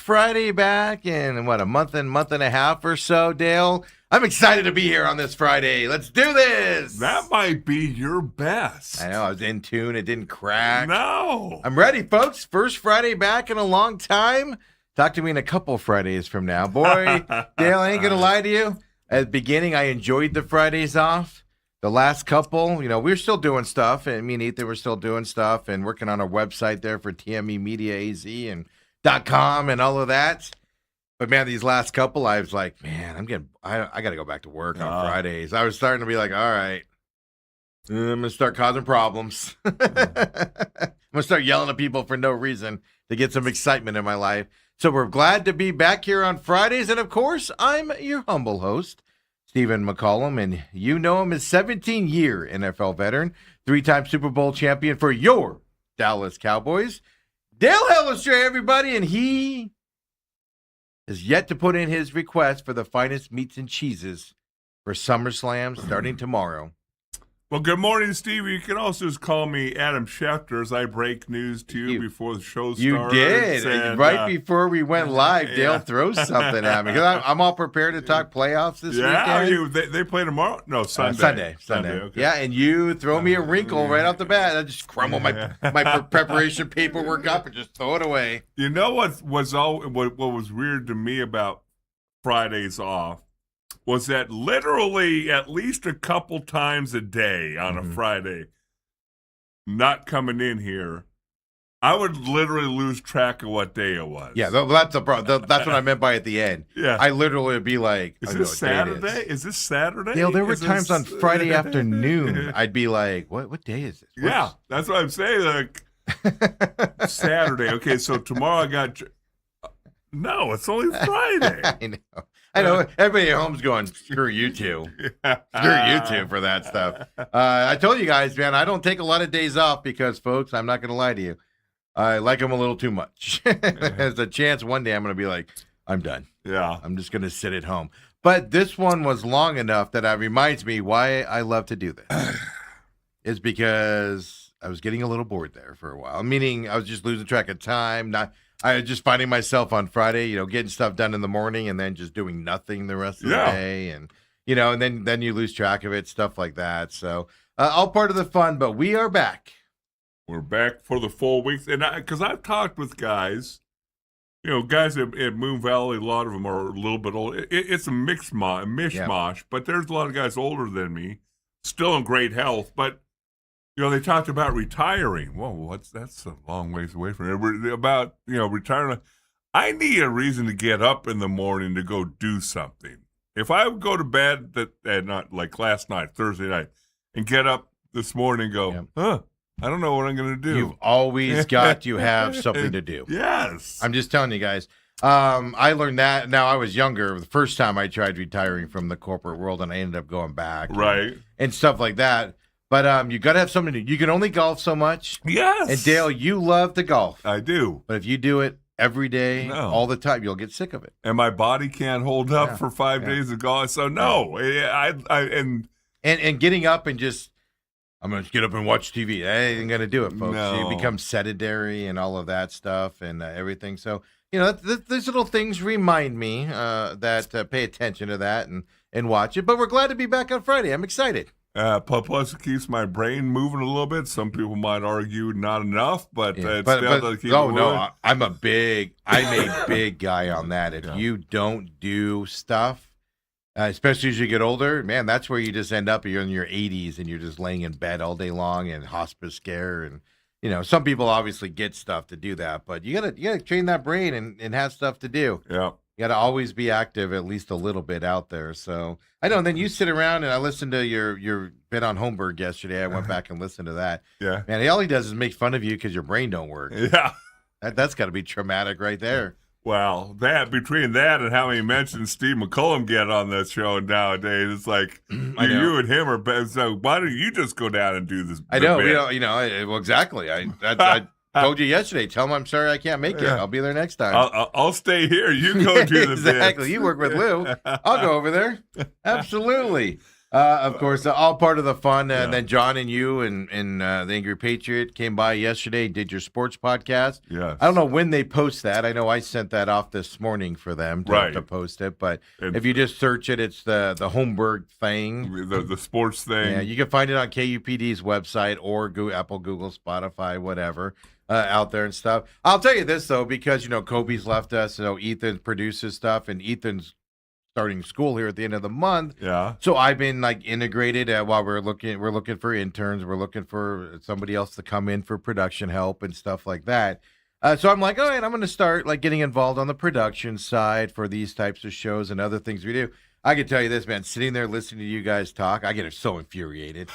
Friday back in, a month and a half or so, Dale. I'm excited to be here on this Friday. Let's do this. That might be your best. I know, I was in tune. It didn't crack. No. I'm ready, folks. First Friday back in a long time. Talk to me in a couple Fridays from now. Boy, Dale, I ain't going to lie to you. At the beginning, I enjoyed the Fridays off. The last couple, we're still doing stuff. And me and Ethan were still doing stuff and working on our website there for TME Media AZ and .com and all of that. But, man, these last couple, I was like, man, I got to go back to work on Fridays. I was starting to be like, all right, I'm going to start causing problems. I'm going to start yelling at people for no reason to get some excitement in my life. So we're glad to be back here on Fridays. And, of course, I'm your humble host, Stephen McCollum, and you know him as 17-year NFL veteran, 3-time Super Bowl champion for your Dallas Cowboys. Dale Hellestrae, everybody, and he is yet to put in his request for the finest meats and cheeses for SummerSlam starting tomorrow. Well, good morning, Steve. You can also just call me Adam Schefter as I break news to you before the show starts. You did. And, right before we went live, Dale throws something at me. Because I'm all prepared to talk playoffs this weekend. They play tomorrow? No, Sunday. Sunday. Okay. Yeah, and you throw me a wrinkle right off the bat. I just crumble my preparation paperwork up and just throw it away. You know what was weird to me about Fridays off? Was that literally at least a couple times a day on a Friday, not coming in here, I would literally lose track of what day it was. Yeah, that's that's what I meant by at the end. Yeah. I literally would be like, is this Saturday? Is this Saturday? Dale, there were times on Friday afternoon I'd be like, what day is this? Yeah, that's what I'm saying. Like, Saturday. Okay, so tomorrow I got... No, it's only Friday. I know. Everybody at home's going, screw you two. Screw you two for that stuff. I told you guys, man, I don't take a lot of days off because, folks, I'm not going to lie to you. I like them a little too much. There's a chance one day I'm going to be like, I'm done. Yeah. I'm just going to sit at home. But this one was long enough that it reminds me why I love to do this. It's because I was getting a little bored there for a while, meaning I was just losing track of time, I was just finding myself on Friday, getting stuff done in the morning and then just doing nothing the rest of the day. And, and then you lose track of it, stuff like that. So all part of the fun, but we are back. We're back for the full week. And because I've talked with guys, guys at Moon Valley, a lot of them are a little bit old. It's a mishmash, but there's a lot of guys older than me, still in great health, but they talked about retiring. Whoa, that's a long ways away from it. About, retiring. I need a reason to get up in the morning to go do something. If I would go to bed not like last night, Thursday night, and get up this morning and go, I don't know what I'm going to do. You've always got to have something to do. Yes. I'm just telling you guys. I learned that. Now, I was younger. The first time I tried retiring from the corporate world, and I ended up going back. Right. And stuff like that. But you got to have something to do. You can only golf so much. Yes. And Dale, you love to golf. I do. But if you do it every day, all the time, you'll get sick of it. And my body can't hold up for 5 days of golf. So no, and getting up and just, I'm going to get up and watch TV. That ain't going to do it, folks. No. You become sedentary and all of that stuff and everything. So, these little things remind me that pay attention to that and watch it. But we're glad to be back on Friday. I'm excited. Plus, it keeps my brain moving a little bit. Some people might argue not enough, but it's I'm a big guy on that. If you don't do stuff, especially as you get older, man, that's where you just end up. You're in your 80s and you're just laying in bed all day long and hospice care. And, some people obviously get stuff to do that, but you gotta train that brain and have stuff to do. Yeah. You got to always be active, at least a little bit out there. So I know. And then you sit around and I listened to your bit on Holmberg yesterday. I went back and listened to that. Yeah. Man, all he does is make fun of you because your brain don't work. Yeah. That's got to be traumatic right there. Well, between that and how many mentions Steve McCollum get on that show nowadays, it's like you and him are better. So why don't you just go down and do this? I know. Well, exactly. I told you yesterday. Tell him I'm sorry I can't make it. I'll be there next time. I'll stay here. You go do the exactly. You work with Lou. I'll go over there. Absolutely. Of course, all part of the fun. Yeah. And then John and you and the Angry Patriot came by yesterday, did your sports podcast. Yes. I don't know when they post that. I know I sent that off this morning for them to post it. But if you just search it, it's the Holmberg thing. The sports thing. Yeah, you can find it on KUPD's website or Apple, Google, Spotify, whatever. Out there and stuff. I'll tell you this, though, because, Kobe's left us. Ethan produces stuff, and Ethan's starting school here at the end of the month. Yeah. So I've been integrated while we're looking for interns. We're looking for somebody else to come in for production help and stuff like that. So I'm like, all right, I'm going to start getting involved on the production side for these types of shows and other things we do. I can tell you this, man, sitting there listening to you guys talk, I get so infuriated.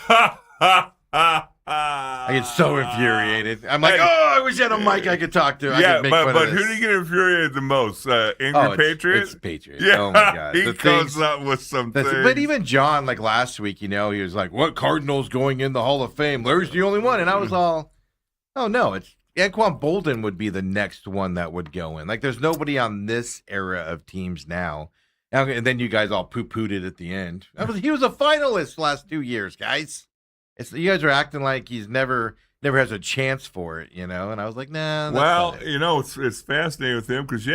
I get so infuriated. I'm like, I wish I had a mic I could talk to. Yeah, but who do you get infuriated the most? Angry Patriot? It's Patriot. Yeah, oh my God. He comes up with some things. But even John, last week, he was like, what Cardinals going in the Hall of Fame? Larry's the only one. And I was all, oh, no, it's Anquan Bolden would be the next one that would go in. There's nobody on this era of teams now. And then you guys all poo-pooed it at the end. He was a finalist last 2 years, guys. You guys are acting like he's never has a chance for it, And I was like, nah. Well, it's fascinating with him because,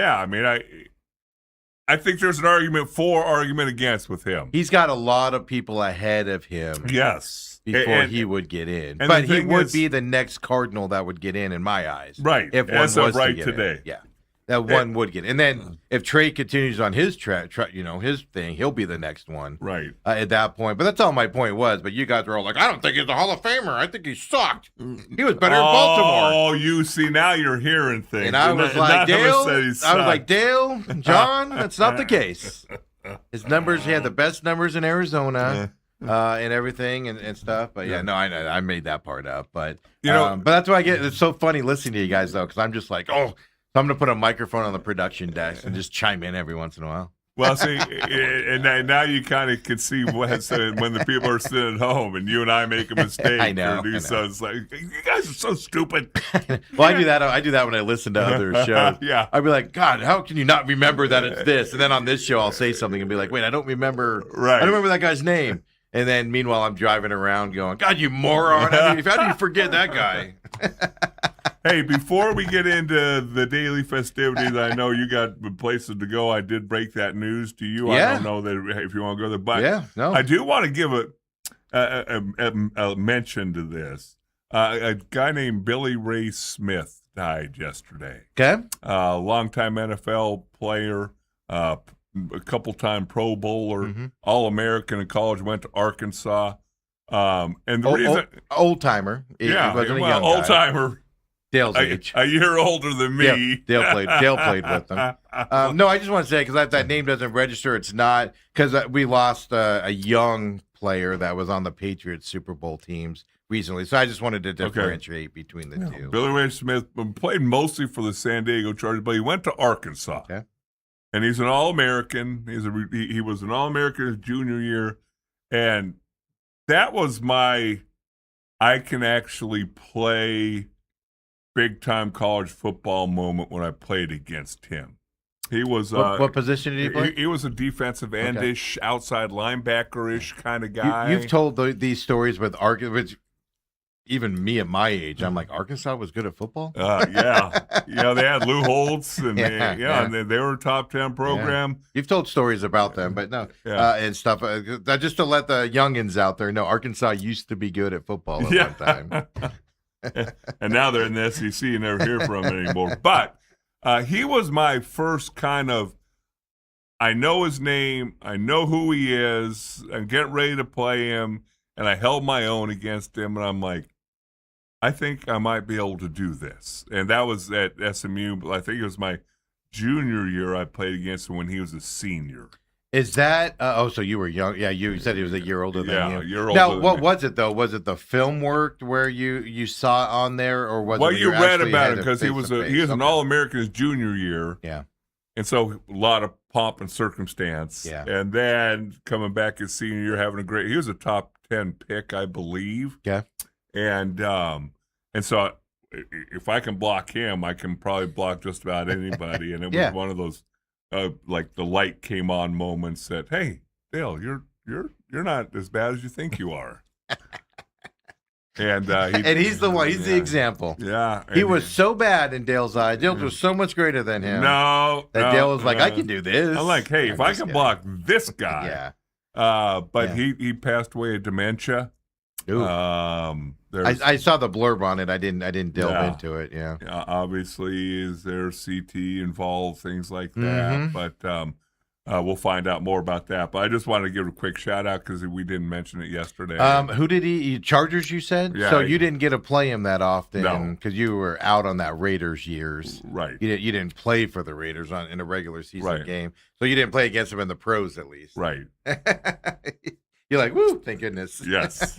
I think there's an argument for, argument against with him. He's got a lot of people ahead of him. Yes. Before he would get in. But he would be the next Cardinal that would get in my eyes. Right. If one As was of right to get today. In. Yeah. That one would get in. And then if Trey continues on his his thing, he'll be the next one. Right. At that point. But that's all my point was. But you guys were all like, I don't think he's a Hall of Famer. I think he sucked. He was better in Baltimore. Oh, you see, now you're hearing things. And I was like, Dale, John, that's not the case. His numbers, he had the best numbers in Arizona. And everything and stuff, but I made that part up, but but that's why it's so funny listening to you guys though, because I'm just like, so I'm gonna put a microphone on the production desk and just chime in every once in a while. Well, see, and now you kind of can see what's when the people are sitting at home and you and I make a mistake. I know. So it's like, you guys are so stupid. Well, I do that when I listen to other shows. Yeah. I'd be like, God, how can you not remember that it's this? And then on this show, I'll say something and be like, wait, I don't remember. Right. I don't remember that guy's name. And then meanwhile, I'm driving around going, God, you moron. How do you forget that guy? Hey, before we get into the daily festivities, I know you got places to go. I did break that news to you. Yeah. I don't know that if you want to go there, but no. I do want to give a mention to this. A guy named Billy Ray Smith died yesterday. Okay. Longtime NFL player, a couple-time Pro Bowler, All-American in college, went to Arkansas. And the reason... Old-timer. Yeah, he wasn't a young guy. old-timer. Dale's age. A year older than me. Yeah, Dale played with them. No, I just want to say, because that name doesn't register, it's not, because we lost a young player that was on the Patriots Super Bowl teams recently. So I just wanted to differentiate between the two. Billy Ray Smith played mostly for the San Diego Chargers, but he went to Arkansas. Okay. And he's an All-American. He was an All-American his junior year. And that was I can actually play big-time college football moment when I played against him. He was what position did he play? He was a defensive endish, outside linebacker-ish kind of guy. You've told these stories with Arkansas. Even me at my age, I'm like, Arkansas was good at football? Yeah. They had Lou Holtz, and and they were a top 10 program. Yeah. You've told stories about them, but no, and stuff. Just to let the youngins out there know, Arkansas used to be good at football at one time. And now they're in the SEC. You never hear from them anymore. But he was my first kind of, I know his name, I know who he is, I'm getting ready to play him, and I held my own against him, and I'm like, I think I might be able to do this. And that was at SMU. I think it was my junior year I played against him when he was a senior. Is that so you were young? Yeah, you said he was a year older than you. Yeah, a year older. Now, what was it though? Was it the film work where you saw on there, or was it you read about him because he was an All-American his junior year. Yeah, and so a lot of pomp and circumstance. Yeah, and then coming back his senior year, having a great. He was a top 10 pick, I believe. Yeah, and so if I can block him, I can probably block just about anybody. And it was one of those. Like the light came on moments that, hey, Dale, you're not as bad as you think you are. And he's the one. He's the example. Yeah, he was so bad in Dale's eyes. Dale was so much greater than him. Dale was like, I can do this. I'm like, hey, if I can block this guy, but he passed away of dementia. I saw the blurb on it. I didn't delve into it. Yeah. Obviously, is there CT involved, things like that, but. We'll find out more about that. But I just wanted to give a quick shout out because we didn't mention it yesterday. Who did he? Chargers, you said? Yeah. So you didn't get to play him that often because you were out on that Raiders years. Right. You didn't play for the Raiders in a regular season game. So you didn't play against them in the pros at least. Right. You're like, woo, thank goodness. Yes.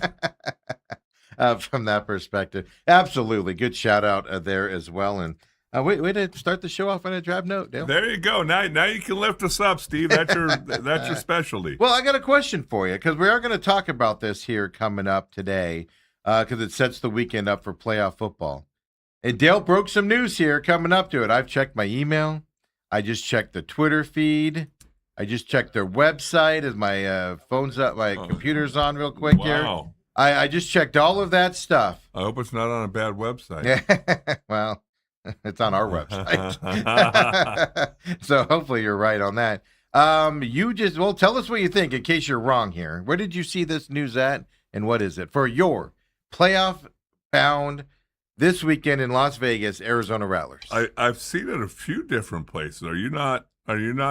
From that perspective. Absolutely. Good shout out there as well. And way to start the show off on a drab note, Dale. There you go. Now you can lift us up, Steve. That's your specialty. Well, I got a question for you because we are going to talk about this here coming up today because it sets the weekend up for playoff football. And Dale broke some news here coming up to it. I've checked my email. I just checked the Twitter feed. I just checked their website as my phone's up, my computer's on real quick here. I just checked all of that stuff. I hope it's not on a bad website. Well. It's on our website. So hopefully you're right on that. Tell us what you think in case you're wrong here. Where did you see this news at and what is it? For your playoff bound this weekend in Las Vegas, Arizona Rattlers. I've seen it a few different places. Are you not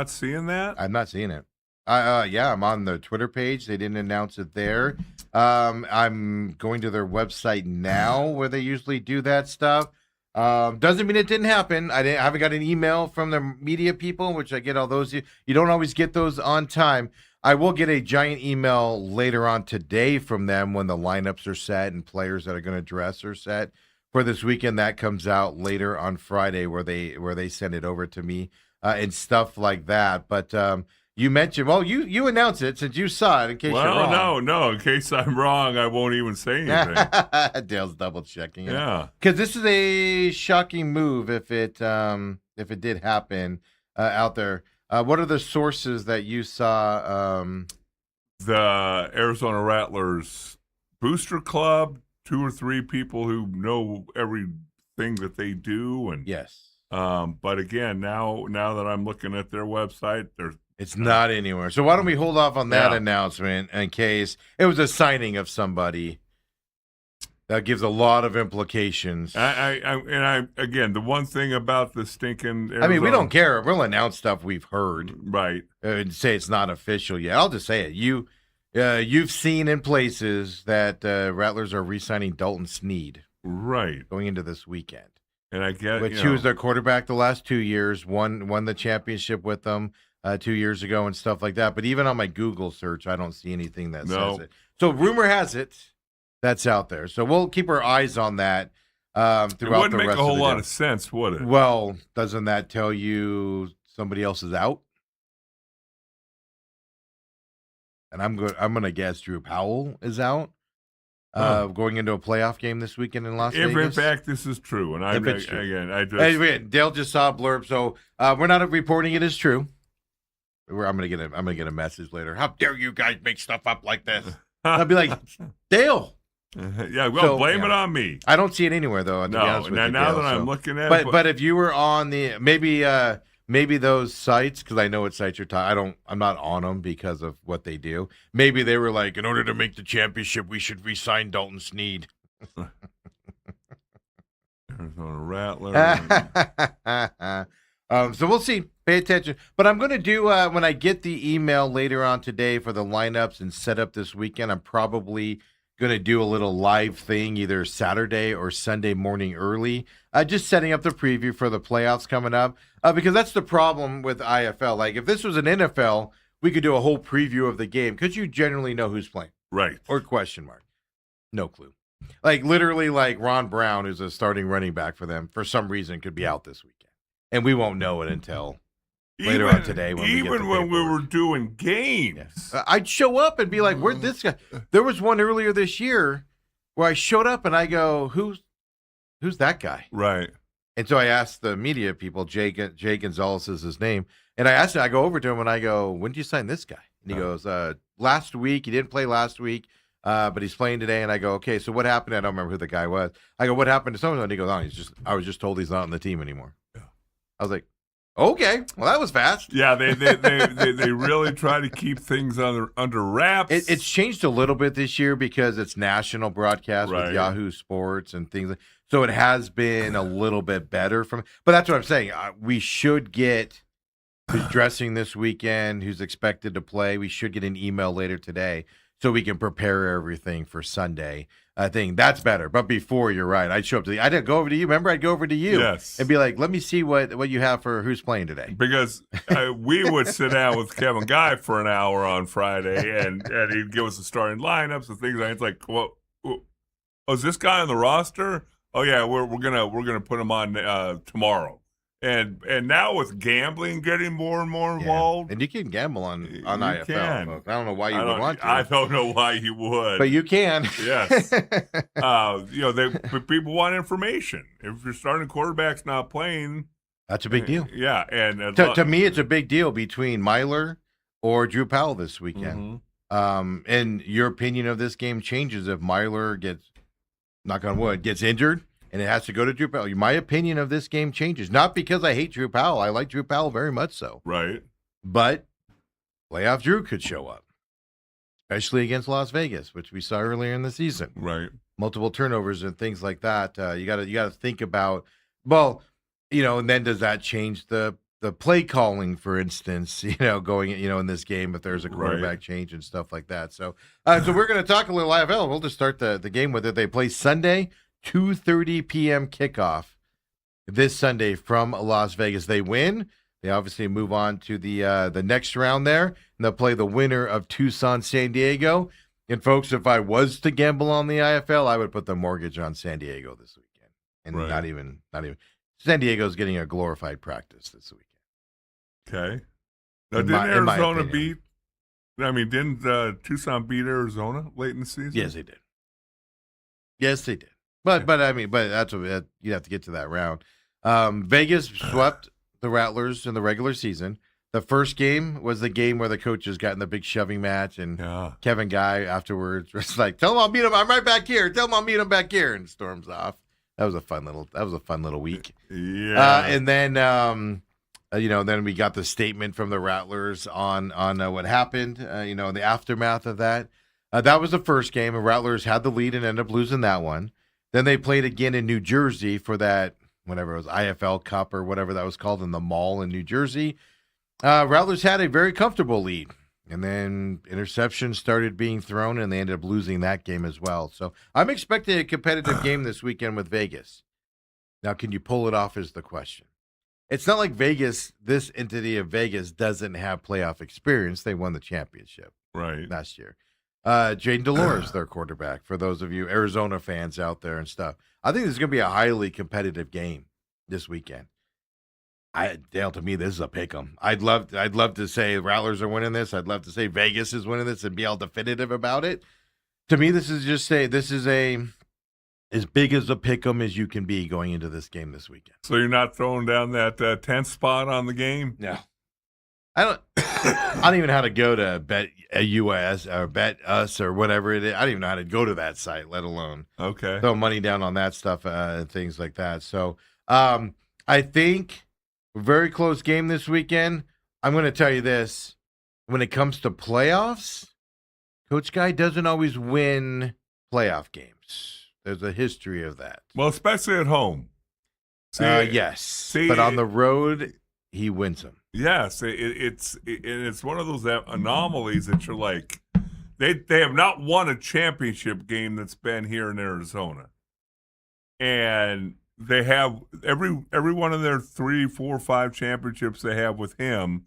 seeing that? I'm not seeing it. I'm on the Twitter page. They didn't announce it there. I'm going to their website now where they usually do that stuff. Doesn't mean it didn't happen. I haven't got an email from the media people, which I get all those. You don't always get those on time. I will get a giant email later on today from them when the lineups are set and players that are going to dress are set for this weekend. That comes out later on Friday where they send it over to me and stuff like that. But you mentioned, you announced it since you saw it. In case you're wrong. No. In case I'm wrong, I won't even say anything. Dale's double checking. Yeah, because this is a shocking move if it did happen out there. What are the sources that you saw? The Arizona Rattlers Booster Club, 2 or 3 people who know everything that they do, and yes. But again, now that I'm looking at their website, it's not anywhere. So why don't we hold off on that announcement in case it was a signing of somebody? That gives a lot of implications. Again, the one thing about the stinking Arizona, we don't care. We'll announce stuff we've heard. Right. And say it's not official yet. I'll just say it. You've seen in places that Rattlers are re-signing Dalton Sneed. Right. Going into this weekend. And I get he was their quarterback the last 2 years, won the championship with them 2 years ago and stuff like that. But even on my Google search, I don't see anything that says it. So rumor has it that's out there. So we'll keep our eyes on that throughout the rest of the day. It wouldn't make a whole lot of sense, would it? Well, doesn't that tell you somebody else is out? And I'm going to guess Drew Powell is out. Going into a playoff game this weekend in Las Vegas. If in fact this is true, and Dale just saw a blurb, so we're not reporting it as true. I'm gonna get a message later. How dare you guys make stuff up like this? I'll be like, Dale. Blame it on me. I don't see it anywhere though. Now that I'm looking at it, but if you were on the maybe those sites, because I know what sites you're talking. I'm not on them because of what they do. Maybe they were like, in order to make the championship, we should re-sign Dalton Sneed. Arizona Rattler. So we'll see. Pay attention. But I'm going to do, when I get the email later on today for the lineups and setup this weekend, I'm probably going to do a little live thing either Saturday or Sunday morning early, just setting up the preview for the playoffs coming up, because that's the problem with IFL. Like if this was an NFL, we could do a whole preview of the game because you generally know who's playing. Right. Or question mark. No clue. Like literally like Ron Brown, who's a starting running back for them, for some reason could be out this weekend. And we won't know it until later on today. When we were doing games. Yeah. I'd show up and be like, where'd this guy? There was one earlier this year where I showed up and I go, who's that guy? Right. And so I asked the media people, Jay Gonzalez is his name. And I asked him, I go over to him and I go, when did you sign this guy? And he goes, last week. He didn't play last week, but he's playing today. And I go, okay, so what happened? I don't remember who the guy was. I go, what happened to someone? And he goes, oh, I was just told he's not on the team anymore. Yeah. I was like, okay, well, that was fast. Yeah, they really try to keep things under wraps. It's changed a little bit this year because it's national broadcast with Yahoo Sports and things. So it has been a little bit better but that's what I'm saying. We should get who's dressing this weekend, who's expected to play. We should get an email later today so we can prepare everything for Sunday. I think that's better. But before, you're right. I'd show up I'd go over to you. Remember, I'd go over to you and be like, let me see what you have for who's playing today. Because we would sit down with Kevin Guy for an hour on Friday, and he'd give us the starting lineups and things. It's like, well, is this guy on the roster? Oh yeah, we're gonna put him on tomorrow. And now with gambling getting more and more involved, and you can gamble on IFL. Can. I don't know why you would want to. I don't know why you would, but you can. Yes. People want information. If your starting quarterback's not playing, that's a big deal. Yeah, and to me, it's a big deal between Myler or Drew Powell this weekend. Mm-hmm. And your opinion of this game changes if Myler gets, knock on wood, gets injured. And it has to go to Drew Powell. My opinion of this game changes. Not because I hate Drew Powell. I like Drew Powell very much so. Right. But playoff Drew could show up, especially against Las Vegas, which we saw earlier in the season. Right. Multiple turnovers and things like that. You got to think about, well, and then does that change the play calling, for instance, going, in this game if there's a quarterback change and stuff like that. So we're going to talk a little IFL. We'll just start the game with it. They play Sunday. 2:30 p.m. kickoff this Sunday from Las Vegas. They win. They obviously move on to the next round there, and they'll play the winner of Tucson, San Diego. And folks, if I was to gamble on the IFL, I would put the mortgage on San Diego this weekend, and not even San Diego's getting a glorified practice this weekend. Okay. Now, didn't Arizona beat? I mean, didn't Tucson beat Arizona late in the season? Yes, they did. Yes, they did. But that's what you have to get to that round. Vegas swept the Rattlers in the regular season. The first game was the game where the coaches got in the big shoving match, and Kevin Guy afterwards was like, "Tell him I'll meet him. I'm right back here. Tell him I'll meet him back here," and storms off. That was a fun little week. Yeah. And then then we got the statement from the Rattlers on what happened. In the aftermath of that. That was the first game, and Rattlers had the lead and ended up losing that one. Then they played again in New Jersey for that, whatever it was, IFL Cup or whatever that was called in the mall in New Jersey. Rattlers had a very comfortable lead, and then interceptions started being thrown, and they ended up losing that game as well. So I'm expecting a competitive game this weekend with Vegas. Now, can you pull it off is the question. It's not like Vegas, this entity of Vegas, doesn't have playoff experience. They won the championship last year. Jaden Delores, their quarterback, for those of you Arizona fans out there and stuff. I think this is going to be a highly competitive game this weekend. Dale, to me, this is a pick 'em. I'd love to say Rattlers are winning this. I'd love to say Vegas is winning this and be all definitive about it. To me, this is as big as a pick 'em as you can be going into this game this weekend. So you're not throwing down that 10th spot on the game? No. I don't even know how to go to Bet US or Bet Us or whatever it is. I don't even know how to go to that site, let alone throw money down on that stuff and things like that. So I think very close game this weekend. I'm going to tell you this. When it comes to playoffs, Coach Guy doesn't always win playoff games. There's a history of that. Well, especially at home. Yes. But on the road, he wins them. Yes, it's one of those anomalies that you're like, they have not won a championship game that's been here in Arizona, and they have every one of their 3, 4, 5 championships they have with him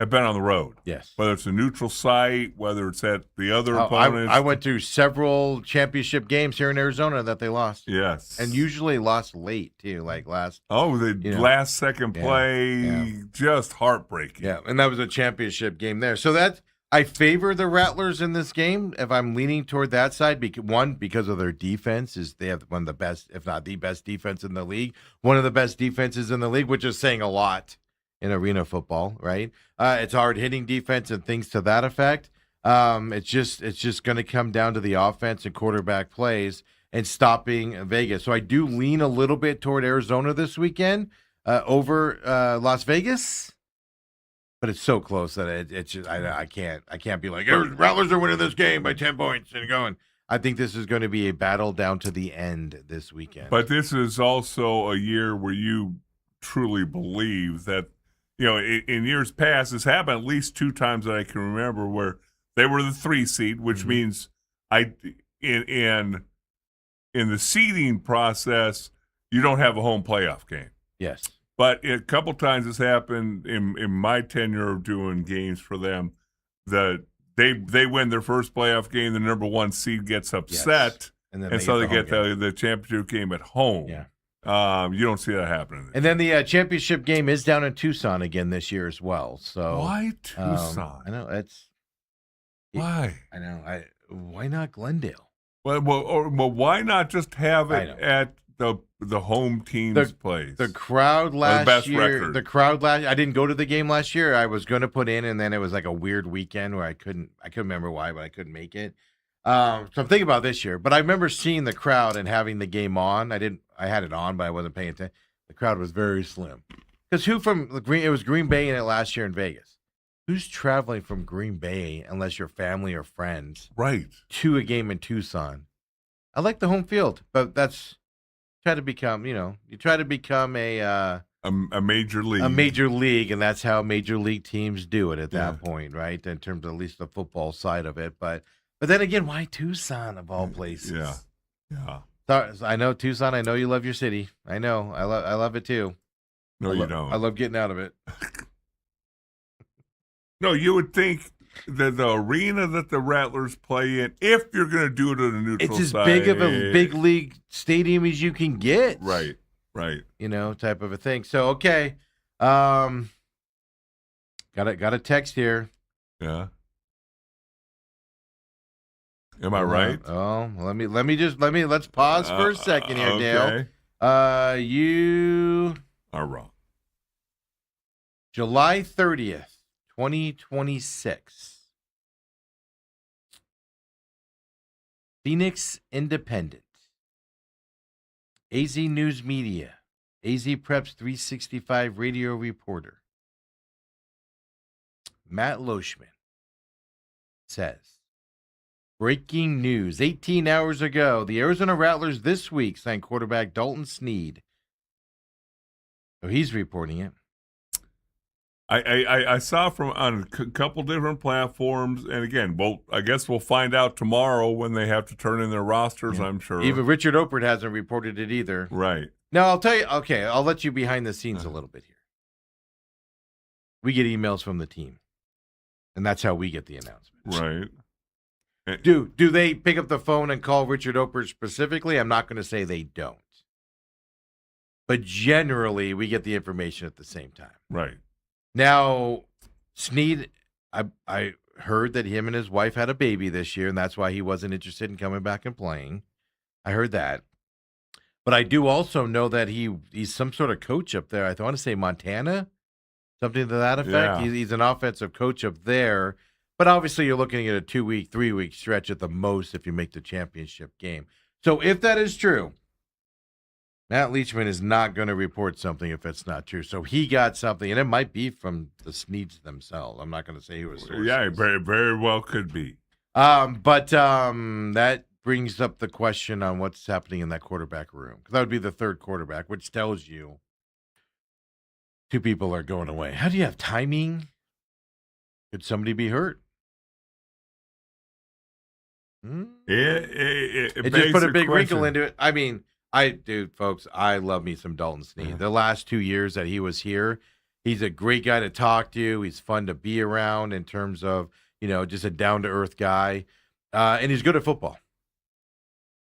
have been on the road. Yes, whether it's a neutral site, whether it's at the other opponents. I went to several championship games here in Arizona that they lost. Yes, and usually lost late too, like last. Last second play, just heartbreaking. Yeah, and that was a championship game there. So I favor the Rattlers in this game. If I'm leaning toward that side, because of their defense, they have one of the best, if not the best defense in the league. One of the best defenses in the league, which is saying a lot in arena football, right? It's hard-hitting defense and things to that effect. It's just going to come down to the offense and quarterback plays and stopping Vegas. So I do lean a little bit toward Arizona this weekend over Las Vegas, but it's so close that it's just I can't be like Rattlers are winning this game by 10 points and going. I think this is going to be a battle down to the end this weekend. But this is also a year where you truly believe that, in years past, this happened at least 2 times that I can remember where they were the 3 seed, which means in the seeding process, you don't have a home playoff game. Yes. But a couple times it's happened in my tenure of doing games for them that they win their first playoff game, the number 1 seed gets upset, and so they get the championship game at home. Yeah. You don't see that happening. And then the championship game is down in Tucson again this year as well. So why Tucson? I know why. I know. Why not Glendale? Well, why not just have it at the home team's place? The crowd last year. Record. The crowd last. I didn't go to the game last year. I was going to put in, and then it was like a weird weekend where I couldn't remember why, but I couldn't make it. So I'm thinking about this year. But I remember seeing the crowd and having the game on. I had it on, but I wasn't paying attention. The crowd was very slim. Because it was Green Bay in it last year in Vegas. Who's traveling from Green Bay unless you're family or friends? Right. To a game in Tucson. I like the home field, but try to become a major league. A major league, and that's how major league teams do it at that point, right? In terms of at least the football side of it. But then again, why Tucson of all places? Yeah. So, I know Tucson. I know you love your city. I know. I love it too. No, you don't. I love getting out of it. No, you would think that the arena that the Rattlers play in, if you're going to do it at a neutral it's as site, big of a big league stadium as you can get. Right. Type of a thing. So okay, got a text here. Yeah. Am I right? Let's pause for a second here, okay. Dale. You are wrong. July 30th. 2026. Phoenix Independent. AZ News Media. AZ Preps 365 radio reporter. Matt Loeschman says, breaking news. 18 hours ago, the Arizona Rattlers this week signed quarterback Dalton Snead. So he's reporting it. I saw on a couple different platforms, and again, I guess we'll find out tomorrow when they have to turn in their rosters, I'm sure. Even Richard Opert hasn't reported it either. Right. Now, I'll tell you, okay, I'll let you behind the scenes a little bit here. We get emails from the team, and that's how we get the announcement. Right. Do they pick up the phone and call Richard Opert specifically? I'm not going to say they don't. But generally, we get the information at the same time. Right. Now, Snead, I heard that him and his wife had a baby this year, and that's why he wasn't interested in coming back and playing. I heard that. But I do also know that he's some sort of coach up there. I want to say Montana, something to that effect. Yeah. He's an offensive coach up there. But obviously, you're looking at a 2-week, 3-week stretch at the most if you make the championship game. So if that is true, Matt Leachman is not going to report something if it's not true. So he got something, and it might be from the Sneads themselves. I'm not going to say who it was. Yeah, very, very well could be. But that brings up the question on what's happening in that quarterback room. Because that would be the third quarterback, which tells you 2 people are going away. How do you have timing? Could somebody be hurt? It just put a big wrinkle into it. I mean, folks, I love me some Dalton Snead. Yeah. The last 2 years that he was here, he's a great guy to talk to. He's fun to be around in terms of, just a down-to-earth guy. And he's good at football.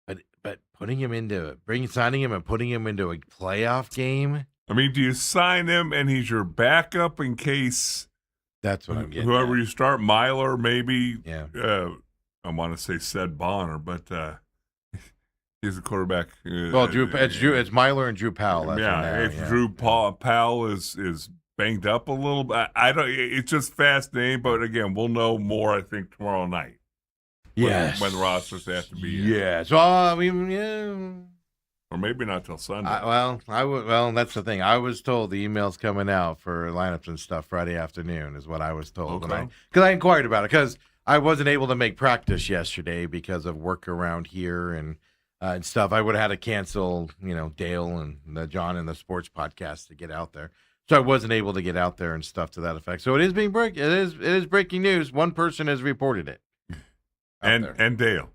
But signing him and putting him into a playoff game? I mean, do you sign him and he's your backup in case that's what I'm getting whoever at. you start, Myler, maybe, yeah. I want to say said Bonner, but he's the quarterback. Well, it's Myler and Drew Powell. Drew Powell is banged up a little bit. I don't. It's just fascinating, but again, we'll know more. I think tomorrow night. Yes. When the rosters have to be in. Yes. Well, I mean, yeah. Or maybe not till Sunday. Well, that's the thing. I was told the email's coming out for lineups and stuff Friday afternoon is what I was told. Okay. Because I inquired about it because I wasn't able to make practice yesterday because of work around here and stuff. I would have had to cancel, Dale and John and the sports podcast to get out there. So I wasn't able to get out there and stuff to that effect. So it is it is breaking news. One person has reported it. And Dale.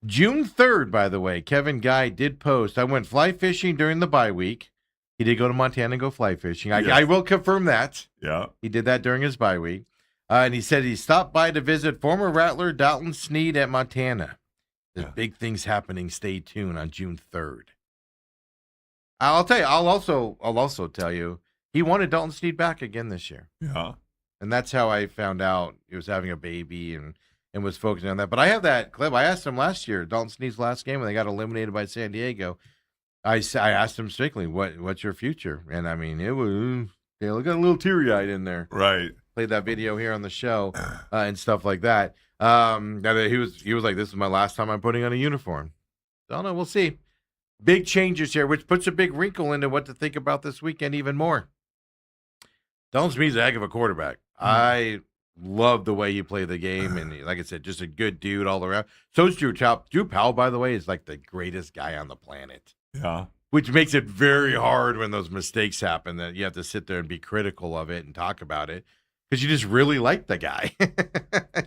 June 3rd, by the way, Kevin Guy did post. I went fly fishing during the bye week. He did go to Montana and go fly fishing. I will confirm that. Yeah. He did that during his bye week. And he said he stopped by to visit former Rattler Dalton Sneed at Montana. There's big things happening. Stay tuned on June 3rd. I'll tell you. I'll also tell you he wanted Dalton Sneed back again this year. Yeah. And that's how I found out he was having a baby and was focusing on that. But I have that clip. I asked him last year, Dalton Sneed's last game when they got eliminated by San Diego. I asked him strictly, what's your future? And I mean, it was, got a little teary-eyed in there. Right. Played that video here on the show and stuff like that. He was like, this is my last time I'm putting on a uniform. So, I don't know. We'll see. Big changes here, which puts a big wrinkle into what to think about this weekend even more. Dalton Sneed's a heck of a quarterback. I love the way you play the game, and like I said, just a good dude all around. So is Drew Powell. Drew Powell, by the way, is like the greatest guy on the planet. Yeah. Which makes it very hard when those mistakes happen that you have to sit there and be critical of it and talk about it because you just really like the guy.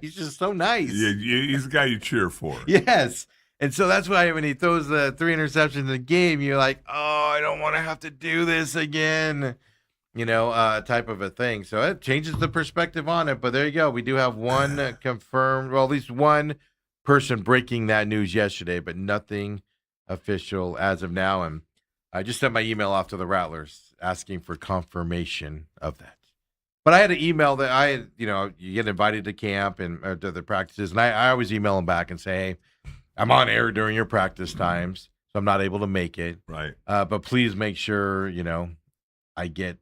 He's just so nice. Yeah, he's the guy you cheer for. Yes. And so that's why when he throws the 3 interceptions in the game, you're like, oh, I don't want to have to do this again. Type of a thing. So it changes the perspective on it. But there you go. We do have one confirmed, well, at least one person breaking that news yesterday, but nothing official as of now. And I just sent my email off to the Rattlers asking for confirmation of that. But I had an email that you get invited to camp and to the practices. And I always email them back and say, hey, I'm on air during your practice times, so I'm not able to make it. Right. But please make sure, I get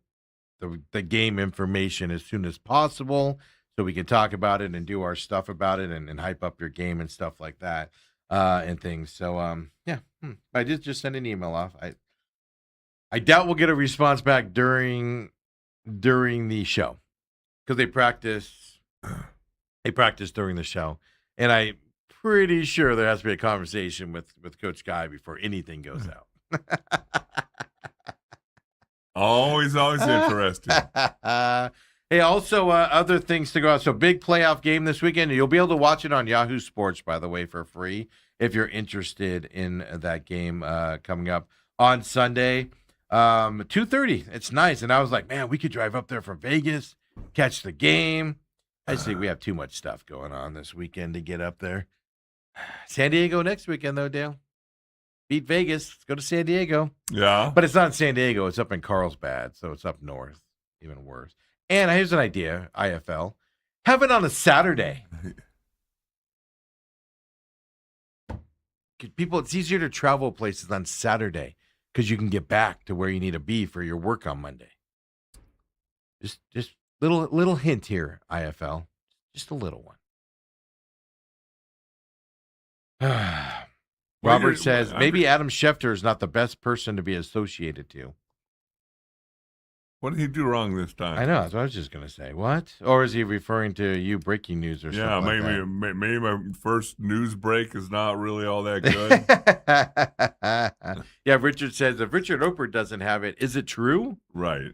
the game information as soon as possible so we can talk about it and do our stuff about it and hype up your game and stuff like that and things. So, I did just send an email off. I doubt we'll get a response back during the show because they practice during the show. And I'm pretty sure there has to be a conversation with Coach Guy before anything goes out. Always interesting. Hey, also other things to go out. So big playoff game this weekend. You'll be able to watch it on Yahoo Sports, by the way, for free if you're interested in that game coming up on Sunday, 2:30. It's nice, and I was like, man, we could drive up there from Vegas, catch the game. I just think we have too much stuff going on this weekend to get up there. San Diego next weekend, though, Dale. Beat Vegas. Let's go to San Diego. Yeah. But it's not in San Diego. It's up in Carlsbad, so it's up north. Even worse. And here's an idea, IFL. Have it on a Saturday. People, it's easier to travel places on Saturday because you can get back to where you need to be for your work on Monday. Just little hint here, IFL. Just a little one. Robert says, maybe Adam Schefter is not the best person to be associated to. What did he do wrong this time? I know. That's what I was just going to say. What? Or is he referring to you breaking news or something like that? Maybe my first news break is not really all that good. Yeah, Richard says, if Richard Oper doesn't have it, is it true? Right.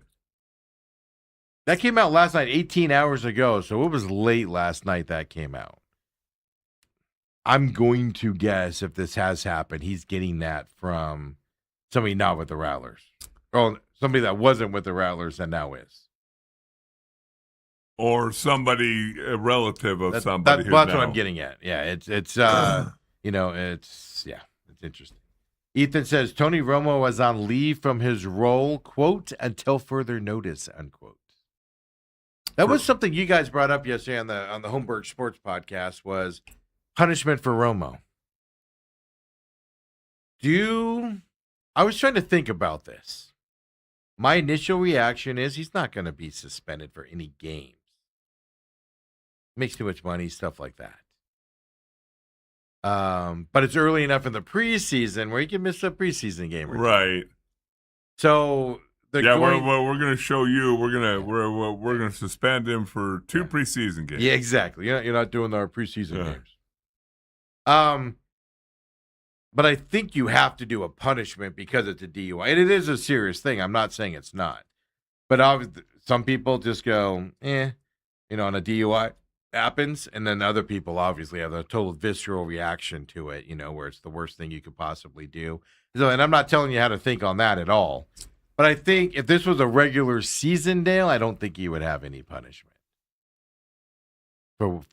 That came out last night, 18 hours ago, so it was late last night that came out. I'm going to guess if this has happened, he's getting that from somebody not with the Rattlers. Or somebody that wasn't with the Rattlers and now is. Or somebody, a relative of somebody. That's what I'm getting at. Yeah, it's it's interesting. Ethan says, Tony Romo was on leave from his role, quote, until further notice, unquote. That was something you guys brought up yesterday on the Holmberg Sports podcast was punishment for Romo. I was trying to think about this. my initial reaction is he's not going to be suspended for any games. Makes too much money, stuff like that. But it's early enough in the preseason where he can miss a preseason game or two. Right. So we're going to show you. We're going to suspend him for 2 preseason games. Yeah, exactly. You're not doing our preseason games. But I think you have to do a punishment because it's a DUI, and it is a serious thing. I'm not saying it's not, but some people just go, on a DUI happens, and then other people obviously have a total visceral reaction to it, where it's the worst thing you could possibly do. So, and I'm not telling you how to think on that at all, but I think if this was a regular season, Dale, I don't think you would have any punishment. For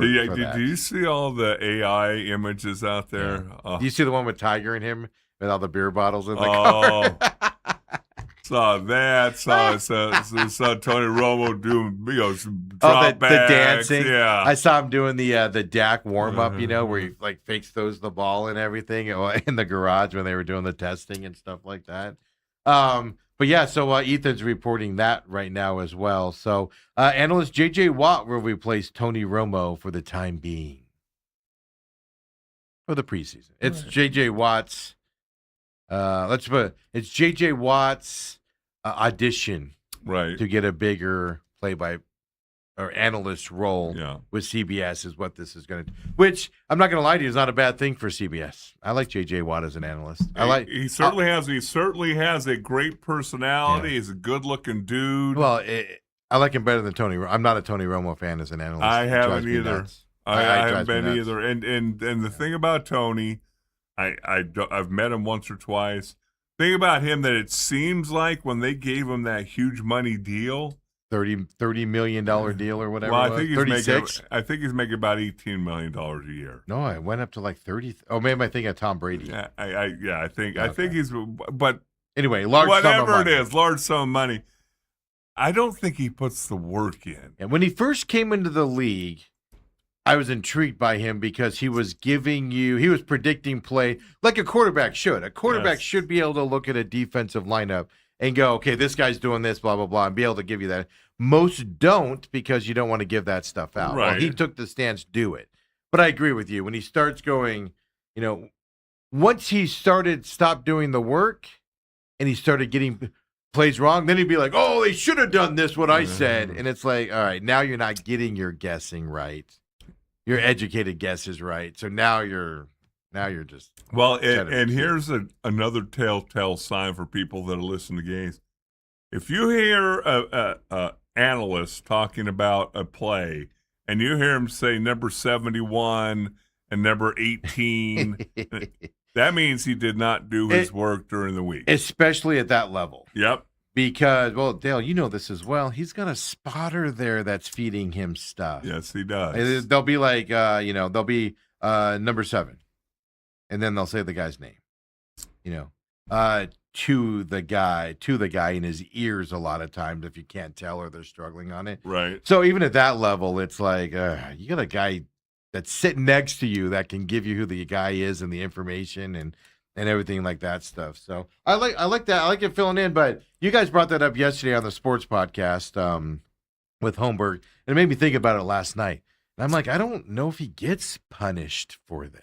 do you see all the AI images out there? Yeah. Do you see the one with Tiger and him with all the beer bottles in the car? Saw that. Saw Tony Romo doing some drop backs. The dancing. Yeah, I saw him doing the Dak warm up. Where he like fakes throws the ball and everything in the garage when they were doing the testing and stuff like that. But yeah, so Ethan's reporting that right now as well. So analyst J.J. Watt will replace Tony Romo for the time being. For the preseason. It's J.J. Watt's, it's J.J. Watt's audition to get a bigger or analyst role with CBS is what this is going to do. Which, I'm not going to lie to you, is not a bad thing for CBS. I like J.J. Watt as an analyst. He certainly has a great personality. Yeah. He's a good-looking dude. Well, I like him better than Tony. I'm not a Tony Romo fan as an analyst. I haven't either. I haven't been either. And the thing about Tony, I've met him once or twice. Thing about him that it seems like when they gave him that huge money deal, $30 million deal or whatever. Well, I think he's making about $18 million a year. No, it went up to like 30. Oh, maybe I think of Tom Brady. Yeah, I think he's. But anyway, large sum of money. I don't think he puts the work in. And when he first came into the league, I was intrigued by him because he was predicting play like a quarterback should. A quarterback should be able to look at a defensive lineup and go, okay, this guy's doing this, blah, blah, blah, and be able to give you that. Most don't because you don't want to give that stuff out. Right. Well, he took the stance, do it. But I agree with you. When he starts going, once he stopped doing the work and he started getting plays wrong, then he'd be like, oh, they should have done this, what I said. And it's like, all right, now you're not getting your guessing right. Your educated guess is right. So now you're just and here's another telltale sign for people that listen to games. If you hear a analyst talking about a play and you hear him say number 71 and number 18, that means he did not do his work during the week, especially at that level. Yep. Because, well, Dale, you know this as well. He's got a spotter there that's feeding him stuff. Yes, he does. They'll be like, they'll be number 7. And then they'll say the guy's name, to the guy in his ears a lot of times if you can't tell or they're struggling on it. Right. So even at that level, it's like you got a guy that's sitting next to you that can give you who the guy is and the information and everything like that stuff. So I like that. I like it filling in. But you guys brought that up yesterday on the sports podcast with Holmberg, and it made me think about it last night. And I'm like, I don't know if he gets punished for this.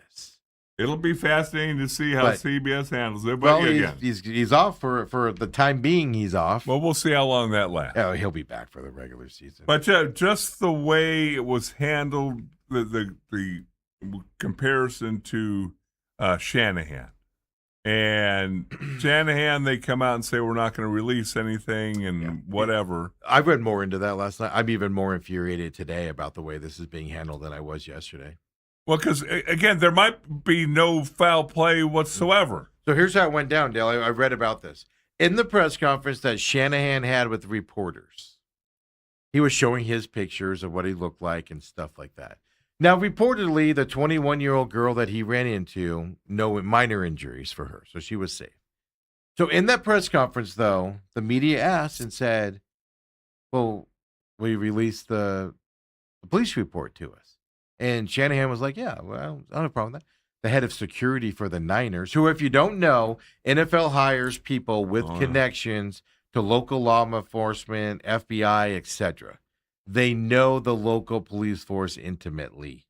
It'll be fascinating to see how CBS handles it. But he's off for the time being. He's off. Well, we'll see how long that lasts. Oh, he'll be back for the regular season. But just the way it was handled, the comparison to Shanahan. And Shanahan, they come out and say, we're not going to release anything and whatever. I read more into that last night. I'm even more infuriated today about the way this is being handled than I was yesterday. Well, because, again, there might be no foul play whatsoever. So here's how it went down, Dale. I read about this. In the press conference that Shanahan had with reporters, he was showing his pictures of what he looked like and stuff like that. Now, reportedly, the 21-year-old girl that he ran into, no minor injuries for her, so she was safe. So in that press conference, though, the media asked and said, well, will you release the police report to us? And Shanahan was like, yeah, well, I don't have a problem with that. The head of security for the Niners, who, if you don't know, NFL hires people with connections to local law enforcement, FBI, etc. They know the local police force intimately.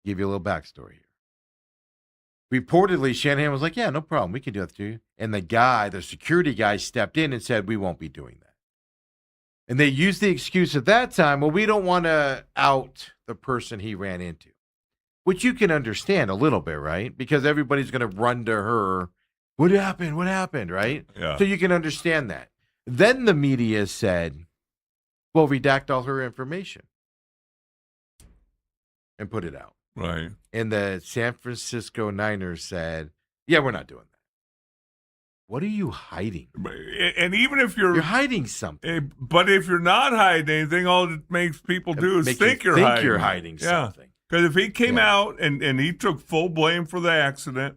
Give you a little backstory here. Reportedly, Shanahan was like, yeah, no problem. We can do that to you. And the security guy stepped in and said, we won't be doing that. And they used the excuse at that time, well, we don't want to out the person he ran into, which you can understand a little bit, right? Because everybody's going to run to her. What happened? What happened? Right? Yeah. So you can understand that. Then the media said, well, redact all her information and put it out. Right. And the San Francisco Niners said, yeah, we're not doing that. What are you hiding? And even if you're hiding something. But if you're not hiding anything, all it makes people do is think you're hiding something. Because if he came out and he took full blame for the accident,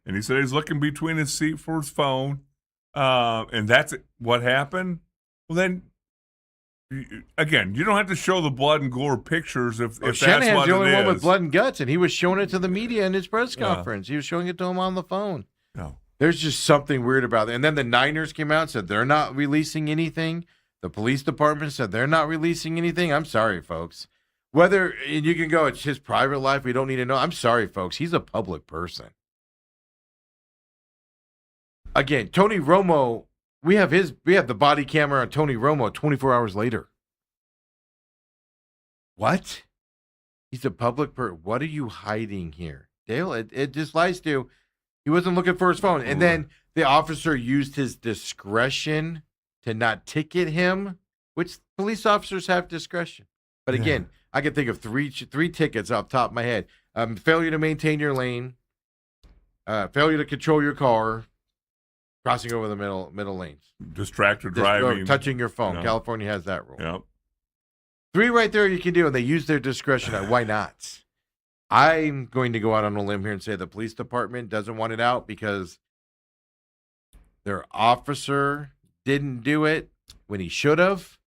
and he said he's looking between his seat for his phone, and that's what happened, well then, again, you don't have to show the blood and gore pictures if that's what it is. Shanahan's the only one with blood and guts, and he was showing it to the media in his press conference. He was showing it to him on the phone. No. There's just something weird about it. And then the Niners came out and said they're not releasing anything. The police department said they're not releasing anything. I'm sorry, folks. And you can go, it's his private life. We don't need to know. I'm sorry, folks. He's a public person. Again, Tony Romo, we have the body camera on Tony Romo 24 hours later. What? He's a public person. What are you hiding here? Dale, it just lies to you. He wasn't looking for his phone. And then the officer used his discretion to not ticket him, which police officers have discretion. But again, I can think of three tickets off the top of my head. Failure to maintain your lane, failure to control your car, crossing over the middle lanes. Distracted driving. Or touching your phone. California has that rule. Yep. 3 right there you can do, and they use their discretion. Why not? I'm going to go out on a limb here and say the police department doesn't want it out because their officer didn't do it when he should have,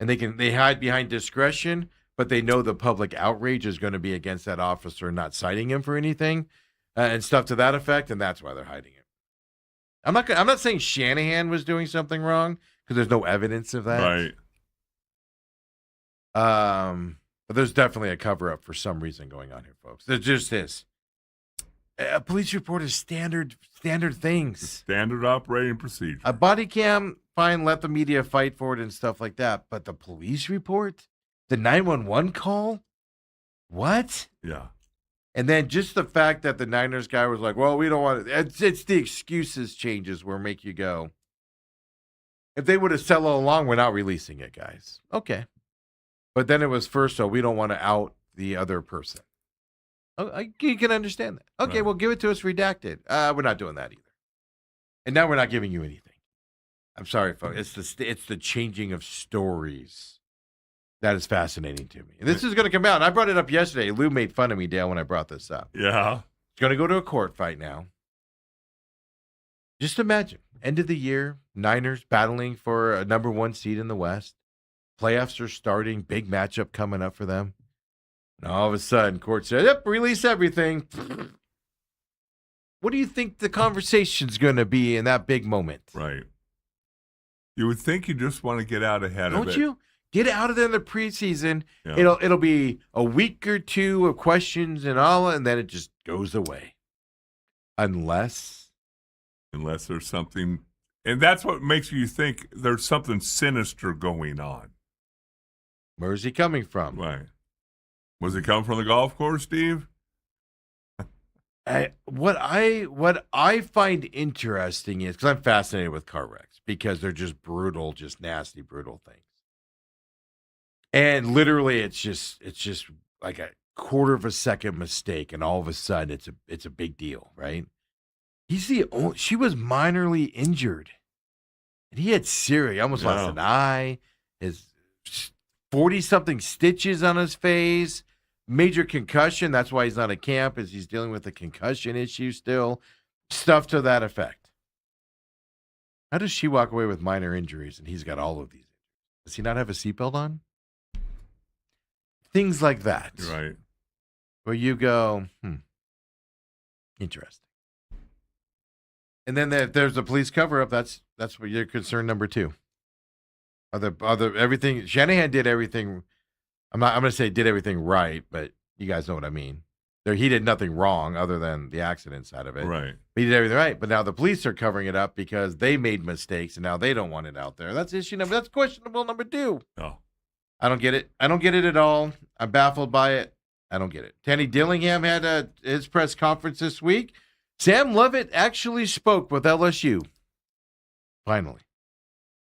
and they hide behind discretion, but they know the public outrage is going to be against that officer not citing him for anything and stuff to that effect, and that's why they're hiding it. I'm not saying Shanahan was doing something wrong because there's no evidence of that. Right. But there's definitely a cover-up for some reason going on here, folks. There's just this. A police report is standard things. Standard operating procedure. A body cam, fine, let the media fight for it and stuff like that. But the police report? The 911 call? What? Yeah. And then just the fact that the Niners guy was like, well, we don't want it. It's the excuses changes where make you go. If they would have said all along, we're not releasing it, guys. Okay. But then it was first, so we don't want to out the other person. Oh, you can understand that. Okay, well, give it to us redacted. We're not doing that either. And now we're not giving you anything. I'm sorry, folks. It's the changing of stories that is fascinating to me. And this is going to come out. And I brought it up yesterday. Lou made fun of me, Dale, when I brought this up. Yeah. It's going to go to a court fight now. Just imagine, end of the year, Niners battling for a number 1 seed in the West. Playoffs are starting, big matchup coming up for them. And all of a sudden, court said, yep, release everything. What do you think the conversation's going to be in that big moment? Right. You would think you just want to get out ahead of it. Don't you? Get out of there in the preseason. Yeah. It'll be a week or 2 of questions and all, and then it just goes away. Unless there's something, and that's what makes you think there's something sinister going on. Where's he coming from? Right. Was he coming from the golf course, Steve? What I find interesting is, because I'm fascinated with car wrecks, because they're just brutal, just nasty, brutal things. And literally, it's just like a quarter of a second mistake, and all of a sudden, it's a big deal, right? She was minorly injured, and he had serious, almost lost an eye, his 40-something stitches on his face, major concussion. That's why he's not at camp, is he's dealing with a concussion issue still, stuff to that effect. How does she walk away with minor injuries, and he's got all of these? Does he not have a seatbelt on? Things like that. Right. Where you go, interesting. And then if there's a police cover up, that's what your concern number 2. Other everything Shanahan did everything. I'm going to say did everything right, but you guys know what I mean. He did nothing wrong other than the accident side of it. Right. He did everything right, but now the police are covering it up because they made mistakes and now they don't want it out there. That's that's questionable number 2. Oh. I don't get it. I don't get it at all. I'm baffled by it. I don't get it. Tanny Dillingham had his press conference this week. Sam Levitt actually spoke with LSU. Finally.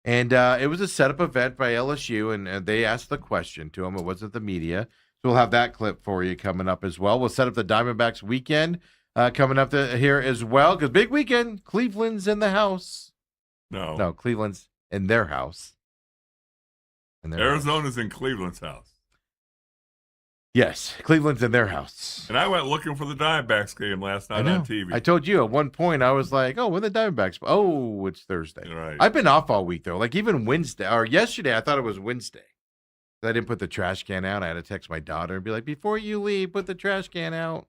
And it was a setup event by LSU, and they asked the question to him. It wasn't the media. So we'll have that clip for you coming up as well. We'll set up the Diamondbacks weekend coming up here as well, because big weekend. Cleveland's in the house. No, Cleveland's in their house. Arizona's in Cleveland's house. Yes, Cleveland's in their house. And I went looking for the Diamondbacks game last night on TV. I told you at one point, I was like, oh, when the Diamondbacks? Oh, it's Thursday. Right. I've been off all week, though. Like even Wednesday, or yesterday, I thought it was Wednesday. I didn't put the trash can out. I had to text my daughter and be like, before you leave, put the trash can out.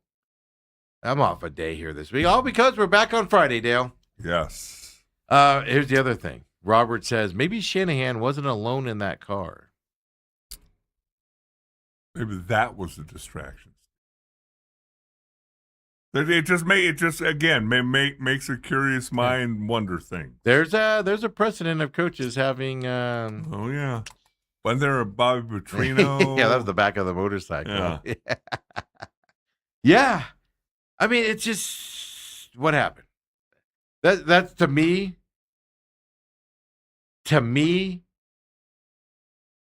I'm off a day here this week. All because we're back on Friday, Dale. Yes. Here's the other thing. Robert says, maybe Shanahan wasn't alone in that car. Maybe that was the distraction. It just makes a curious mind wonder things. There's a precedent of coaches having. Oh yeah, wasn't there a Bobby Petrino? Yeah, that was the back of the motorcycle. Yeah. Yeah. I mean, it's just what happened. That's to me.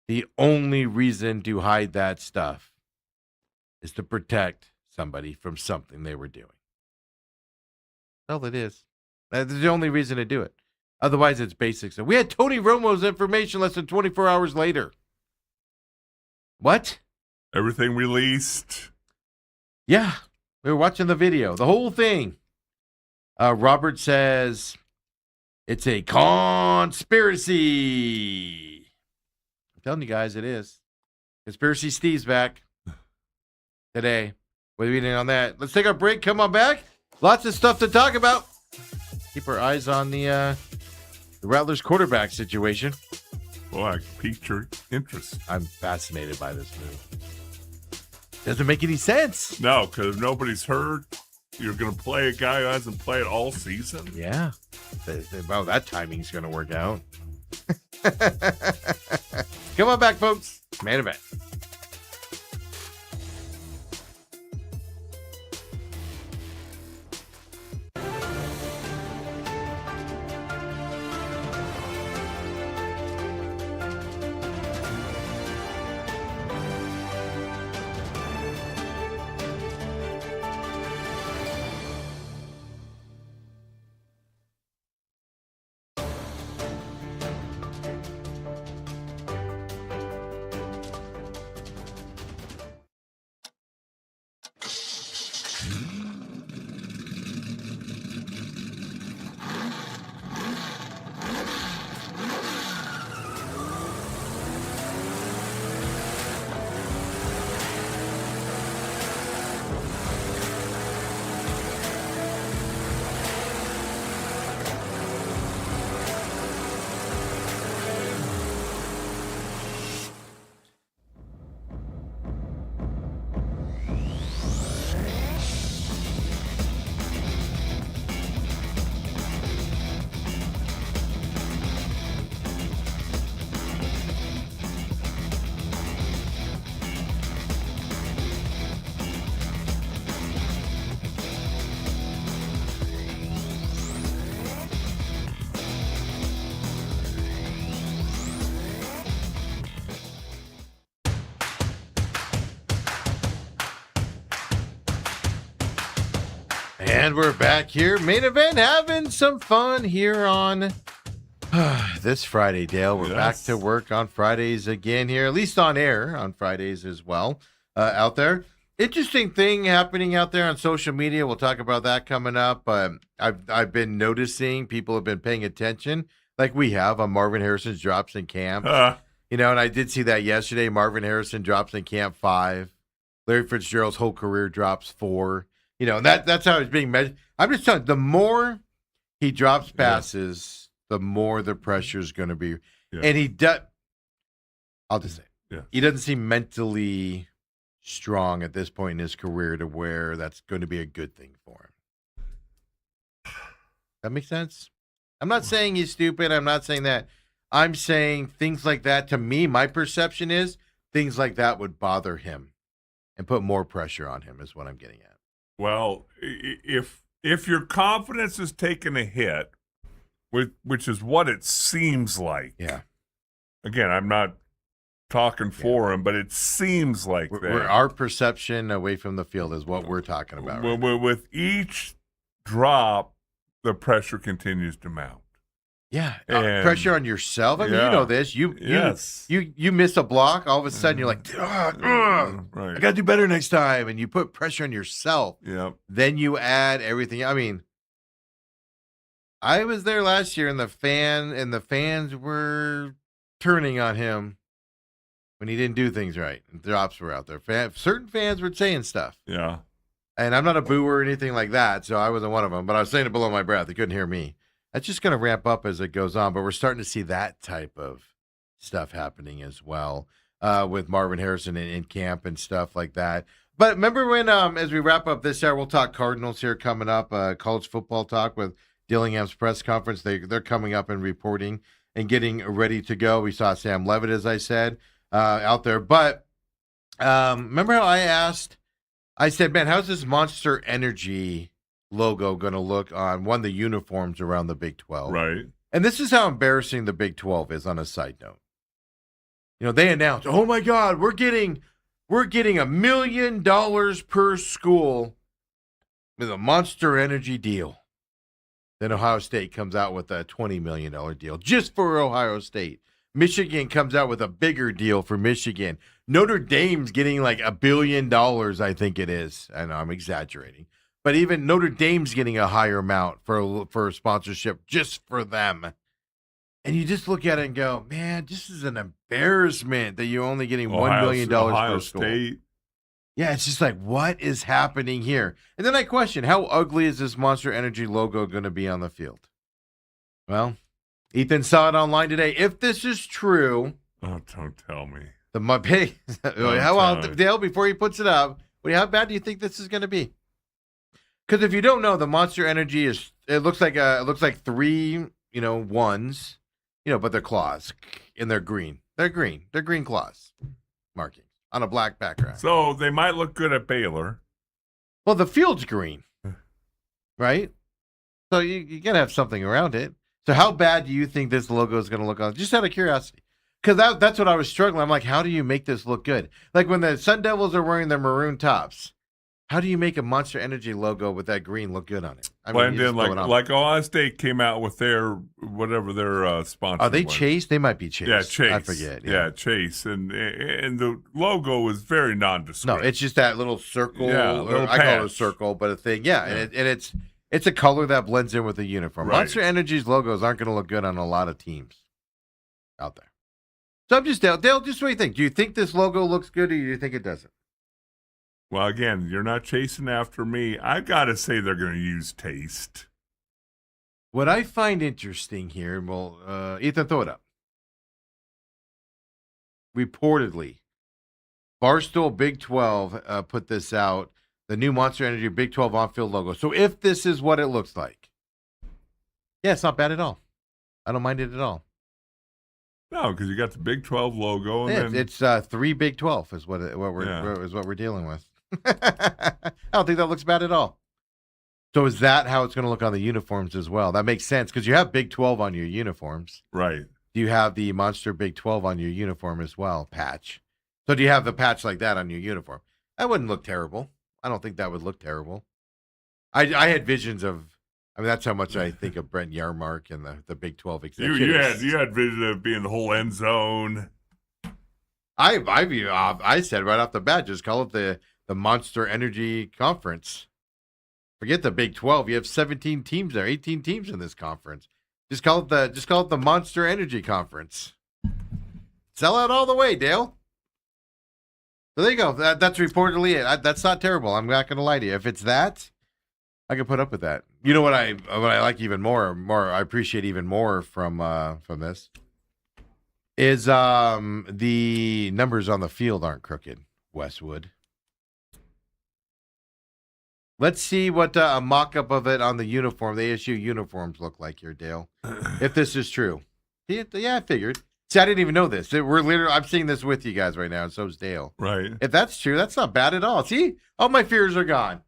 The only reason to hide that stuff is to protect somebody from something they were doing. That's all it is. That's the only reason to do it. Otherwise, it's basics. We had Tony Romo's information less than 24 hours later. What? Everything released. Yeah. We were watching the video. The whole thing. Robert says it's a conspiracy. I'm telling you guys, it is. Conspiracy Steve's back today. What are we doing on that? Let's take our break. Come on back. Lots of stuff to talk about. Keep our eyes on the Rattlers quarterback situation. Boy, I piqued your interest. I'm fascinated by this move. Doesn't make any sense. No, because nobody's hurt. You're going to play a guy who hasn't played all season? Yeah. Well, that timing's going to work out. Come on back, folks. Main event. And we're back here, main event, having some fun here on this Friday, Dale. We're back to work on Fridays again here, at least on air on Fridays as well out there. Interesting thing happening out there on social media. We'll talk about that coming up. I've been noticing people have been paying attention, like we have, on Marvin Harrison's drops in camp. And I did see that yesterday. Marvin Harrison drops in camp 5. Larry Fitzgerald's whole career drops 4. And that's how it's being measured. I'm just telling you, the more he drops passes, the more the pressure is going to be. Yeah. And he does. I'll just say, Yeah. he doesn't seem mentally strong at this point in his career to where that's going to be a good thing for him. That makes sense? I'm not saying he's stupid. I'm not saying that. I'm saying things like that, to me, my perception is things like that would bother him and put more pressure on him is what I'm getting at. Well, if your confidence is taking a hit, which is what it seems like. Yeah. Again, I'm not talking for him, but it seems like that. Our perception away from the field is what we're talking about. Right with each drop, the pressure continues to mount. Yeah, pressure on yourself. I mean, you know this. You miss a block, all of a sudden you're like, Right. I got to do better next time, and you put pressure on yourself. Yeah. Then you add everything. I mean, I was there last year, and the fans were turning on him when he didn't do things right. And drops were out there. Certain fans were saying stuff. Yeah. And I'm not a booer or anything like that, so I wasn't one of them. But I was saying it below my breath. They couldn't hear me. That's just going to ramp up as it goes on, but we're starting to see that type of stuff happening as well with Marvin Harrison in camp and stuff like that. But remember when, as we wrap up this hour, we'll talk Cardinals here coming up, college football talk with Dillingham's press conference. They're coming up and reporting and getting ready to go. We saw Sam Levitt, as I said, out there. But remember how I said, man, how's this Monster Energy logo going to look on the uniforms around the Big 12? Right. And this is how embarrassing the Big 12 is on a side note. You know, they announced, oh my God, we're getting $1 million per school with a Monster Energy deal. Then Ohio State comes out with a $20 million deal just for Ohio State. Michigan comes out with a bigger deal for Michigan. Notre Dame's getting like $1 billion, I think it is. I know I'm exaggerating. But even Notre Dame's getting a higher amount for sponsorship just for them. And you just look at it and go, man, this is an embarrassment that you're only getting $1 million per school. State. Yeah, it's just like, what is happening here? And then I question, how ugly is this Monster Energy logo going to be on the field? Well, Ethan saw it online today. If this is true. Oh, don't tell me. Dale, before he puts it up, how bad do you think this is going to be? Because if you don't know, the Monster Energy it looks like three, ones, but they're claws and they're green. They're green. They're green claws markings on a black background. So they might look good at Baylor. Well, the field's green, right? So you got to have something around it. So how bad do you think this logo is going to look on? Just out of curiosity. Because that's what I was struggling. I'm like, how do you make this look good? Like when the Sun Devils are wearing their maroon tops. How do you make a Monster Energy logo with that green look good on it? Blend in like Ohio State came out with their sponsor. Are they Chase? They might be Chase. Yeah, Chase. I forget. Yeah, Chase, and the logo is very nondescript. No, it's just that little circle. Yeah, I call it a circle, but a thing. Yeah, yeah. And it's a color that blends in with the uniform. Right. Monster Energy's logos aren't going to look good on a lot of teams out there. So I'm just Dale. Just what do you think? Do you think this logo looks good, or do you think it doesn't? Well, again, you're not chasing after me. I got to say they're going to use taste. What I find interesting here, Ethan, throw it up. Reportedly, Barstool Big 12 put this out, the new Monster Energy Big 12 on-field logo. So if this is what it looks like, yeah, it's not bad at all. I don't mind it at all. No, because you got the Big 12 logo. And yeah, it's 3 Big 12 is what we're dealing with. I don't think that looks bad at all. So is that how it's going to look on the uniforms as well? That makes sense because you have Big 12 on your uniforms. Right. Do you have the Monster Big 12 on your uniform as well, patch? So do you have the patch like that on your uniform? That wouldn't look terrible. I don't think that would look terrible. I had visions of, that's how much I think of Brent Yarmark and the Big 12 executives. You had vision of being the whole end zone. I said right off the bat, just call it the Monster Energy Conference. Forget the Big 12. You have 17 teams there, 18 teams in this conference. Just call it the Monster Energy Conference. Sell out all the way, Dale. So there you go. That's reportedly it. That's not terrible. I'm not going to lie to you. If it's that, I can put up with that. You know what I like even more I appreciate even more from this is the numbers on the field aren't crooked, Westwood. Let's see what a mock-up of it on the uniform, the ASU uniforms look like here, Dale. If this is true. Yeah, I figured. See, I didn't even know this. I'm seeing this with you guys right now, and so's Dale. Right. If that's true, that's not bad at all. See, all my fears are gone.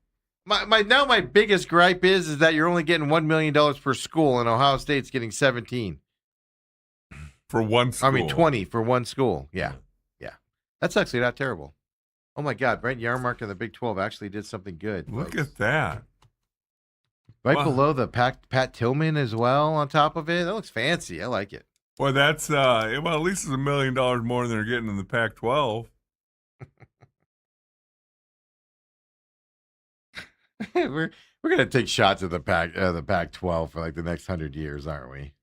My biggest gripe is that you're only getting $1 million per school, and Ohio State's getting 17 for one school. I mean 20 for one school. Yeah. That's actually not terrible. Oh my God, Brent Yarmark in the Big 12 actually did something good. Look at that. Right below the Pat Tillman as well on top of it. That looks fancy. I like it. Well, that's at least it's $1 million more than they're getting in the Pac-12. we're gonna take shots at the Pac-12 for like the next 100 years, aren't we?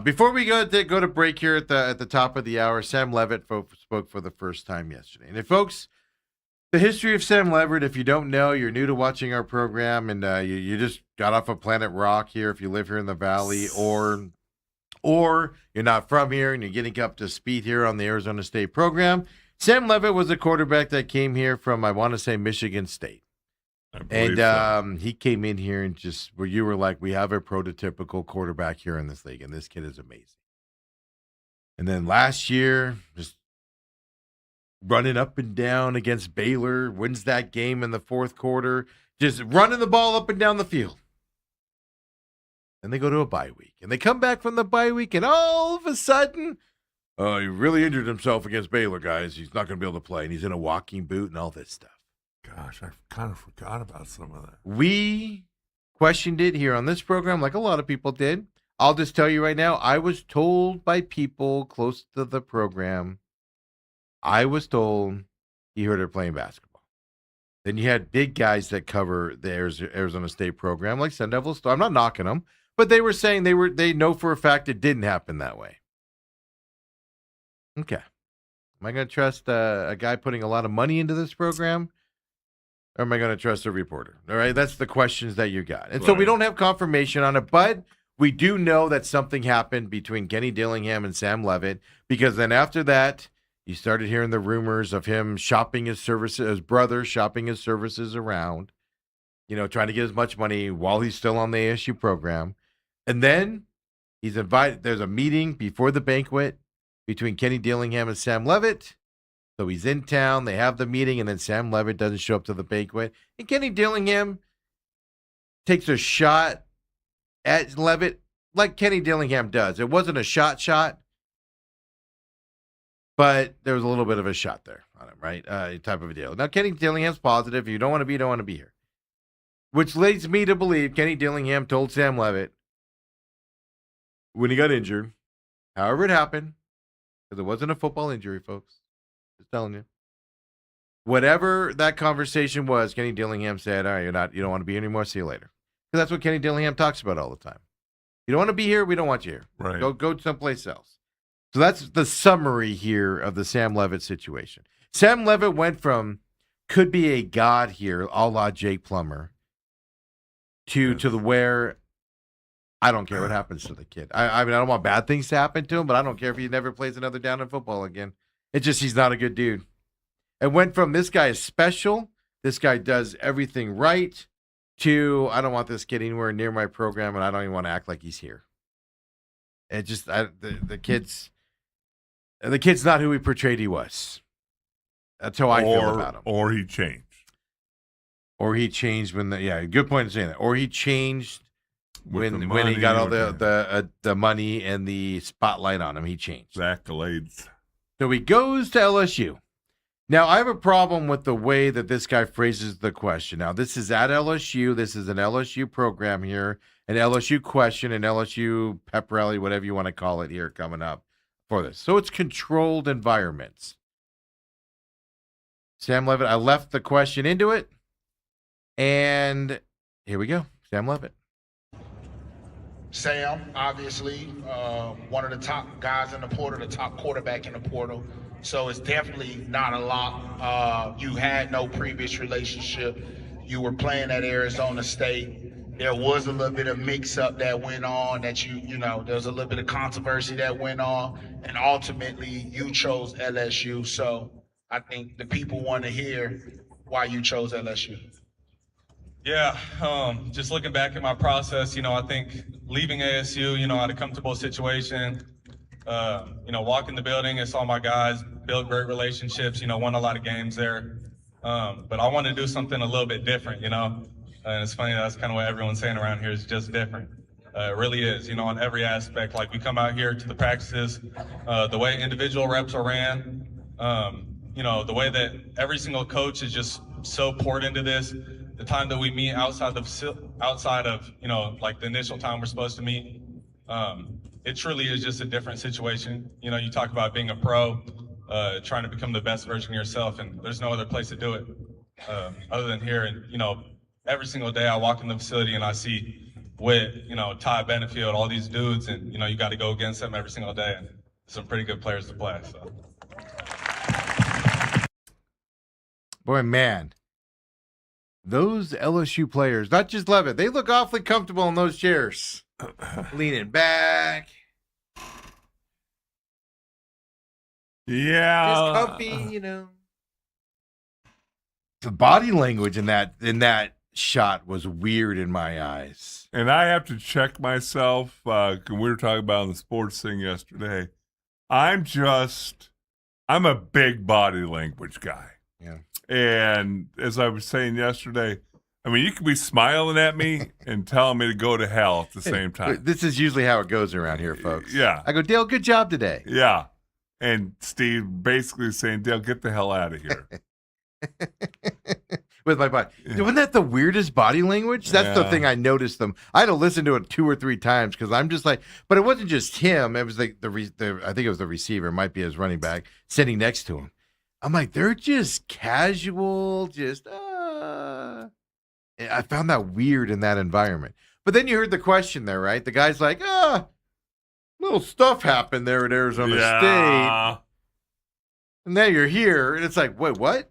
Before we go to break here at the top of the hour, Sam Levitt spoke for the first time yesterday. And folks, the history of Sam Levitt, if you don't know, you're new to watching our program, and you just got off of Planet Rock here if you live here in the Valley, or you're not from here and you're getting up to speed here on the Arizona State program. Sam Levitt was a quarterback that came here from, I want to say, Michigan State. And so. He came in here and just where you were like, we have a prototypical quarterback here in this league, and this kid is amazing. And then last year, just running up and down against Baylor, wins that game in the fourth quarter, just running the ball up and down the field. And they go to a bye week, and they come back from the bye week, and all of a sudden, he really injured himself against Baylor, guys. He's not going to be able to play, and he's in a walking boot and all this stuff. Gosh, I kind of forgot about some of that. We questioned it here on this program like a lot of people did. I'll just tell you right now, I was told by people close to the program, I was told he hurt her playing basketball. Then you had big guys that cover the Arizona State program, like Sun Devil Star. I'm not knocking them, but they were saying they know for a fact it didn't happen that way. Okay. Am I going to trust a guy putting a lot of money into this program? Or am I going to trust a reporter? All right, that's the questions that you got. And so we don't have confirmation on it, but we do know that something happened between Kenny Dillingham and Sam Levitt, because then after that, you started hearing the rumors of him shopping his services, his brother shopping his services around, trying to get as much money while he's still on the ASU program. And then he's invited, there's a meeting before the banquet between Kenny Dillingham and Sam Levitt. So he's in town, they have the meeting, and then Sam Levitt doesn't show up to the banquet. And Kenny Dillingham takes a shot at Levitt like Kenny Dillingham does. It wasn't a shot, but there was a little bit of a shot there on him, right? Type of a deal. Now, Kenny Dillingham's positive. If you don't want to be, you don't want to be here. Which leads me to believe Kenny Dillingham told Sam Levitt when he got injured, however it happened, because it wasn't a football injury, folks. Just telling you. Whatever that conversation was, Kenny Dillingham said, all right, you don't want to be here anymore. See you later. Because that's what Kenny Dillingham talks about all the time. You don't want to be here, we don't want you here. Right. Go someplace else. So that's the summary here of the Sam Levitt situation. Sam Levitt went from could be a god here, a la Jake Plummer, to the where I don't care what happens to the kid. I mean, I don't want bad things to happen to him, but I don't care if he never plays another down in football again. It's just he's not a good dude. It went from this guy is special, this guy does everything right, to I don't want this kid anywhere near my program, and I don't even want to act like he's here. It just the kid's not who he portrayed he was. That's how I feel about him. Or he changed. Or he changed good point in saying that. Or he changed when he got all the money and the spotlight on him. He changed. Accolades. So he goes to LSU. Now, I have a problem with the way that this guy phrases the question. Now, this is at LSU. This is an LSU program here, an LSU question, an LSU pep rally, whatever you want to call it here coming up for this. So it's controlled environments. Sam Levitt, I left the question into it, and here we go. Sam Levitt. Sam, obviously, one of the top guys in the portal, the top quarterback in the portal. So it's definitely not a lot. You had no previous relationship. you were playing at Arizona State. There was a little bit of mix-up that went on that there was a little bit of controversy that went on, and ultimately you chose LSU. So I think the people want to hear why you chose LSU. Yeah, just looking back at my process, I think leaving ASU, I had a comfortable situation. Walk in the building, I saw my guys build great relationships, won a lot of games there. But I wanted to do something a little bit different, and it's funny, that's kind of what everyone's saying around here is just different. It really is, on every aspect. Like we come out here to the practices, the way individual reps are ran, the way that every single coach is just so poured into this. The time that we meet outside of like the initial time we're supposed to meet, it truly is just a different situation. You talk about being a pro, trying to become the best version of yourself, and there's no other place to do it other than here. And every single day I walk in the facility and I see Witt, Ty Benefield, all these dudes, and you got to go against them every single day, and some pretty good players to play. So. Boy, man. Those LSU players, not just Levitt, they look awfully comfortable in those chairs. Leaning back. Yeah. Just comfy, The body language in that shot was weird in my eyes. And I have to check myself. We were talking about the sports thing yesterday. I'm a big body language guy. Yeah. And as I was saying yesterday, I mean, you could be smiling at me and telling me to go to hell at the same time. This is usually how it goes around here, folks. Yeah. I go, Dale, good job today. Yeah. And Steve basically saying, Dale, get the hell out of here. With my body. Wasn't that the weirdest body language? That's the thing I noticed them. I had to listen to it 2 or 3 times because I'm just like, but it wasn't just him. It was like I think it was the receiver, it might be his running back, sitting next to him. I'm like, they're just casual, I found that weird in that environment. But then you heard the question there, right? The guy's like, little stuff happened there at Arizona State. And now you're here. And it's like, wait, what?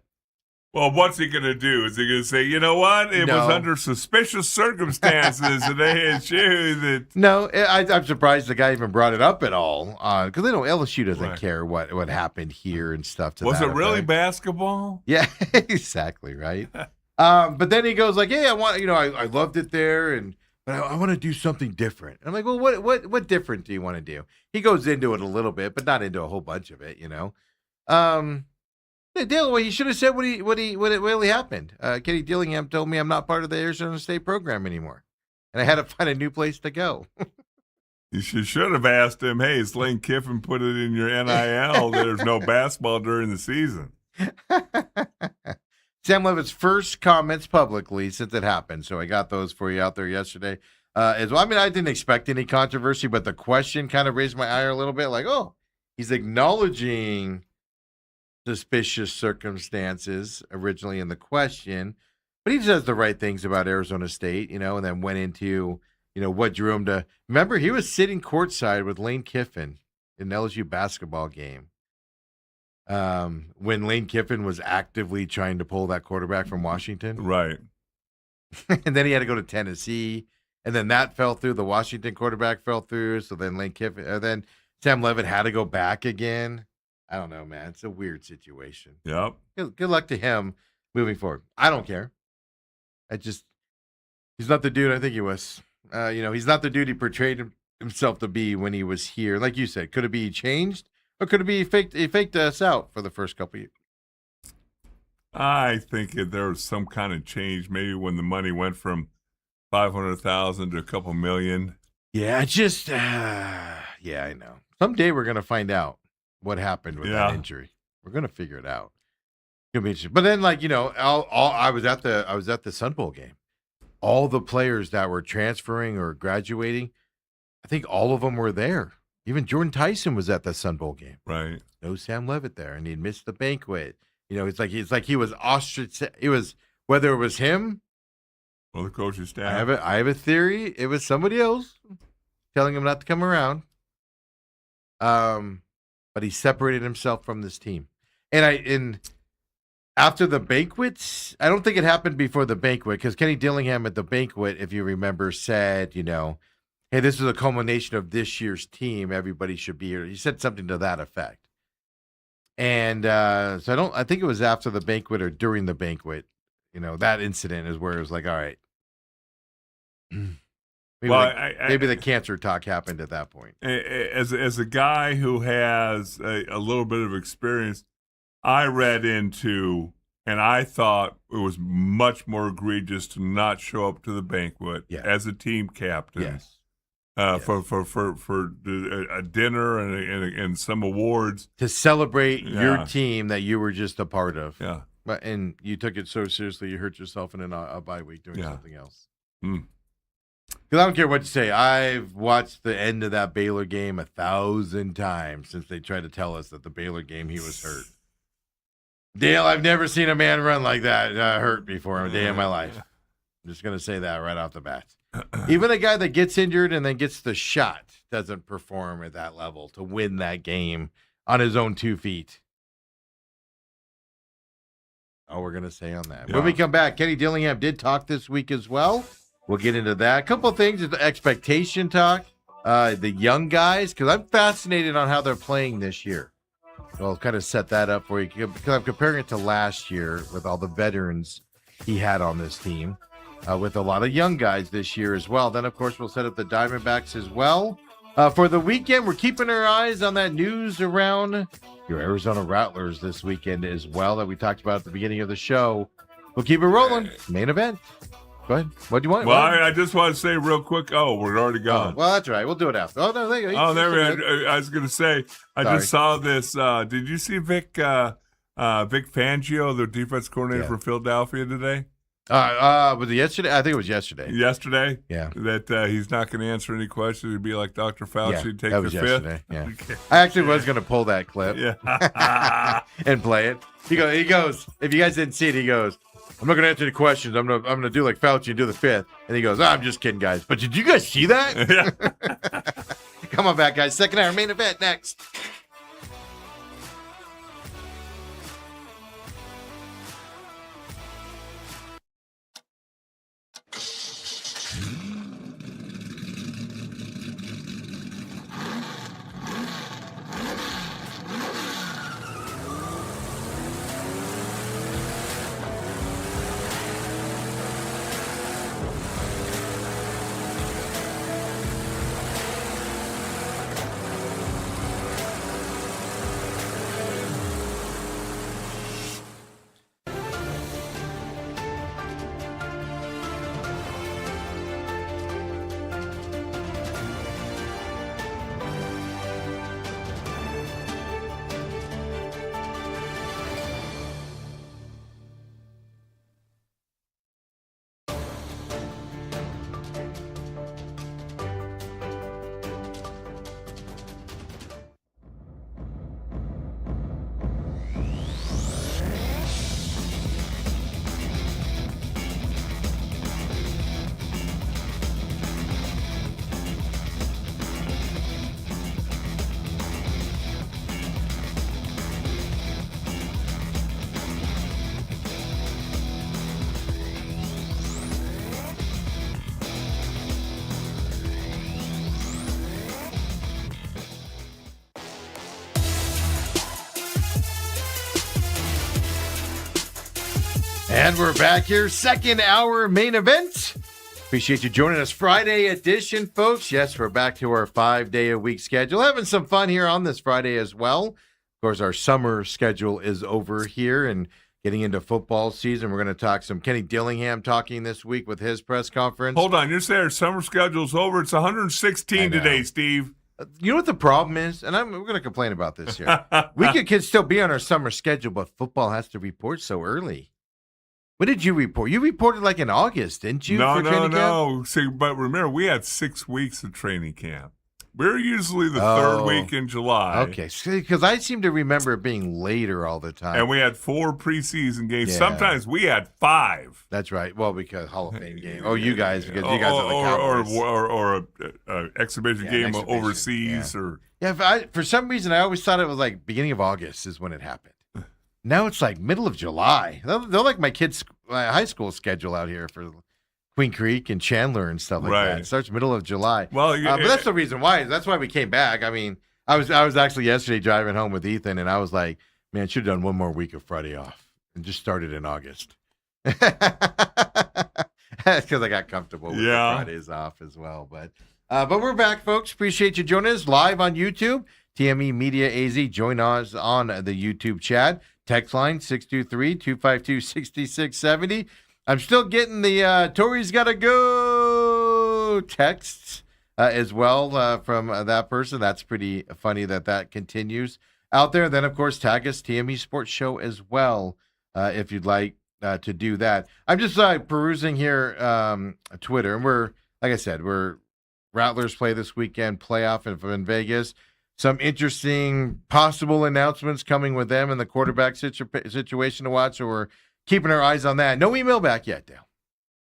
Well, what's he going to do? Is he going to say, you know what? It was under suspicious circumstances at ASU that... No, I'm surprised the guy even brought it up at all. Because LSU doesn't care what happened here and stuff. Was it really basketball? Yeah, exactly, right? But then he goes like, hey, I loved it there, but I want to do something different. And I'm like, well, what different do you want to do? He goes into it a little bit, but not into a whole bunch of it, Dale, he should have said what really happened. Kenny Dillingham told me I'm not part of the Arizona State program anymore, and I had to find a new place to go. You should have asked him, hey, is Lane Kiffin put it in your NIL? There's no basketball during the season. Sam Levitt's first comments publicly since it happened, so I got those for you out there yesterday as well. I mean, I didn't expect any controversy, but the question kind of raised my ire a little bit, like, oh, he's acknowledging suspicious circumstances originally in the question, but he says the right things about Arizona State, and then went into, what drew him to. Remember, he was sitting courtside with Lane Kiffin in an LSU basketball game when Lane Kiffin was actively trying to pull that quarterback from Washington. Right. And then he had to go to Tennessee, and then that fell through. The Washington quarterback fell through, so then then Sam Levitt had to go back again. I don't know, man. It's a weird situation. Yep. Good luck to him moving forward. I don't care. He's not the dude I think he was. He's not the dude he portrayed himself to be when he was here. Like you said, could it be changed, or could it be he faked us out for the first couple of years? I think there was some kind of change, maybe when the money went from $500,000 to a couple million. Yeah, I know. Someday we're gonna find out what happened with that injury. We're gonna figure it out. It's gonna be interesting. But then, I was at the Sun Bowl game. All the players that were transferring or graduating, I think all of them were there. Even Jordan Tyson was at the Sun Bowl game. Right. No Sam Levitt there, and he'd missed the banquet. It's like he was ostrich. It was whether it was him or the coaching staff. I have a theory. It was somebody else telling him not to come around. But he separated himself from this team. And After the banquet, I don't think it happened before the banquet because Kenny Dillingham at the banquet, if you remember, said, hey, this is a culmination of this year's team. Everybody should be here. He said something to that effect. And so I think it was after the banquet or during the banquet, that incident is where it was like, all right. Maybe the cancer talk happened at that point. As a guy who has a little bit of experience, I read into, and I thought it was much more egregious to not show up to the banquet as a team captain. Yes. For a dinner and some awards to celebrate your team that you were just a part of. Yeah. And you took it so seriously, you hurt yourself in a bye week doing something else. Mm. Because I don't care what you say. I've watched the end of that Baylor game 1,000 times since they tried to tell us that the Baylor game he was hurt. Dale, I've never seen a man run like that hurt before a day in my life. I'm just going to say that right off the bat. Even a guy that gets injured and then gets the shot doesn't perform at that level to win that game on his own 2 feet. All we're going to say on that. When we come back, Kenny Dillingham did talk this week as well. We'll get into that. A couple of things, the expectation talk, the young guys, because I'm fascinated on how they're playing this year. So I'll kind of set that up for you because I'm comparing it to last year with all the veterans he had on this team, with a lot of young guys this year as well. Then, of course, we'll set up the Diamondbacks as well. For the weekend, we're keeping our eyes on that news around your Arizona Rattlers this weekend as well that we talked about at the beginning of the show. We'll keep it rolling. Main event. Go ahead. What do you want? Well, I just want to say real quick. Oh, we're already gone. Well, that's right. We'll do it after. Oh, no, there you go. I was going to say, just saw this. Did you see Vic Fangio, the defense coordinator for Philadelphia today? Was it yesterday? I think it was yesterday. Yesterday? Yeah. That he's not going to answer any questions. He'd be like Dr. Fauci and take that was the yesterday. fifth. Yeah. Okay. I actually was going to pull that clip and play it. He goes, if you guys didn't see it, he goes, I'm not going to answer any questions. I'm going to do like Fauci and do the fifth. And he goes, I'm just kidding, guys. But did you guys see that? Yeah. Come on back, guys. Second hour main event next. And we're back here, second hour main event. Appreciate you joining us. Friday edition, folks. Yes, we're back to our 5-day-a-week schedule. Having some fun here on this Friday as well. Of course, our summer schedule is over here and getting into football season. We're going to talk some Kenny Dillingham talking this week with his press conference. Hold on. You're saying our summer schedule's over? It's 116 today, Steve. You know what the problem is? And we're going to complain about this here. We could still be on our summer schedule, but football has to report so early. When did you report? You reported like in August, didn't you? No. See, but remember, we had 6 weeks of training camp. We're usually the third week in July. Okay, because I seem to remember it being later all the time. And we had 4 preseason games. Yeah. Sometimes we had 5. That's right. Well, because Hall of Fame game. Oh, you guys, because you guys are the Cowboys. Or a exhibition game overseas. Yeah, for some reason, I always thought it was like beginning of August is when it happened. Now it's like middle of July. They're like my kids' high school schedule out here for Queen Creek and Chandler and stuff like that. It starts middle of July. Well, but that's the reason why. That's why we came back. I mean, I was actually yesterday driving home with Ethan, and I was like, man, should have done one more week of Friday off and just started in August. That's because I got comfortable with the Fridays off as well. But we're back, folks. Appreciate you joining us live on YouTube. TME Media AZ. Join us on the YouTube chat. Text line 623-252-6670. I'm still getting the Tori's got to go texts as well from that person. That's pretty funny that continues out there. Then, of course, tag us TME Sports Show as well if you'd like to do that. I'm just perusing here Twitter, and like I said, Rattlers play this weekend, playoff in Vegas. Some interesting possible announcements coming with them and the quarterback situation to watch, so we're keeping our eyes on that. No email back yet, Dale.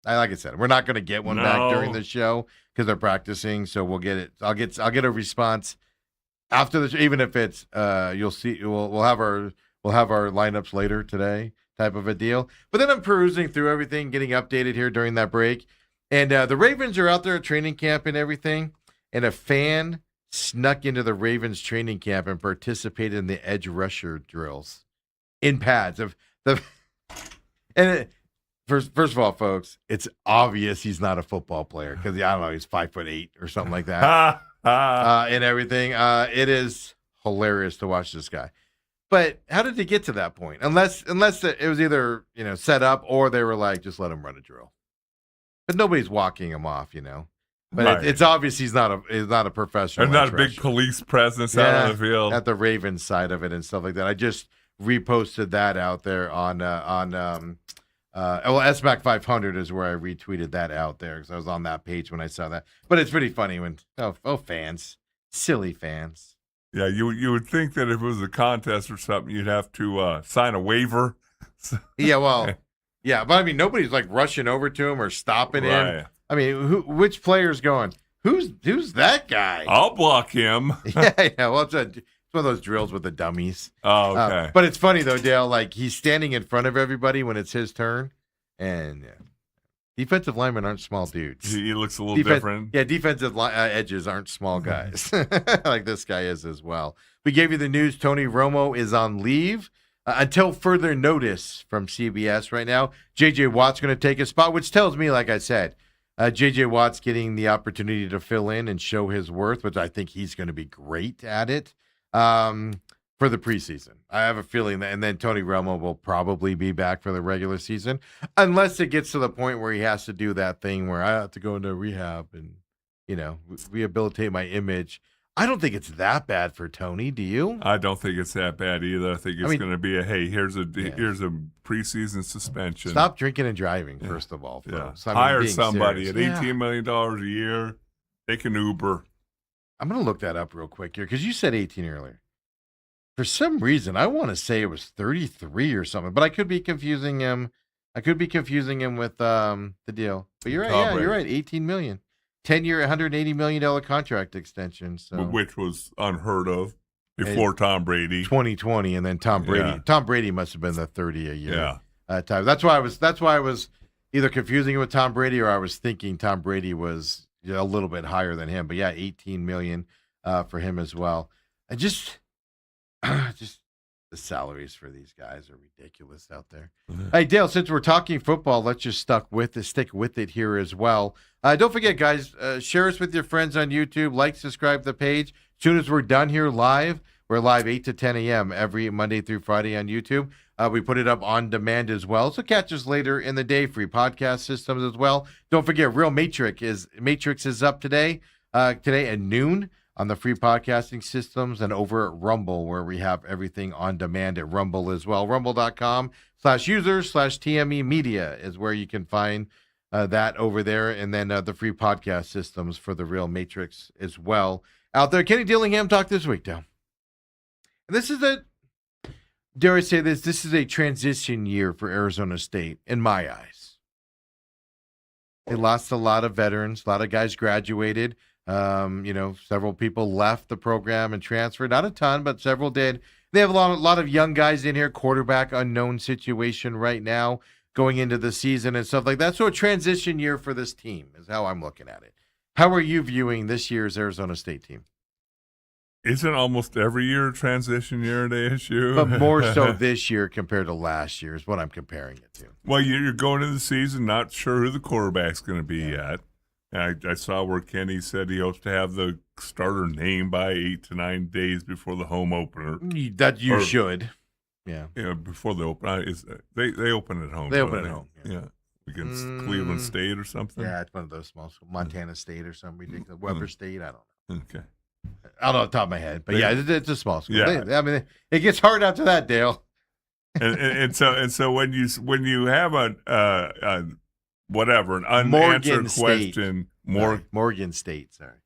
Like I said, we're not going to get one back during the show because they're practicing, so we'll get it. I'll get a response after this, even if it's you'll see. We'll have our lineups later today, type of a deal. But then I'm perusing through everything, getting updated here during that break, and the Ravens are out there at training camp and everything, and a fan snuck into the Ravens training camp and participated in the edge rusher drills in pads first of all, folks, it's obvious he's not a football player because I don't know, he's 5'8" or something like that, and everything. It is hilarious to watch this guy. But how did he get to that point? Unless it was either set up or they were like, just let him run a drill. But nobody's walking him off, But Right. it's obvious he's not a professional. There's not a edge big rusher. police presence out on the field. At the Ravens side of it and stuff like that. I just reposted that out there on SMAC 500 is where I retweeted that out there because I was on that page when I saw that. But it's pretty funny when fans, silly fans. Yeah, you would think that if it was a contest or something, you'd have to sign a waiver. Yeah, well, yeah, but I mean, nobody's like rushing over to him or stopping him. Right. I mean, which player's going? Who's that guy? I'll block him. Yeah. Well, it's one of those drills with the dummies. Oh, okay. But it's funny though, Dale. Like he's standing in front of everybody when it's his turn, and defensive linemen aren't small dudes. He looks a little different. Yeah, defensive edges aren't small guys like this guy is as well. We gave you the news. Tony Romo is on leave until further notice from CBS right now. J.J. Watt's going to take his spot, which tells me, like I said, J.J. Watt's getting the opportunity to fill in and show his worth, which I think he's going to be great at it for the preseason. I have a feeling that, and then Tony Romo will probably be back for the regular season, unless it gets to the point where he has to do that thing where I have to go into rehab and, rehabilitate my image. I don't think it's that bad for Tony. Do you? I don't think it's that bad either. I think it's going to be here's a preseason suspension. Stop drinking and driving, first of all, folks. Yeah. I mean, Hire being somebody serious. at $18 million a year. Take an Uber. I'm going to look that up real quick here because you said 18 earlier. For some reason, I want to say it was 33 or something, but I could be confusing him. with the deal. But you're right. Tom You're Brady. right. 18 million. 10-year, $180 million contract extension. So Which was unheard of before Tom Brady. 2020, and then Tom Brady. Yeah. Tom Brady must have been the 30 a year. Yeah. Time. That's why I was either confusing it with Tom Brady or I was thinking Tom Brady was a little bit higher than him. But yeah, 18 million for him as well. And just the salaries for these guys are ridiculous out there. Mm-hmm. Hey, Dale, since we're talking football, let's just stick with it here as well. Don't forget, guys, share us with your friends on YouTube. Like, subscribe to the page. As soon as we're done here live, we're live 8 to 10 a.m. every Monday through Friday on YouTube. We put it up on demand as well. So catch us later in the day. Free podcast systems as well. Don't forget, Real Matrix is up today at noon on the free podcasting systems and over at Rumble, where we have everything on demand at Rumble as well. Rumble.com/users/TME media is where you can find that over there. And then the free podcast systems for the Real Matrix as well out there. Kenny Dillingham talked this week, Dale. This is dare I say this is a transition year for Arizona State in my eyes. They lost a lot of veterans. A lot of guys graduated. Several people left the program and transferred. Not a ton, but several did. They have a lot of young guys in here, quarterback unknown situation right now going into the season and stuff like that. So a transition year for this team is how I'm looking at it. How are you viewing this year's Arizona State team? Isn't almost every year a transition year at ASU? But more so this year compared to last year is what I'm comparing it to. Well, you're going into the season not sure who the quarterback's going to be yet. And I saw where Kenny said he hopes to have the starter named by 8 to 9 days before the home opener. That you should. Yeah. Before the open. They open at home. They open at home. Yeah. Against Cleveland State or something? Yeah, it's one of those small schools. Montana State or something ridiculous. Weber State, I don't know. Okay. I don't know off the top of my head. But it's a small school. Yeah. I mean, it gets hard after that, Dale. and so when you have an unanswered Morgan question, Morgan State, sorry.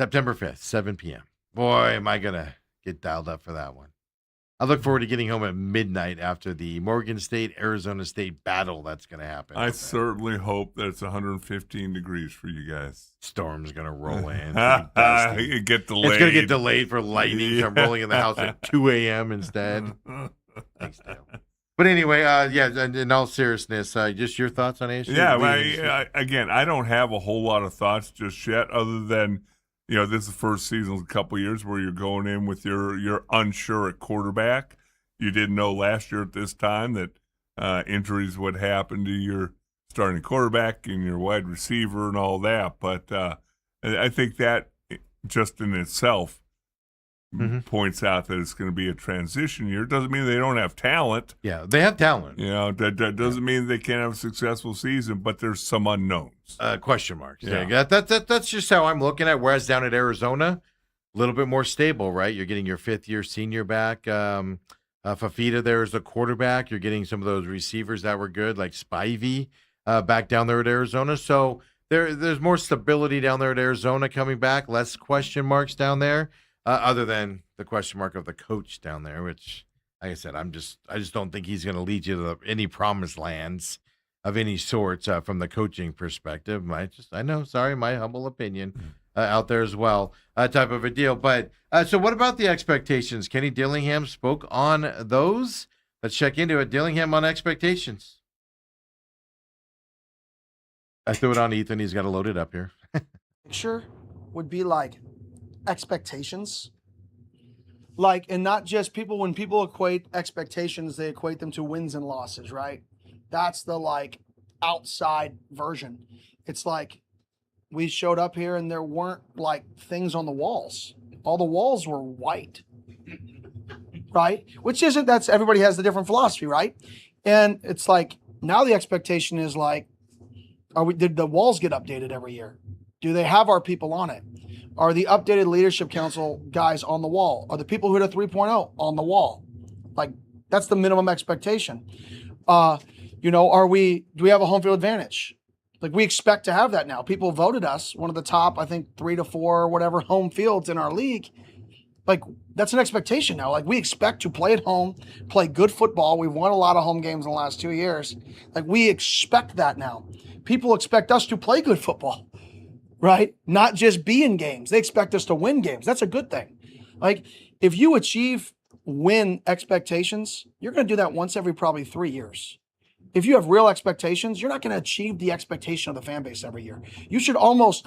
September 5th, 7 p.m. Boy, am I going to get dialed up for that one. I look forward to getting home at midnight after the Morgan State, Arizona State battle that's going to happen. I certainly hope that it's 115 degrees for you guys. Storm's going to roll in. It get delayed. It's going to get delayed for lightning. So I'm rolling in the house at 2 a.m. instead. Thanks, Dale. But anyway, in all seriousness, just your thoughts on ASU? Yeah, again, I don't have a whole lot of thoughts just yet other than, this is the first season in a couple of years where you're going in with you're unsure at quarterback. You didn't know last year at this time that injuries would happen to your starting quarterback and your wide receiver and all that. But I think that just in itself points out that it's going to be a transition year. It doesn't mean they don't have talent. Yeah, they have talent. That doesn't mean they can't have a successful season, but there's some unknowns. Question marks. Yeah. That's just how I'm looking at. Whereas down at Arizona, a little bit more stable, right? You're getting your fifth-year senior back. Fafita there is the quarterback. You're getting some of those receivers that were good, like Spivey back down there at Arizona. So there's more stability down there at Arizona coming back, less question marks down there. Other than the question mark of the coach down there, which, like I said, I just don't think he's going to lead you to any promised lands of any sorts from the coaching perspective. My humble opinion out there as well, type of a deal. But so what about the expectations? Kenny Dillingham spoke on those. Let's check into it. Dillingham on expectations. I threw it on Ethan. He's got to load it up here. Picture would be like expectations, and not just when people equate expectations, they equate them to wins and losses, right? That's the outside version. It's like we showed up here and there weren't things on the walls. All the walls were white, right? That's everybody has the different philosophy, right? And it's now the expectation is did the walls get updated every year? Do they have our people on it? Are the updated leadership council guys on the wall? Are the people who hit a 3.0 on the wall? That's the minimum expectation. Do we have a home field advantage? We expect to have that now. People voted us one of the top, I think 3 to 4 or whatever home fields in our league. That's an expectation now. We expect to play at home, play good football. We've won a lot of home games in the last 2 years. We expect that now. People expect us to play good football. Right? Not just be in games. They expect us to win games. That's a good thing. If you achieve win expectations, you're going to do that once every probably 3 years. If you have real expectations, you're not going to achieve the expectation of the fan base every year. You should almost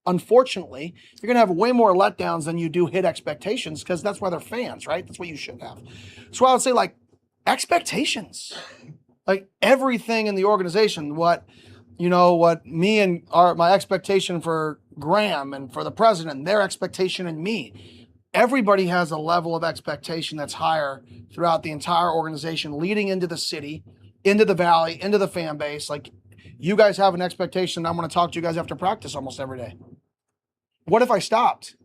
unfortunately, you're going to have way more letdowns than you do hit expectations because that's why they're fans, right? That's what you should have. So I would say expectations, everything in the organization, what me and my expectation for Graham and for the president, their expectation in me. Everybody has a level of expectation that's higher throughout the entire organization, leading into the city, into the valley, into the fan base. You guys have an expectation. I'm going to talk to you guys after practice almost every day. What if I stopped?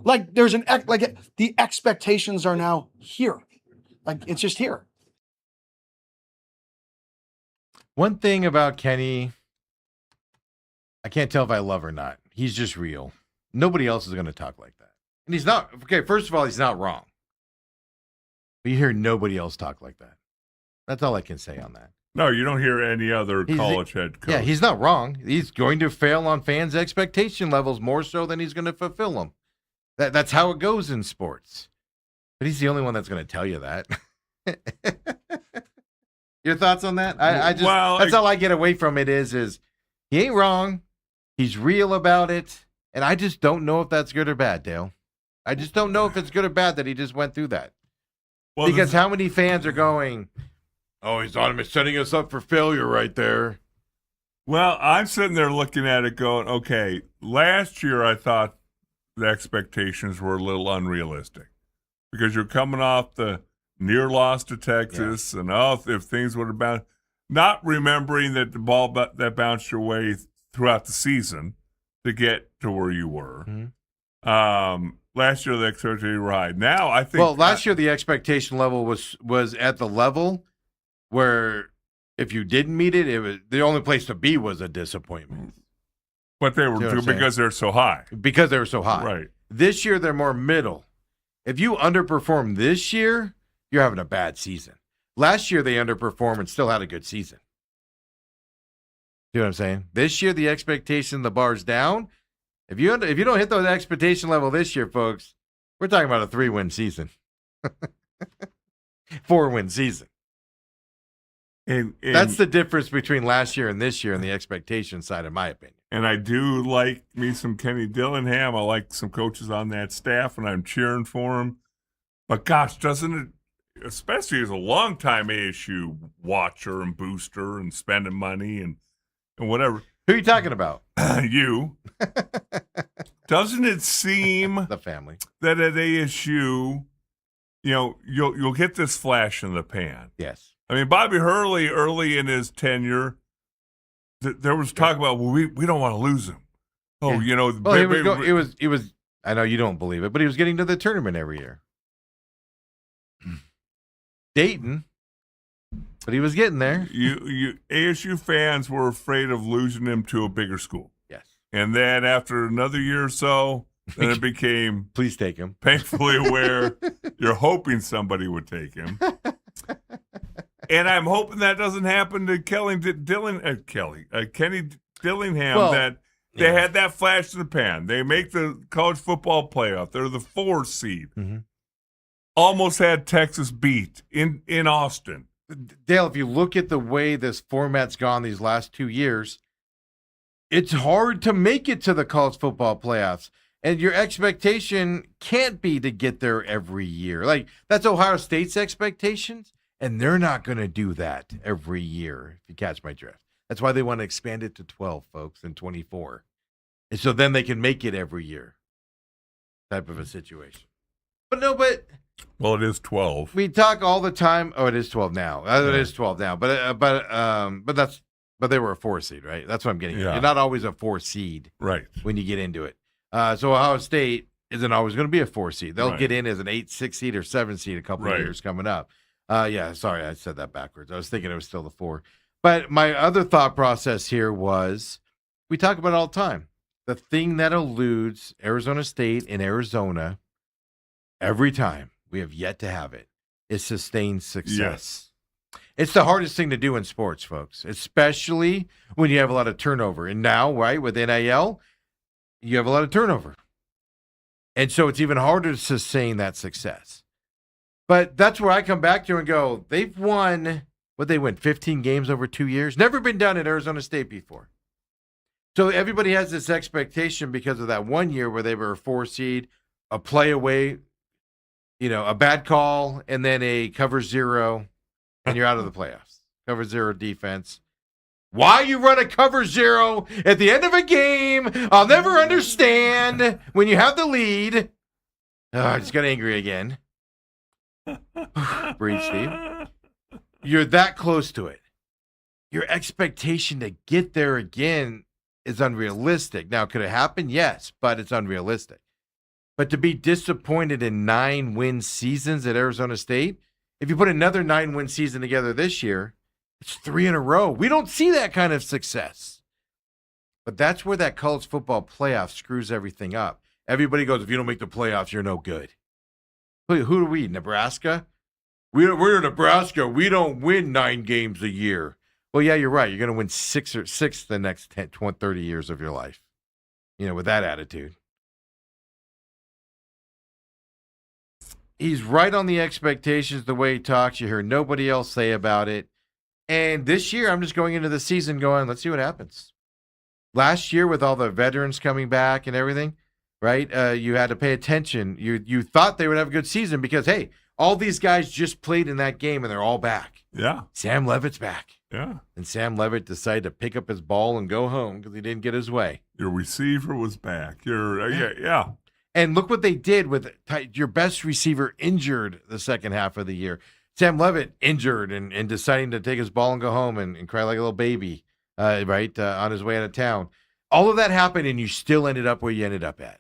There's the expectations are now here. It's just here. One thing about Kenny, I can't tell if I love or not. He's just real. Nobody else is going to talk like that. And he's not. Okay, first of all, he's not wrong. But you hear nobody else talk like that. That's all I can say on that. No, you don't hear any other college head coach. Yeah, he's not wrong. He's going to fail on fans' expectation levels more so than he's going to fulfill them. That's how it goes in sports. But he's the only one that's going to tell you that. Your thoughts on that? I just that's all I get away from it is he ain't wrong. He's real about it. And I just don't know if that's good or bad, Dale. I just don't know if it's good or bad that he just went through that. Well, because how many fans are going, oh, he's setting us up for failure right there. Well, I'm sitting there looking at it going, okay, last year I thought the expectations were a little unrealistic because you're coming off the near loss to Texas and if things would have bounced, not remembering that the ball that bounced your way throughout the season to get to where you were. Mm-hmm. Last year the expectations were high. Now I think last year the expectation level was at the level where if you didn't meet it, it was the only place to be was a disappointment. But they were because they're so high. Because they were so high. Right. This year they're more middle. If you underperform this year, you're having a bad season. Last year they underperformed and still had a good season. You know what I'm saying? This year the expectation, the bar's down. If you don't hit the expectation level this year, folks, we're talking about a 3-win season, 4-win season. And that's the difference between last year and this year in the expectation side, in my opinion. And I do like me some Kenny Dillingham. I like some coaches on that staff, and I'm cheering for him. But gosh, doesn't it, especially as a longtime ASU watcher and booster and spending money and whatever. Who are you talking about? You. Doesn't it seem the family that at ASU, you'll get this flash in the pan? Yes. I mean, Bobby Hurley, early in his tenure, there was talk about, well, we don't want to lose him. Oh, yeah. He was. I know you don't believe it, but he was getting to the tournament every year. Dayton, but he was getting there. You ASU fans were afraid of losing him to a bigger school. Yes. And then after another year or so, then it became please take him. Painfully aware you're hoping somebody would take him. And I'm hoping that doesn't happen to Kenny Dillingham, that they had that flash in the pan. They make the college football playoff. They're the 4 seed. Mm-hmm. Almost had Texas beat in Austin. Dale, if you look at the way this format's gone these last 2 years, it's hard to make it to the college football playoffs. And your expectation can't be to get there every year. Like, that's Ohio State's expectations. And they're not going to do that every year, if you catch my drift. That's why they want to expand it to 12, folks, and 24. And so then they can make it every year type of a situation. Well, it is 12. We talk all the time. Oh, it is 12 now. It is 12 now. But they were a 4 seed, right? That's what I'm getting at. You're not always a 4 seed right when you get into it. So Ohio State isn't always going to be a 4 seed. They'll get in as an 8, 6 seed or 7 seed a couple of years coming up. Sorry, I said that backwards. I was thinking it was still the 4. But my other thought process here was, we talk about it all the time. The thing that eludes Arizona State and Arizona every time, we have yet to have it, is sustained success. Yes. It's the hardest thing to do in sports, folks, especially when you have a lot of turnover. And now, right, with NIL, you have a lot of turnover. And so it's even harder to sustain that success. But that's where I come back to and go, they've won, 15 games over 2 years? Never been done at Arizona State before. So everybody has this expectation because of that 1 year where they were a 4 seed, a play away, a bad call, and then a cover 0, and you're out of the playoffs. Cover 0 defense. Why you run a cover 0 at the end of a game, I'll never understand when you have the lead. I just got angry again. Breathe, Steve. You're that close to it. Your expectation to get there again is unrealistic. Now, could it happen? Yes, but it's unrealistic. But to be disappointed in 9-win seasons at Arizona State, if you put another 9-win season together this year, it's 3 in a row. We don't see that kind of success. But that's where that college football playoff screws everything up. Everybody goes, if you don't make the playoffs, you're no good. Who are we, Nebraska? We're Nebraska. We don't win 9 games a year. Well, yeah, you're right. You're going to win 6 the next 10, 20, 30 years of your life, with that attitude. He's right on the expectations the way he talks. You hear nobody else say about it. And this year, I'm just going into the season going, let's see what happens. Last year, with all the veterans coming back and everything, right? You had to pay attention. You thought they would have a good season because, hey, all these guys just played in that game and they're all back. Yeah. Sam Levitt's back. Yeah. And Sam Levitt decided to pick up his ball and go home because he didn't get his way. Your receiver was back. Yeah. And look what they did with your best receiver injured the second half of the year. Sam Levitt injured and deciding to take his ball and go home and cry like a little baby, on his way out of town. All of that happened, and you still ended up where you ended up at.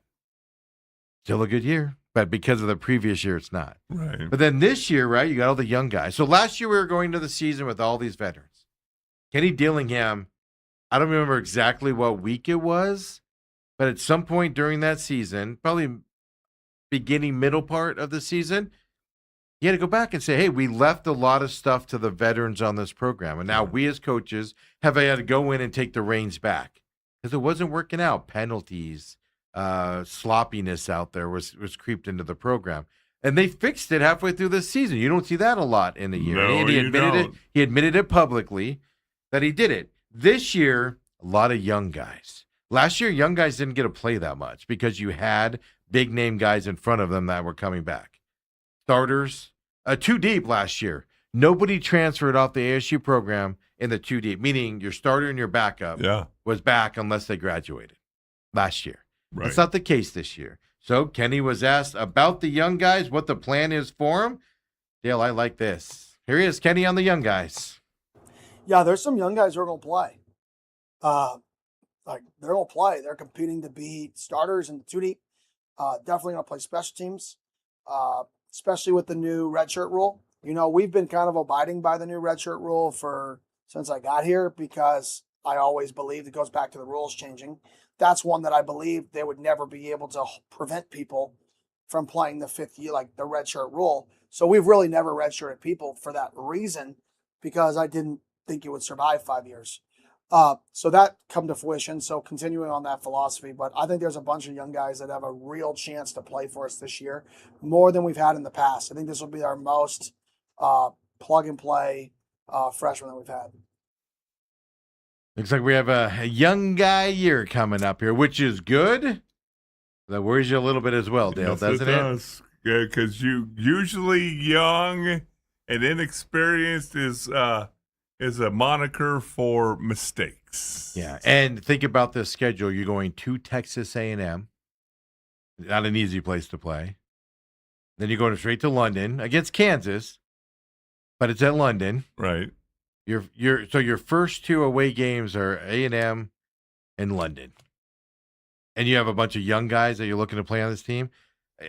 Still a good year, but because of the previous year, it's not. Right. But then this year, right, you got all the young guys. So last year we were going to the season with all these veterans. Kenny Dillingham, I don't remember exactly what week it was, but at some point during that season, probably beginning, middle part of the season, you had to go back and say, hey, we left a lot of stuff to the veterans on this program. And now we as coaches have had to go in and take the reins back because it wasn't working out. Penalties, sloppiness out there was creeped into the program. And they fixed it halfway through this season. You don't see that a lot in the year. No, and he admitted it. He admitted it publicly that he did it. This year, a lot of young guys. Last year, young guys didn't get to play that much because you had big name guys in front of them that were coming back. Starters, two deep last year. Nobody transferred off the ASU program in the two deep, meaning your starter and your backup was back unless they graduated last year. Right. That's not the case this year. So Kenny was asked about the young guys, what the plan is for them. Dale, I like this. Here he is, Kenny on the young guys. Yeah, there's some young guys who are going to play. They're going to play. They're competing to be starters in the two deep. Definitely going to play special teams, especially with the new redshirt rule. You know, we've been kind of abiding by the new redshirt rule since I got here because I always believed it goes back to the rules changing. That's one that I believe they would never be able to prevent people from playing the fifth year, like the redshirt rule. So we've really never redshirted people for that reason because I didn't think it would survive 5 years. So that come to fruition. So continuing on that philosophy, but I think there's a bunch of young guys that have a real chance to play for us this year, more than we've had in the past. I think this will be our most plug and play freshman that we've had. Looks like we have a young guy year coming up here, which is good. That worries you a little bit as well, Dale, Yes, doesn't it? it? Does. Yeah, because you usually young and inexperienced is a moniker for mistakes. Yeah, and think about this schedule. You're going to Texas A&M, not an easy place to play. Then you're going straight to London against Kansas, but it's at London. Right. Your first two away games are A&M and London. And you have a bunch of young guys that you're looking to play on this team.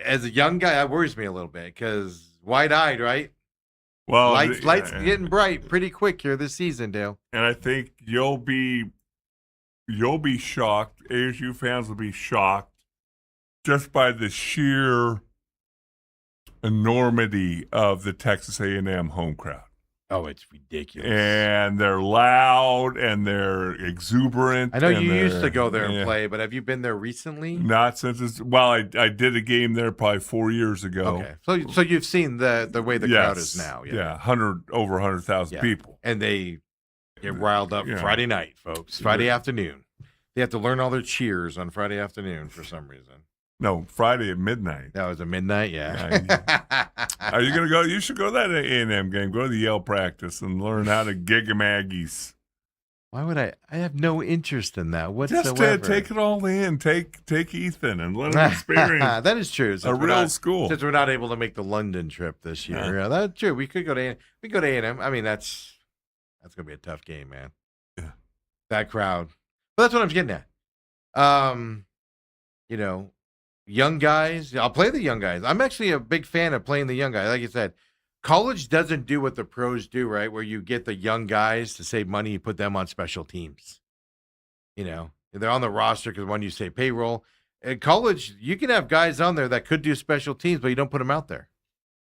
As a young guy, that worries me a little bit because wide-eyed, right? Well, lights getting bright pretty quick here this season, Dale. And I think you'll be shocked. ASU fans will be shocked just by the sheer enormity of the Texas A&M home crowd. Oh, it's ridiculous. And they're loud and they're exuberant. I know you used to go there and play, but have you been there recently? Not since I did a game there probably 4 years ago. Okay. So you've seen the way the crowd is now. Yeah, over 100,000 people. And they get riled up Friday night, folks. Friday afternoon. They have to learn all their cheers on Friday afternoon for some reason. No, Friday at midnight. That was at midnight, yeah. Are you going to go? You should go to that A&M game. Go to the Yale practice and learn how to gig 'em Aggies. Why would I? I have no interest in that whatsoever. Just take it all in. Take Ethan and let him experience. That is true. A real school. Since we're not able to make the London trip this year. Yeah, that's true. We could go to A&M. I mean, that's going to be a tough game, man. Yeah. That crowd. But that's what I'm getting at. Young guys, I'll play the young guys. I'm actually a big fan of playing the young guys. Like you said, college doesn't do what the pros do, right? Where you get the young guys to save money, you put them on special teams. They're on the roster because when you say payroll. In college, you can have guys on there that could do special teams, but you don't put them out there.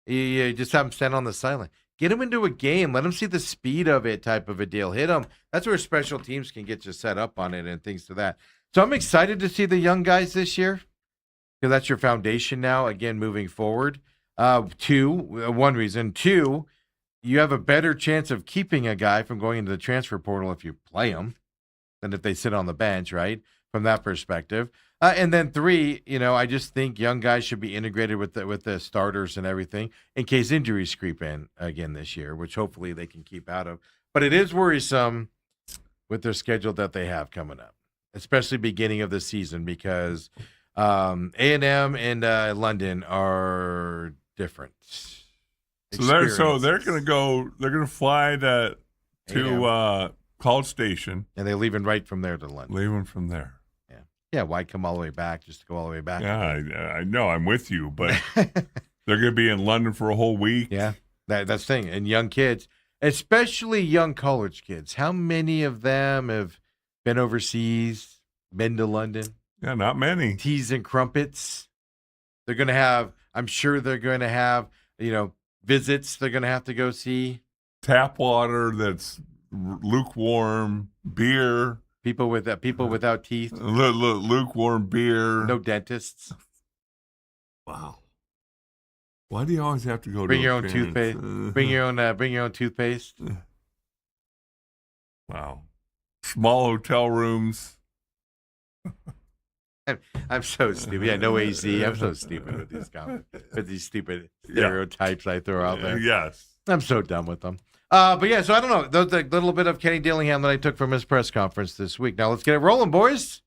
You just have them stand on the sideline. Get them into a game. Let them see the speed of it type of a deal. Hit them. That's where special teams can get you set up on it and things to that. So I'm excited to see the young guys this year. Because that's your foundation now, again, moving forward. One reason. Two, you have a better chance of keeping a guy from going into the transfer portal if you play him than if they sit on the bench, right? From that perspective. And then three, I just think young guys should be integrated with the starters and everything in case injuries creep in again this year, which hopefully they can keep out of. But it is worrisome with their schedule that they have coming up, especially beginning of the season, because A&M and London are different. So they're going to go. They're going to fly to College Station, and they're leaving right from there to London. Leaving from there. Yeah, why come all the way back just to go all the way back? Yeah, I know. I'm with you, but they're going to be in London for a whole week. Yeah, that's the thing. And young kids, especially young college kids, how many of them have been overseas, been to London? Yeah, not many. Teas and crumpets. They're going to have, I'm sure they're going to have, visits they're going to have to go see. Tap water that's lukewarm, beer. People without teeth. Lukewarm beer. No dentists. Wow. Why do you always have to go bring to your own toothpaste? Bring your own toothpaste. Wow. Small hotel rooms. I'm so stupid. Yeah, no AZ. I'm so stupid with these stupid stereotypes I throw out there. Yes. I'm so done with them. But yeah, so I don't know. Those a little bit of Kenny Dillingham that I took from his press conference this week. Now let's get it rolling, boys.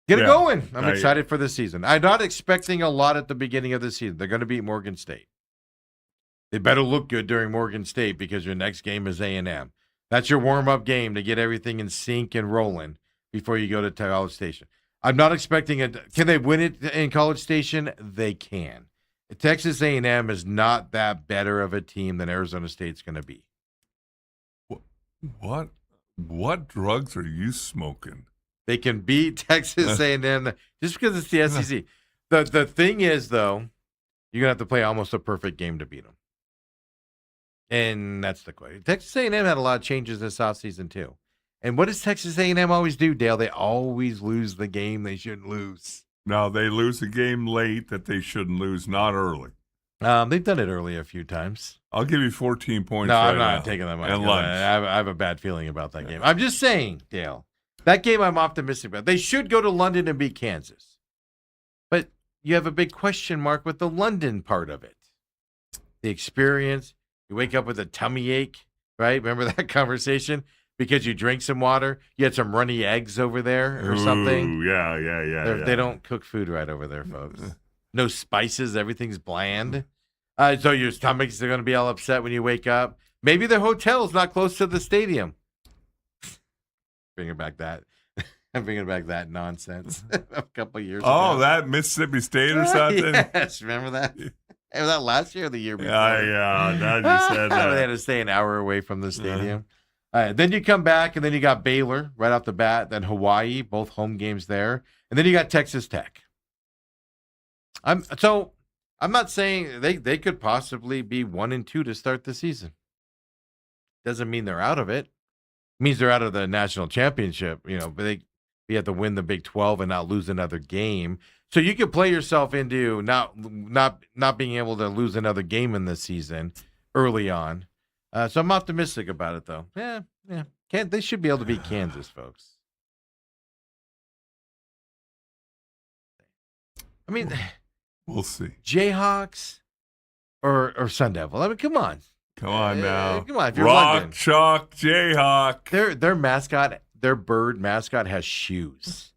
Get it going. I'm excited for the season. I'm not expecting a lot at the beginning of the season. They're going to beat Morgan State. They better look good during Morgan State because your next game is A&M. That's your warm-up game to get everything in sync and rolling before you go to College Station. I'm not expecting it. Can they win it in College Station? They can. Texas A&M is not that better of a team than Arizona State's going to be. What drugs are you smoking? They can beat Texas A&M just because it's the SEC. The thing is, though, you're going to have to play almost a perfect game to beat them. And that's the question. Texas A&M had a lot of changes this offseason, too. And what does Texas A&M always do, Dale? They always lose the game they shouldn't lose. No, they lose a game late that they shouldn't lose, not early. They've done it early a few times. I'll give you 14 points. No, right I'm not now. taking that much. And lunch. I have a bad feeling about that game. I'm just saying, Dale, that game I'm optimistic about. They should go to London and beat Kansas. But you have a big question mark with the London part of it. The experience. You wake up with a tummy ache, right? Remember that conversation? Because you drank some water. You had some runny eggs over there or something. Yeah. They don't cook food right over there, folks. No spices. Everything's bland. So your stomachs are going to be all upset when you wake up. Maybe the hotel's not close to the stadium. Bringing back that. I'm bringing back that nonsense a couple of years ago. Oh, that Mississippi State or something? Yes, remember that? Was that last year or the year before? Yeah, now you said that. They had to stay an hour away from the stadium. Then you come back, and then you got Baylor right off the bat, then Hawaii, both home games there. And then you got Texas Tech. I'm not saying they could possibly be 1-2 to start the season. Doesn't mean they're out of it. It means they're out of the national championship, but you have to win the Big 12 and not lose another game. So you could play yourself into not being able to lose another game in the season early on. So I'm optimistic about it, though. Yeah. They should be able to beat Kansas, folks. I mean, we'll see. Jayhawks or Sun Devil. I mean, come on. Come on now. Come on. If you're Rock, London. Chalk, Jayhawk. Their mascot, their bird mascot has shoes.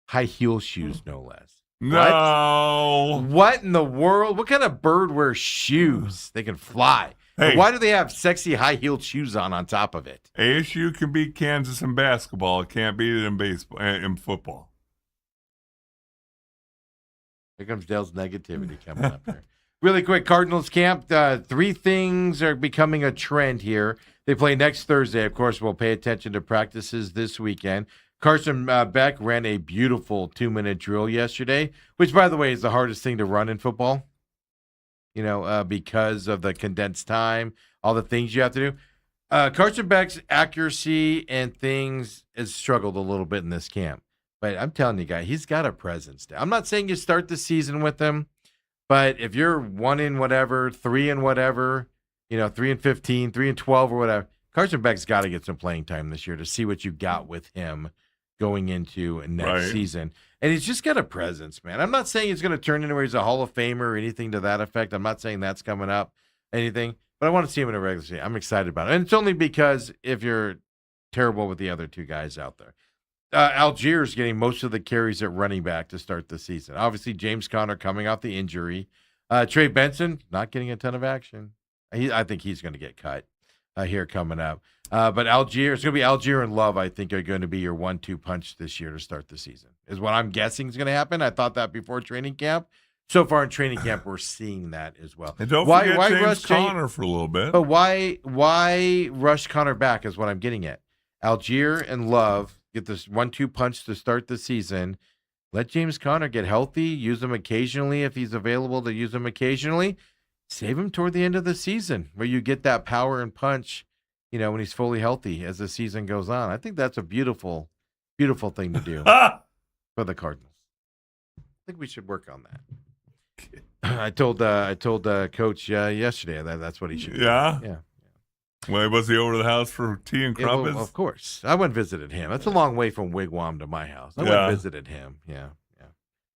High heel shoes, no less. No. What in the world? What kind of bird wears shoes? They can fly. Hey. Why do they have sexy high-heeled shoes on top of it? ASU can beat Kansas in basketball. It can't beat it in baseball, in football. Here comes Dale's negativity coming up here. Really quick, Cardinals camp. 3 things are becoming a trend here. They play next Thursday. Of course, we'll pay attention to practices this weekend. Carson Beck ran a beautiful 2-minute drill yesterday, which, by the way, is the hardest thing to run in football. Because of the condensed time, all the things you have to do. Carson Beck's accuracy and things has struggled a little bit in this camp. But I'm telling you, guys, he's got a presence. I'm not saying you start the season with him, But if you're 1 in whatever, 3 in whatever, 3 and 15, 3 and 12 or whatever, Carson Beck's got to get some playing time this year to see what you got with him going into next season. And he's just got a presence, man. I'm not saying he's going to turn into where he's a Hall of Famer or anything to that effect. I'm not saying that's coming up, anything. But I want to see him in a regular season. I'm excited about it. And it's only because if you're terrible with the other two guys out there. Algiers getting most of the carries at running back to start the season. Obviously, James Conner coming off the injury. Trey Benson not getting a ton of action. I think he's going to get cut here coming up. But Algier, it's going to be Algier and Love, I think, are going to be your 1-2 punch this year to start the season, is what I'm guessing is going to happen. I thought that before training camp. So far in training camp, we're seeing that as well. And don't forget James Conner for a little bit. But why rush Conner back is what I'm getting at. Algier and Love get this 1-2 punch to start the season. Let James Conner get healthy. Use him occasionally if he's available to use him occasionally. Save him toward the end of the season where you get that power and punch, when he's fully healthy as the season goes on. I think that's a beautiful, beautiful thing to do for the Cardinals. I think we should work on that. I told Coach yesterday that's what he should do. Yeah. Well, was he over to the house for tea and crumpets? Well, of course. I went and visited him. That's a long way from Wigwam to my house. I went and visited him. Yeah.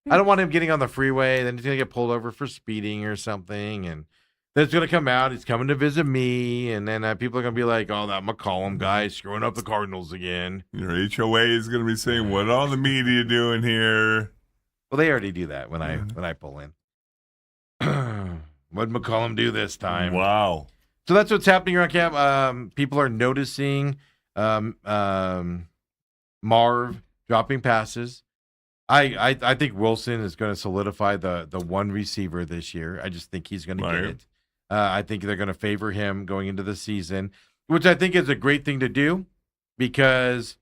I don't want him getting on the freeway. Then he's going to get pulled over for speeding or something. And then it's going to come out. He's coming to visit me. And then people are going to be like, oh, that McCollum guy is screwing up the Cardinals again. Your HOA is going to be saying, what all the media doing here? Well, they already do that when I pull in. What'd McCollum do this time? Wow. So that's what's happening around camp. People are noticing Marv dropping passes. I think Wilson is going to solidify the one receiver this year. I just think he's going to get it. I think they're going to favor him going into the season, which I think is a great thing to do because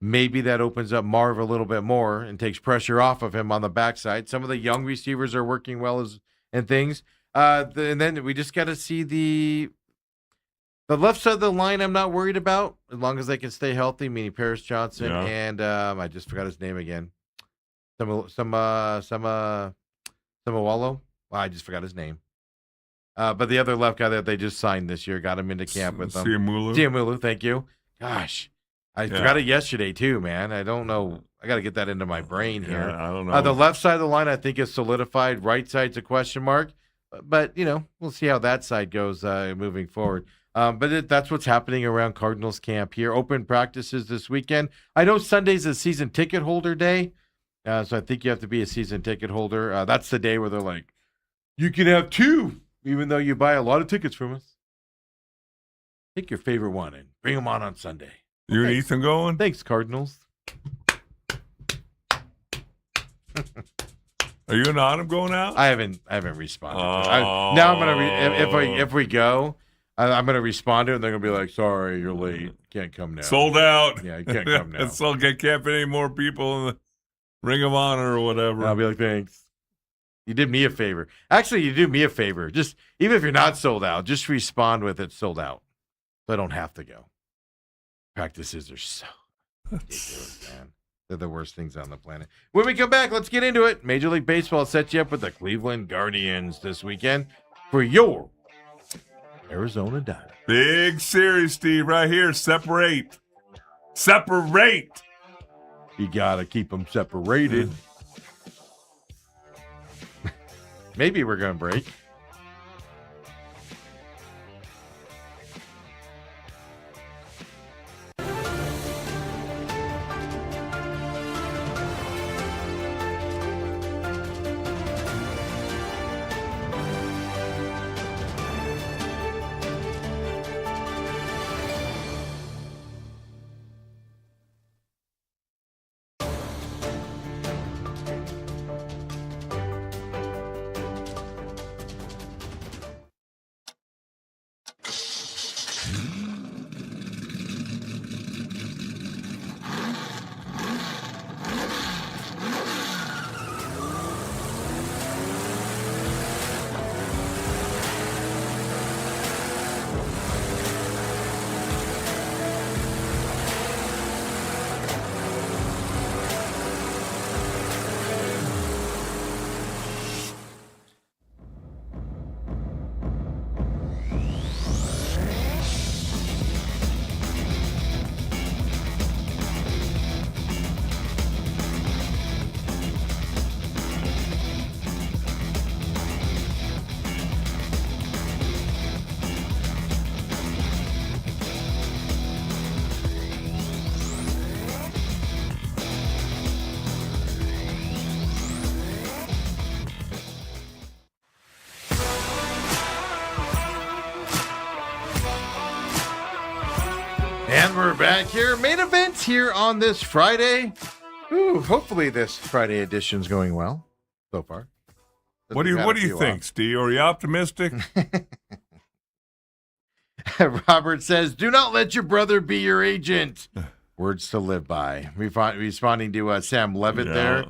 maybe that opens up Marv a little bit more and takes pressure off of him on the backside. Some of the young receivers are working well and things. And then we just got to see the left side of the line. I'm not worried about as long as they can stay healthy. Meaning Paris Johnson and I just forgot his name again. Samawalo. Well, I just forgot his name. But the other left guy that they just signed this year, got him into camp with them. Siamulu, thank you. Gosh, I forgot it yesterday too, man. I don't know. I got to get that into my brain here. I don't know. The left side of the line, I think, is solidified. Right side's a question mark. But, we'll see how that side goes moving forward. But that's what's happening around Cardinals camp here. Open practices this weekend. I know Sunday's a season ticket holder day. So I think you have to be a season ticket holder. That's the day where they're like, you can have 2, even though you buy a lot of tickets from us. Pick your favorite one and bring them on Sunday. You and Ethan going? Thanks, Cardinals. Are you and Autumn going out? I haven't responded. Now I'm gonna if we go, I'm gonna respond to it, and they're gonna be like, "Sorry, you're late. Can't come now. Sold out. Yeah, you can't come now. Can't fit any more people in the Ring of Honor or whatever." And I'll be like, "Thanks. You did me a favor. Actually, you do me a favor. Just even if you're not sold out, just respond with it sold out, so I don't have to go. Practices are so ridiculous, man." They're the worst things on the planet. When we come back, let's get into it. Major League Baseball sets you up with the Cleveland Guardians this weekend for your Arizona Diamondbacks. Big series, Steve, right here. Separate. You got to keep them separated. Maybe we're going to break. back here. Main event here on this Friday. Ooh, hopefully this Friday edition's going well so far. What do you think, Steve? Are you optimistic? Robert says, "Do not let your brother be your agent." Words to live by. Responding to Sam Levitt there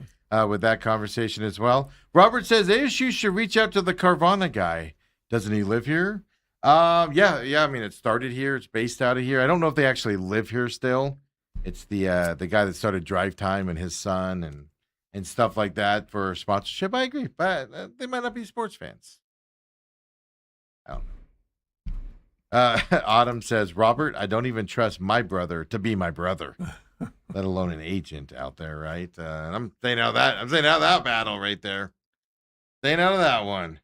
with that conversation as well. Robert says ASU should reach out to the Carvana guy. Doesn't he live here? Yeah. I mean, it started here. It's based out of here. I don't know if they actually live here still. It's the guy that started Drive Time and his son and stuff like that for sponsorship. I agree, but they might not be sports fans. I don't know. Autumn says, Robert, I don't even trust my brother to be my brother, let alone an agent out there, right? And I'm staying out of that. I'm staying out of that battle right there. Staying out of that one.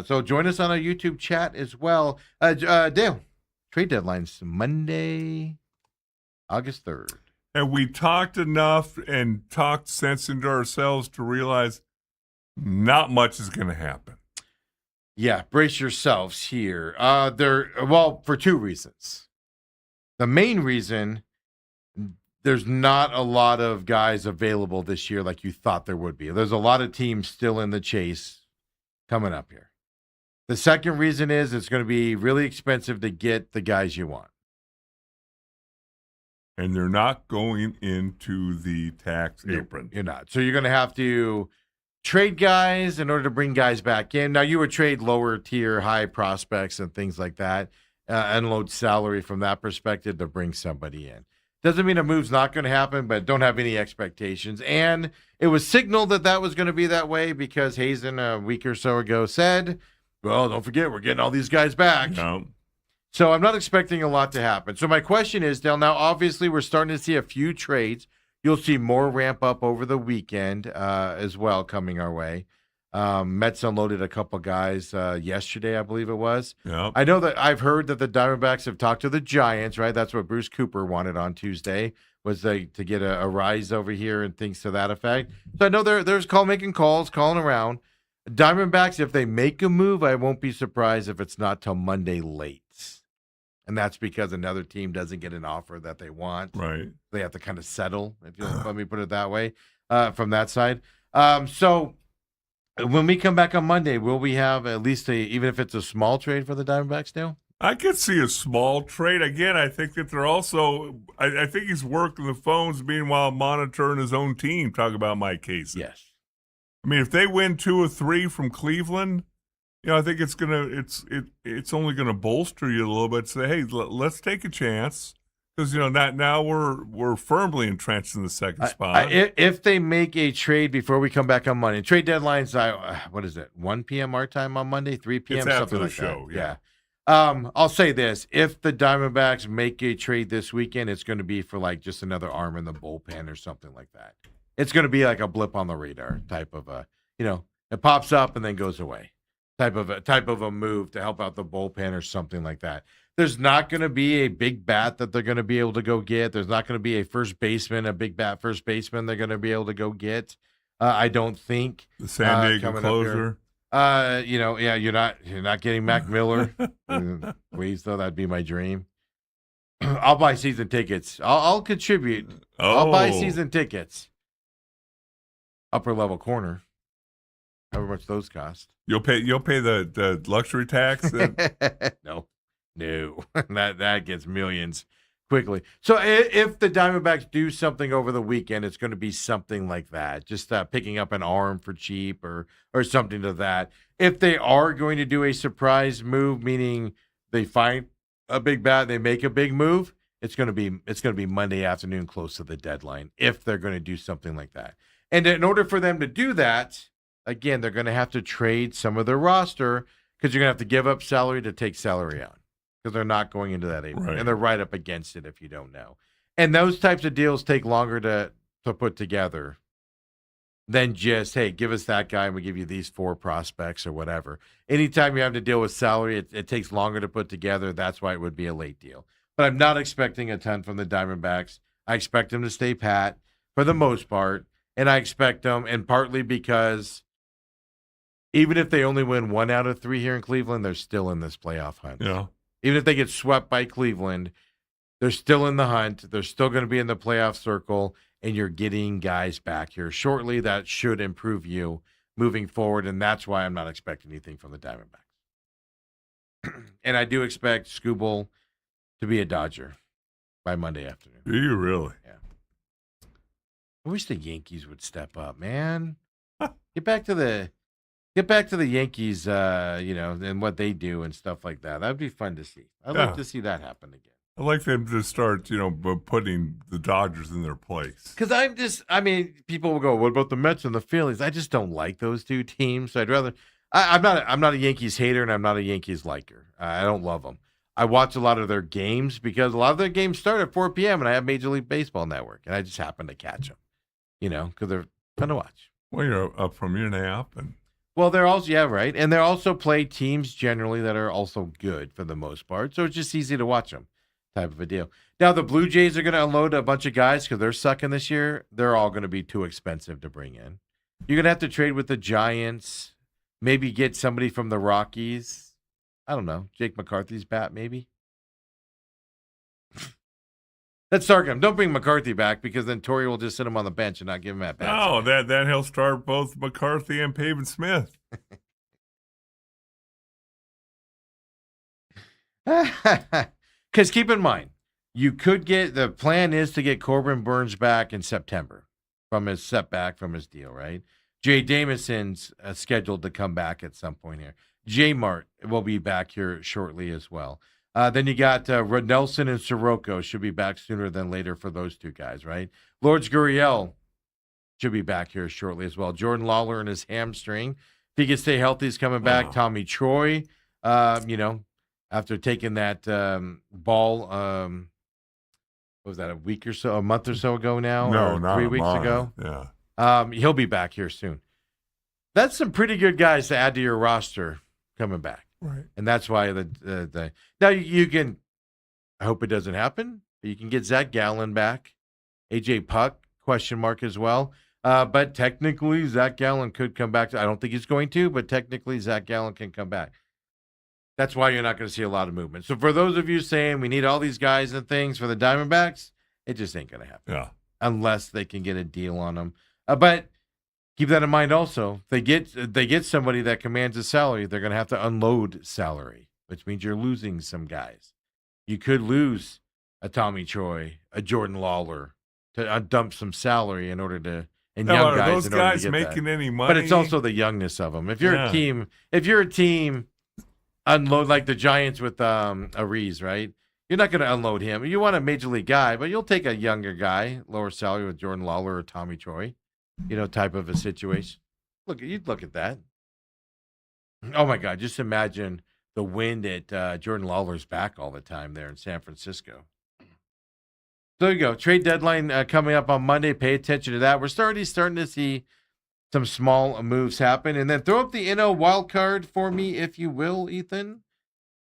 So join us on our YouTube chat as well. Dale, trade deadline's Monday, August 3rd. And we talked enough and talked sense into ourselves to realize not much is going to happen. Yeah, brace yourselves here. For two reasons. The main reason, there's not a lot of guys available this year like you thought there would be. There's a lot of teams still in the chase coming up here. The second reason is it's going to be really expensive to get the guys you want. And they're not going into the tax apron. You're not. So you're going to have to trade guys in order to bring guys back in. Now, you would trade lower tier, high prospects and things like that, unload salary from that perspective to bring somebody in. Doesn't mean a move's not going to happen, but don't have any expectations. And it was signaled that was going to be that way because Hazen a week or so ago said, well, don't forget, we're getting all these guys back. No. So I'm not expecting a lot to happen. So my question is, Dale, now obviously we're starting to see a few trades. You'll see more ramp up over the weekend as well coming our way. Mets unloaded a couple guys yesterday, I believe it was. Yep. I know that I've heard that the Diamondbacks have talked to the Giants, right? That's what Bruce Cooper wanted on Tuesday, was to get a rise over here and things to that effect. So I know there's making calls, calling around. Diamondbacks, if they make a move, I won't be surprised if it's not till Monday late. And that's because another team doesn't get an offer that they want. Right. They have to kind of settle, if you let me put it that way, from that side. So when we come back on Monday, will we have at least even if it's a small trade for the Diamondbacks now? I could see a small trade. Again, I think that they're also – I think he's working the phones, meanwhile monitoring his own team, talk about Mike Casey. Yes. I mean, if they win 2 or 3 from Cleveland – I think it's only gonna bolster you a little bit. Say, hey, let's take a chance because now we're firmly entrenched in the second spot. If they make a trade before we come back on Monday, trade deadline's what is it? 1 p.m. our time on Monday, 3 p.m. It's after something the like show. that. Yeah. I'll say this: if the Diamondbacks make a trade this weekend, it's going to be for like just another arm in the bullpen or something like that. It's going to be like a blip on the radar type of it pops up and then goes away. Type of a move to help out the bullpen or something like that. There's not going to be a big bat that they're going to be able to go get. There's not going to be a big bat first baseman they're going to be able to go get. I don't think the San Diego closer. You're not getting Mac Miller. Please, though, that'd be my dream. I'll buy season tickets. I'll contribute. I'll buy season tickets. Upper level corner. However much those cost. You'll pay the luxury tax? No. That gets millions quickly. So if the Diamondbacks do something over the weekend, it's going to be something like that. Just picking up an arm for cheap or something to that. If they are going to do a surprise move, meaning they find a big bat, they make a big move, it's going to be Monday afternoon close to the deadline if they're going to do something like that. And in order for them to do that, again, they're going to have to trade some of their roster because you're going to have to give up salary to take salary out because they're not going into that apron. Right. And they're right up against it if you don't know. And those types of deals take longer to put together than just, hey, give us that guy and we give you these 4 prospects or whatever. Anytime you have to deal with salary, it takes longer to put together. That's why it would be a late deal. But I'm not expecting a ton from the Diamondbacks. I expect them to stay pat for the most part. And I expect them, and partly because even if they only win 1 out of 3 here in Cleveland, they're still in this playoff hunt. Yeah. Even if they get swept by Cleveland, They're still in the hunt. They're still going to be in the playoff circle, and you're getting guys back here shortly. That should improve you moving forward, and that's why I'm not expecting anything from the Diamondbacks. And I do expect Skubal to be a Dodger by Monday afternoon. Do you really? Yeah. I wish the Yankees would step up, man. Get back to the Yankees, and what they do and stuff like that. That'd be fun to see. I'd like to see that happen again. I'd like them to start, putting the Dodgers in their place. Because people will go, what about the Mets and the Phillies? I just don't like those two teams. So I'd rather. I'm not a Yankees hater, and I'm not a Yankees liker. I don't love them. I watch a lot of their games because a lot of their games start at 4 p.m. and I have Major League Baseball Network, and I just happen to catch them, because they're fun to watch. Well, you're up from your nap, and well, they're also right, and they also play teams generally that are also good for the most part, so it's just easy to watch them, type of a deal. Now the Blue Jays are going to unload a bunch of guys because they're sucking this year. They're all going to be too expensive to bring in. You're going to have to trade with the Giants. Maybe get somebody from the Rockies. I don't know. Jake McCarthy's bat, maybe. That's sarcasm. Don't bring McCarthy back because then Torrey will just sit him on the bench and not give him at bat. No, that he'll start both McCarthy and Pavin Smith. Because keep in mind, the plan is to get Corbin Burns back in September from his setback from his deal, right? Jay Damerson's scheduled to come back at some point here. J Mart will be back here shortly as well. Then you got Nelson and Sirocco should be back sooner than later for those two guys, right? Lourdes Gurriel should be back here shortly as well. Jordan Lawler and his hamstring. If he can stay healthy, he's coming back. Tommy Troy, after taking that ball, what was that, a month or so ago now? No, or not 3 weeks ago? Yeah. He'll be back here soon. That's some pretty good guys to add to your roster coming back. Right. And that's why now you can, I hope it doesn't happen, but you can get Zach Gallen back. AJ Puck, question mark as well. But technically, Zach Gallen could come back. I don't think he's going to, but technically, Zach Gallen can come back. That's why you're not going to see a lot of movement. So for those of you saying we need all these guys and things for the Diamondbacks, it just ain't going to happen. Yeah. Unless they can get a deal on them. But keep that in mind also. If they get somebody that commands a salary, they're going to have to unload salary, which means you're losing some guys. You could lose a Tommy Troy, a Jordan Lawler, to dump some salary in order to, and Now, young are guys those in order guys to get making that. any money? But it's also the youngness of them. If you're a team, unload like the Giants with Ariz, right? You're not going to unload him. You want a major league guy, but you'll take a younger guy, lower salary with Jordan Lawler or Tommy Troy, type of a situation. You'd look at that. Oh my God, just imagine the wind at Jordan Lawler's back all the time there in San Francisco. So there you go. Trade deadline coming up on Monday. Pay attention to that. We're starting to see some small moves happen. And then throw up the NL wild card for me, if you will, Ethan.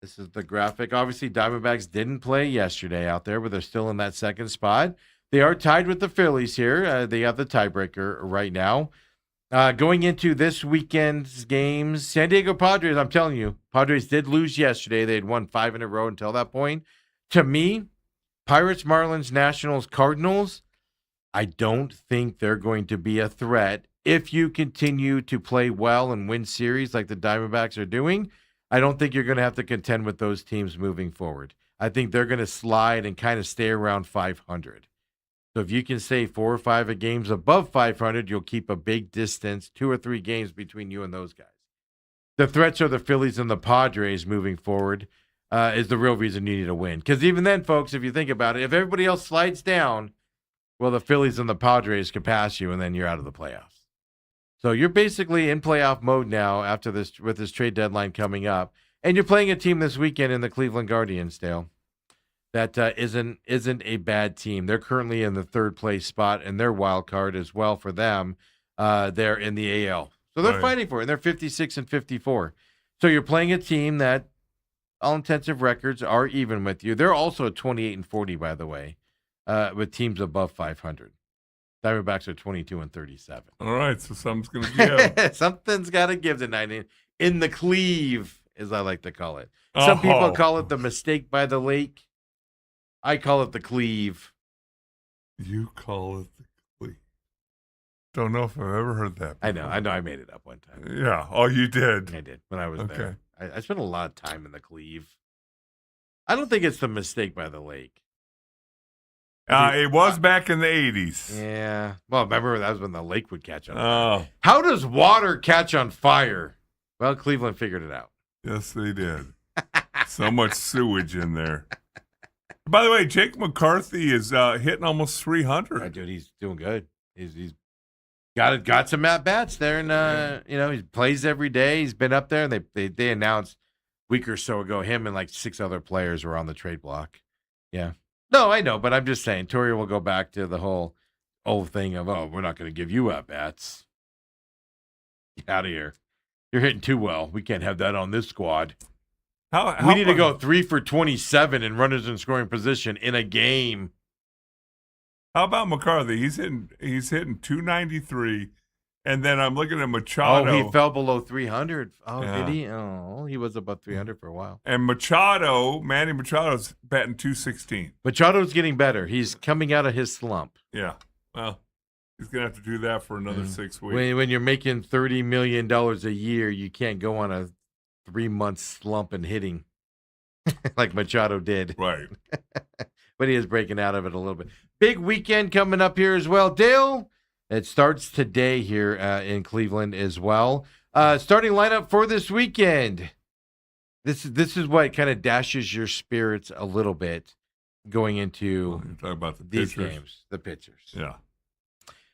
This is the graphic. Obviously, Diamondbacks didn't play yesterday out there, but they're still in that second spot. They are tied with the Phillies here. They have the tiebreaker right now. Going into this weekend's games, San Diego Padres, I'm telling you, Padres did lose yesterday. They had won 5 in a row until that point. To me, Pirates, Marlins, Nationals, Cardinals, I don't think they're going to be a threat. If you continue to play well and win series like the Diamondbacks are doing, I don't think you're going to have to contend with those teams moving forward. I think they're going to slide and kind of stay around 500. So if you can stay 4 or 5 games above 500, you'll keep a big distance, 2 or 3 games between you and those guys. The threats are the Phillies and the Padres moving forward is the real reason you need to win. Because even then, folks, if you think about it, if everybody else slides down, well, the Phillies and the Padres can pass you, and then you're out of the playoffs. So you're basically in playoff mode now after this, with this trade deadline coming up, and you're playing a team this weekend in the Cleveland Guardians, Dale. That isn't a bad team. They're currently in the 3rd place spot in their wild card as well for them. They're in the AL, so they're fighting for it. And they're 56 and 54. So you're playing a team that, all intensive records, are even with you. They're also 28 and 40, by the way, with teams above 500. Diamondbacks are 22 and 37. All right, so something's going to give. Something's got to give tonight in the Cleve, as I like to call it. Some people call it the mistake by the lake. I call it the cleave. You call it the cleave. Don't know if I've ever heard that before. I know. I made it up one time. Yeah. Oh, you did. I did when I was Okay. there. I spent a lot of time in the cleave. I don't think it's the mistake by the lake. It was back in the 80s. Yeah. Well, remember that was when the lake would catch on fire. Oh, How does water catch on fire? Well, Cleveland figured it out. yes, they did. So much sewage in there. By the way, Jake McCarthy is hitting almost 300. Yeah, dude, he's doing good. He's got some at bats there, and he plays every day. He's been up there, and they announced a week or so ago him and like 6 other players were on the trade block. Yeah. No, I know, but I'm just saying, Torre will go back to the whole old thing of, we're not going to give you at bats. Get out of here. You're hitting too well. We can't have that on this squad. We need to go 3 for 27 in runners in scoring position in a game. How about McCarthy? He's hitting 293, and then I'm looking at Machado. Oh, he fell below 300. Oh, Yeah. did he? Oh, he was above 300 for a while. And Manny Machado's batting 216. Machado's getting better. He's coming out of his slump. Yeah. Well, he's gonna have to do that for another 6 weeks. When you're making $30 million a year, you can't go on a 3-month slump in hitting like Machado did. Right. But he is breaking out of it a little bit. Big weekend coming up here as well. Dale, it starts today here in Cleveland as well. Starting lineup for this weekend. This is what kind of dashes your spirits a little bit going into You're talking about the these pitchers. games, the pitchers. Yeah.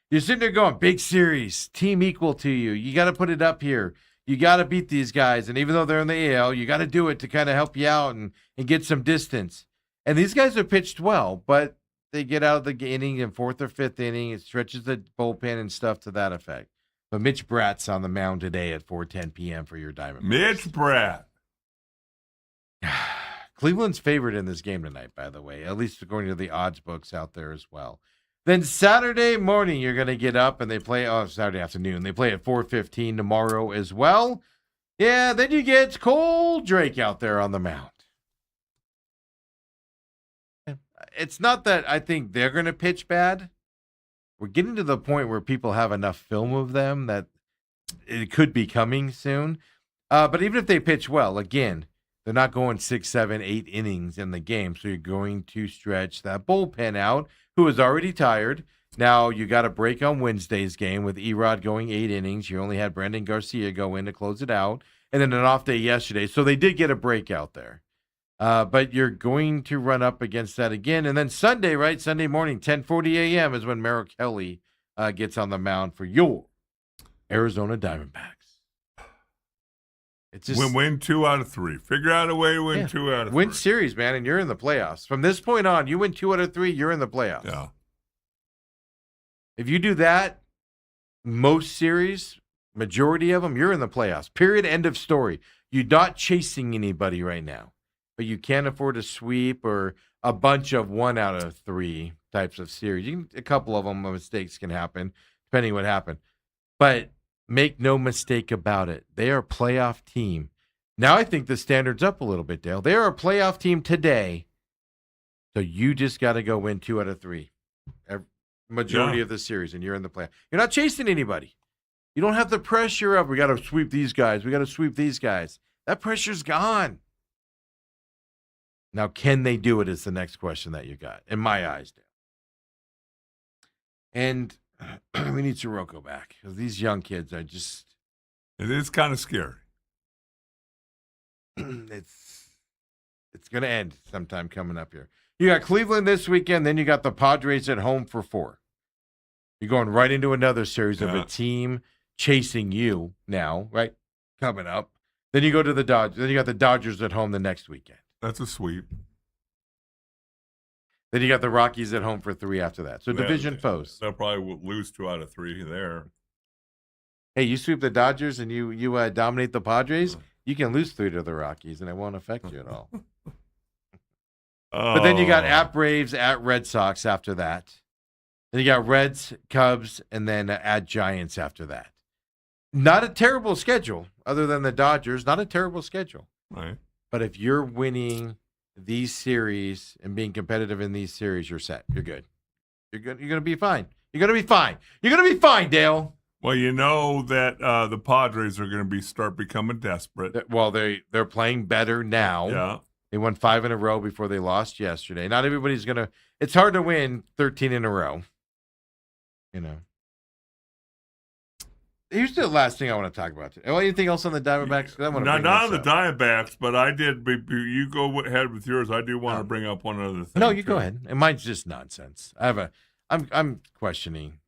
You're sitting there going, big series, team equal to you. You got to put it up here. You got to beat these guys. And even though they're in the AL, you got to do it to kind of help you out and get some distance. And these guys have pitched well, but they get out of the inning in 4th or 5th inning. It stretches the bullpen and stuff to that effect. But Mitch Bratt's on the mound today at 4:10 p.m. for your Diamondbacks. Mitch Bratt. Cleveland's favored in this game tonight, by the way, at least according to the odds books out there as well. Then Saturday morning, you're going to get up and they play, Saturday afternoon. They play at 4:15 tomorrow as well. Yeah, then you get Cole Drake out there on the mound. It's not that I think they're going to pitch bad. We're getting to the point where people have enough film of them that it could be coming soon. But even if they pitch well, again, they're not going 6, 7, 8 innings in the game. So you're going to stretch that bullpen out, who is already tired. Now you got a break on Wednesday's game with Erod going 8 innings. You only had Brandon Garcia go in to close it out. And then an off day yesterday. So they did get a break out there. But you're going to run up against that again. And then Sunday, right? Sunday morning, 10:40 a.m. is when Merrill Kelly gets on the mound for your Arizona Diamondbacks. It's just Win 2 out of 3. Figure out a way to win 2 out of 3. win series, man, and you're in the playoffs. From this point on, you win 2 out of 3, you're in the playoffs. Yeah. If you do that, most series, majority of them, you're in the playoffs. Period. End of story. You're not chasing anybody right now, but you can't afford a sweep or a bunch of 1 out of 3 types of series. A couple of them, mistakes can happen, depending what happened. But make no mistake about it. They are a playoff team. Now I think the standard's up a little bit, Dale. They are a playoff team today. So you just got to go win 2 out of 3. Majority of the series, and you're in the playoff. You're not chasing anybody. You don't have the pressure of, we got to sweep these guys. We got to sweep these guys. That pressure's gone. Now, can they do it is the next question that you got, in my eyes, Dale. And we need Sirocco back, because these young kids are just... It is kind of scary. it's going to end sometime coming up here. You got Cleveland this weekend, then you got the Padres at home for 4. You're going right into another series of a team chasing you now, right? Coming up. Then you go to the Dodgers. Then you got the Dodgers at home the next weekend. That's a sweep. Then you got the Rockies at home for 3 after that. So division foes. They'll probably lose 2 out of 3 there. Hey, you sweep the Dodgers and you dominate the Padres, you can lose 3 to the Rockies, and it won't affect you at all. But then you got at Braves, at Red Sox after that. Then you got Reds, Cubs, and then at Giants after that. Not a terrible schedule, other than the Dodgers. Not a terrible schedule. Right. But if you're winning these series and being competitive in these series, you're set. You're good. You're good. You're going to be fine. You're going to be fine. You're going to be fine, Dale. Well, you know that the Padres are going to start becoming desperate. Well, they're playing better now. Yeah. They won 5 in a row before they lost yesterday. Not everybody's going to – it's hard to win 13 in a row. You know. Here's the last thing I want to talk about today. Anything else on the Diamondbacks? Not on the Diamondbacks, but I did. You go ahead with yours. I do want to bring up one other thing. No, you go ahead. And mine's just nonsense. I'm questioning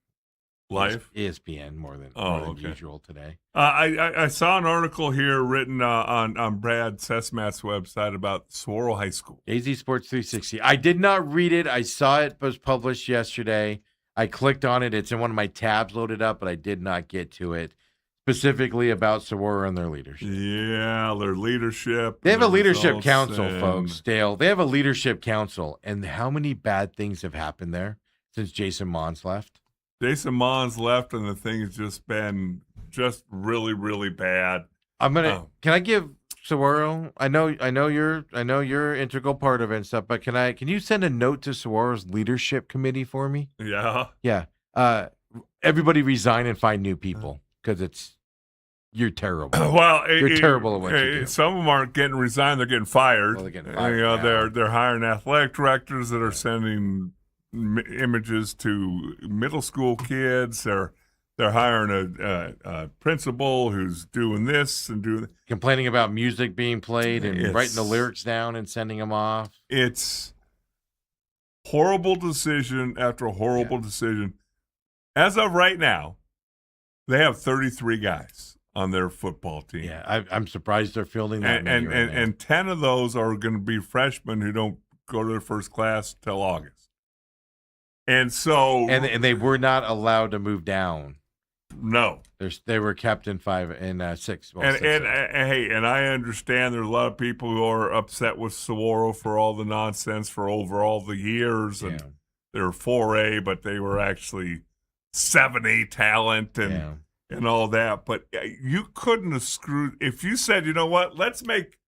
life ESPN more than usual today. I saw an article here written on Brad Sesmat's website about Saguaro High School. AZ Sports 360. I did not read it. I saw it was published yesterday. I clicked on it. It's in one of my tabs loaded up, but I did not get to it. Specifically about Saguaro and their leadership. Yeah, their leadership. They have a leadership council, folks, Dale. They have a leadership council. And how many bad things have happened there since Jason Mons left? Jason Mons left, and the thing has just been really, really bad. Can I give Saguaro? I know you're integral part of it and stuff, but can you send a note to Saguaro's leadership committee for me? Yeah. Yeah. Everybody resign and find new people because you're terrible. Well, you're terrible at what you do. Some of them aren't getting resigned; they're getting fired. Well, they're getting fired. They're hiring athletic directors that are sending images to middle school kids. They're hiring a principal who's doing this and doing complaining about music being played and writing the lyrics down and sending them off. It's horrible decision after horrible decision. As of right now, they have 33 guys on their football team. Yeah, I'm surprised they're fielding that many right now. And 10 of those are going to be freshmen who don't go to their first class till August. And so, and they were not allowed to move down. No, they were kept in 5 and 6. Well, and I understand there's a lot of people who are upset with Saguaro for all the nonsense for over all the years, and they're 4A, but they were actually 7A talent and all that. But you couldn't have screwed if you said, you know what, let's make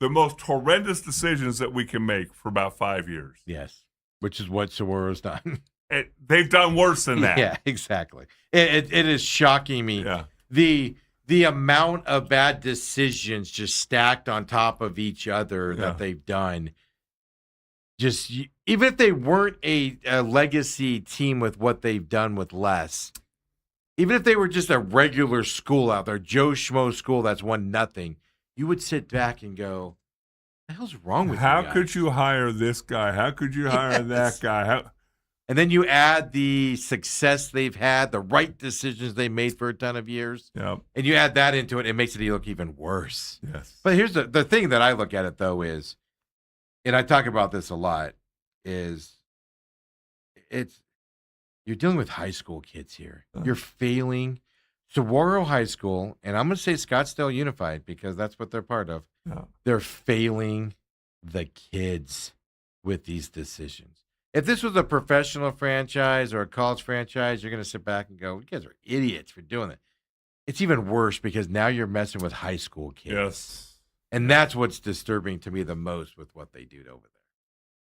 the most horrendous decisions that we can make for about 5 years. Yes, which is what Saguaro's done. They've done worse than that. Yeah, exactly. It is shocking me. Yeah. The amount of bad decisions just stacked on top of each other that they've done. Just even if they weren't a legacy team with what they've done with less, even if they were just a regular school out there, Joe Schmo school that's won nothing, you would sit back and go, "What the hell's wrong with you guys? How could you hire this guy? How could you hire that guy?" And then you add the success they've had, the right decisions they made for a ton of years, and you add that into it, it makes it look even worse. Yes. But here's the thing that I look at it, though, is, and I talk about this a lot, is you're dealing with high school kids here. You're failing. Saguaro High School, and I'm going to say Scottsdale Unified because that's what they're part of, they're failing the kids with these decisions. If this was a professional franchise or a college franchise, you're going to sit back and go, you guys are idiots for doing it. It's even worse because now you're messing with high school kids. Yes. And that's what's disturbing to me the most with what they do over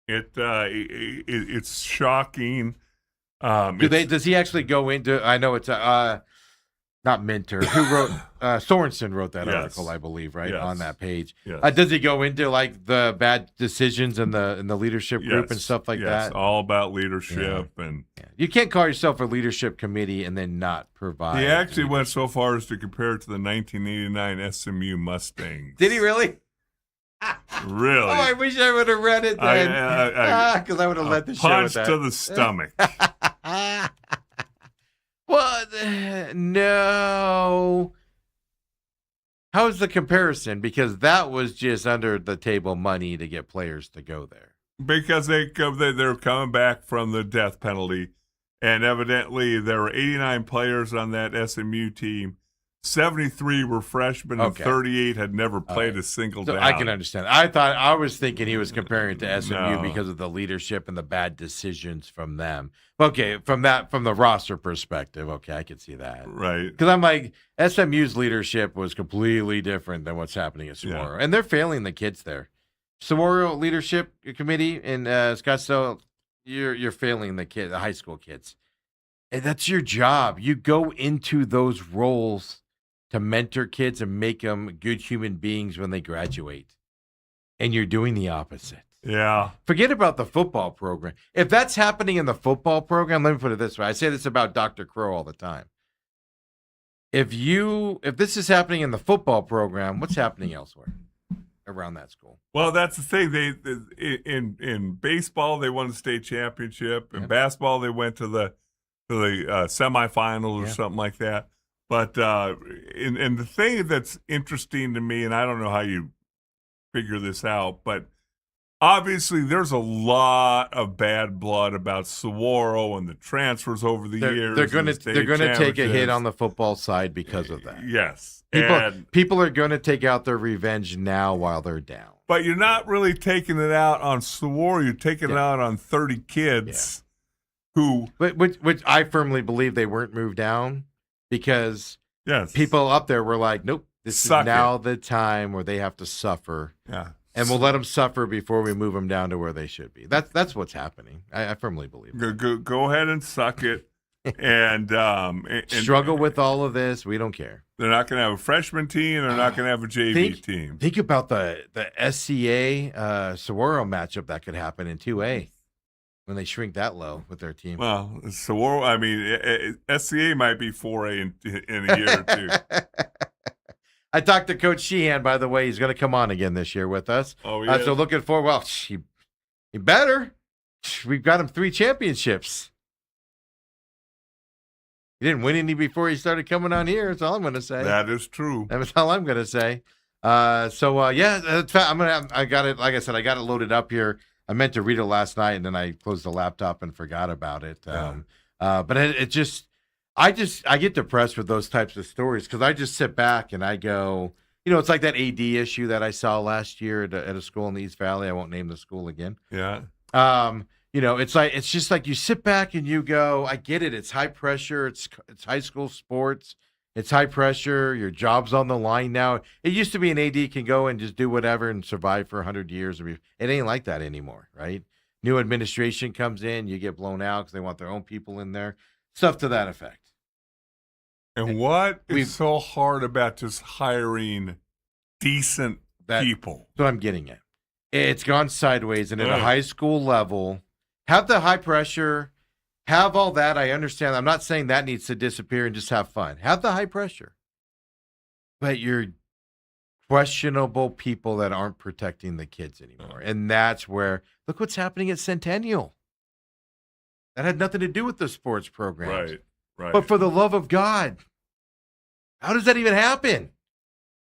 there. It's shocking. Does he actually go into, I know it's not Minter, who wrote, Sorensen wrote that article, I believe, right, on that page. Yes. Does he go into, like, the bad decisions in the leadership group and stuff like that? All about leadership. And you can't call yourself a leadership committee and then not provide. He actually went so far as to compare it to the 1989 SMU Mustangs. Did he really? Really? Oh, I wish I would have read it then. Because I would have let the show with that. Punch to the stomach. What? No. How's the comparison? Because that was just under the table money to get players to go there. Because they're coming back from the death penalty, and evidently there were 89 players on that SMU team. 73 were freshmen, and 38 had never played a single down. I can understand. I was thinking he was comparing to SMU because of the leadership and the bad decisions from them. Okay, from the roster perspective, okay, I could see that. Right. Because I'm like, SMU's leadership was completely different than what's happening at Saguaro. And they're failing the kids there. Saguaro Leadership Committee in Scottsdale, you're failing the high school kids. And that's your job. You go into those roles to mentor kids and make them good human beings when they graduate. And you're doing the opposite. Yeah. Forget about the football program. If that's happening in the football program, let me put it this way. I say this about Dr. Crow all the time. If this is happening in the football program, what's happening elsewhere around that school? Well, that's the thing. They in baseball they won the state championship. In basketball they went to the semifinals or something like that. But and the thing that's interesting to me, and I don't know how you figure this out, but obviously there's a lot of bad blood about Saguaro and the transfers over the years. They're going to take a hit on the football side because of that. Yes. People are going to take out their revenge now while they're down. But you're not really taking it out on Saguaro. You're taking it out on 30 kids who... Which I firmly believe they weren't moved down because people up there were like, nope, this is now the time where they have to suffer. Yeah. And we'll let them suffer before we move them down to where they should be. That's what's happening. I firmly believe it. Go ahead and suck it. and struggle with all of this. We don't care. They're not going to have a freshman team. They're not going to have a JV team. Think about the SCA Saguaro matchup that could happen in 2A when they shrink that low with their team. Well, Saguaro, I mean, SCA might be 4A in a year or two. I talked to Coach Sheehan, by the way. He's going to come on again this year with us. Oh, yeah. So looking forward. Well, he better. We've got him 3 championships. He didn't win any before he started coming on here. That's all I'm going to say. That is true. That's all I'm going to say. I got it. Like I said, I got it loaded up here. I meant to read it last night, and then I closed the laptop and forgot about it. But I get depressed with those types of stories because I just sit back and I go, it's like that AD issue that I saw last year at a school in the East Valley. I won't name the school again. Yeah. It's just like you sit back and you go, I get it. It's high pressure. It's high school sports. It's high pressure. Your job's on the line now. It used to be an AD can go and just do whatever and survive for 100 years. It ain't like that anymore, right? New administration comes in, you get blown out because they want their own people in there. Stuff to that effect. And what is so hard about just hiring decent people? That's what I'm getting at. It's gone sideways, and at a high school level, have the high pressure, have all that. I understand. I'm not saying that needs to disappear and just have fun. Have the high pressure. But you're questionable people that aren't protecting the kids anymore. And that's where, look what's happening at Centennial. That had nothing to do with the sports programs. Right. But for the love of God, how does that even happen?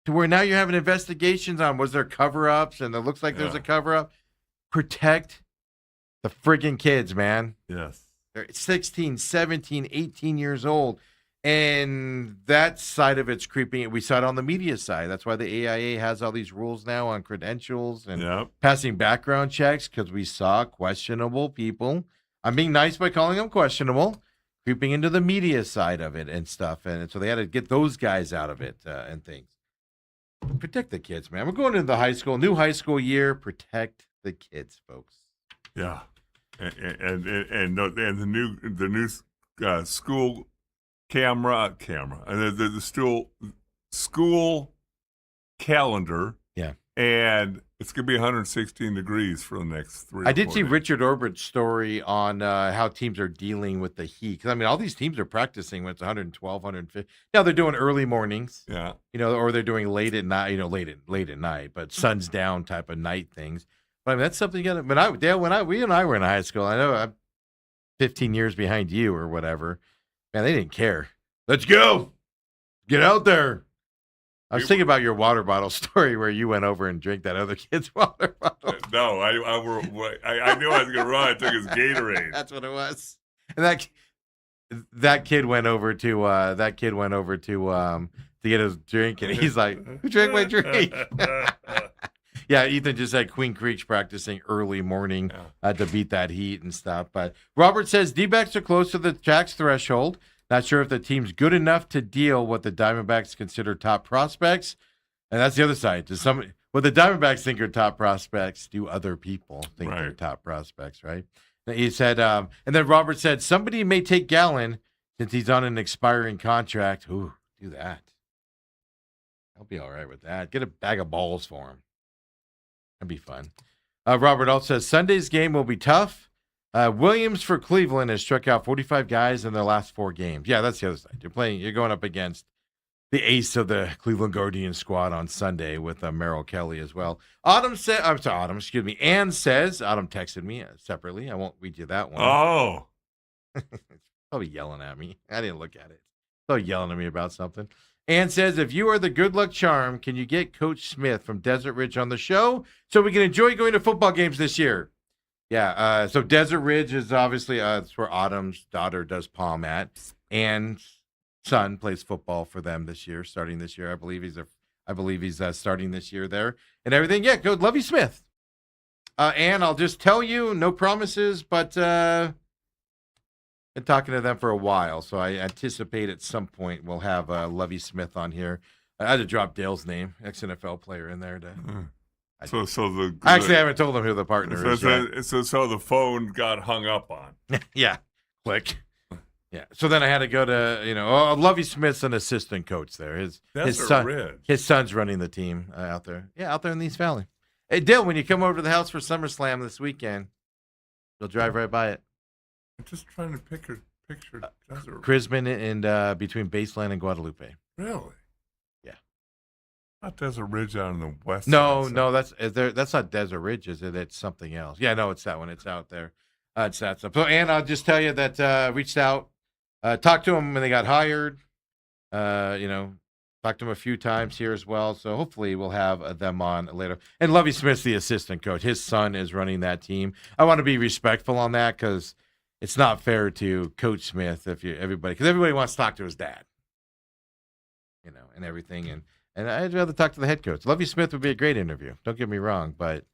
To where now you're having investigations on, was there cover-ups? And it looks like there's a cover-up. Protect the friggin' kids, man. Yes. They're 16, 17, 18 years old. And that side of it's creeping. We saw it on the media side. That's why the AIA has all these rules now on credentials and passing background checks, because we saw questionable people. I'm being nice by calling them questionable, creeping into the media side of it and stuff. And so they had to get those guys out of it and things. Protect the kids, man. We're going into the new high school year. Protect the kids, folks. Yeah. And the new school camera and the school calendar. Yeah. And it's going to be 116 degrees for the next 3 I did see days. Richard Orbitt's story on how teams are dealing with the heat. Because, all these teams are practicing when it's 112, 150. Now, they're doing early mornings. Yeah. Or they're doing late at night, late at night, but sun's down type of night things. But, that's something you got to – Dale, we and I were in high school, I know I'm 15 years behind you or whatever. Man, they didn't care. Let's go. Get out there. I was thinking about your water bottle story where you went over and drank that other kid's water bottle. No, I knew I was going to run. I took his Gatorade. That's what it was. And that kid went over to get his drink, and he's like, "Who drank my drink?" Yeah, Ethan just said Queen Creek's practicing early morning to beat that heat and stuff. But Robert says D-backs are close to the tax threshold. Not sure if the team's good enough to deal what the Diamondbacks consider top prospects. And that's the other side. Was Well, the Diamondbacks think are top prospects. Do other people think they're Right. top prospects, right? He said, and then Robert said, somebody may take Gallen since he's on an expiring contract. Ooh, do that. I'll be all right with that. Get a bag of balls for him. That'd be fun. Robert also says, Sunday's game will be tough. Williams for Cleveland has struck out 45 guys in their last 4 games. Yeah, that's the other side. You're going up against the ace of the Cleveland Guardians squad on Sunday with Merrill Kelly as well. Ann says, Autumn texted me separately. I won't read you that one. Oh. Probably yelling at me. I didn't look at it. Probably yelling at me about something. Ann says, if you are the good luck charm, can you get Coach Smith from Desert Ridge on the show so we can enjoy going to football games this year? Yeah, so Desert Ridge is obviously that's where Autumn's daughter does palm at, and son plays football for them this year, starting this year. I believe he's starting this year there and everything. Yeah, go Lovey Smith. And I'll just tell you, no promises, but been talking to them for a while, so I anticipate at some point we'll have Lovey Smith on here. I had to drop Dale's name, ex-NFL player, in there to. So Actually, I haven't told him who the partner is yet. So the phone got hung up on. Yeah, click. Yeah. So then I had to go to Lovey Smith's an assistant coach there. His son's running the team out there. Yeah, out there in the East Valley. Hey Dale, when you come over to the house for SummerSlam this weekend, you'll drive right by it. I'm just trying to picture Desert. Crisman and between Baseline and Guadalupe. Really? Yeah. Not Desert Ridge out in the west. No, that's not Desert Ridge, is it? It's something else. Yeah, no, it's that one. It's out there. It's that stuff. So, and I'll just tell you that reached out, talked to them when they got hired. Talked to them a few times here as well. So hopefully we'll have them on later. And Lovey Smith's the assistant coach. His son is running that team. I want to be respectful on that because it's not fair to Coach Smith because everybody wants to talk to his dad, and everything. And I'd rather talk to the head coach. Lovey Smith would be a great interview. Don't get me wrong, but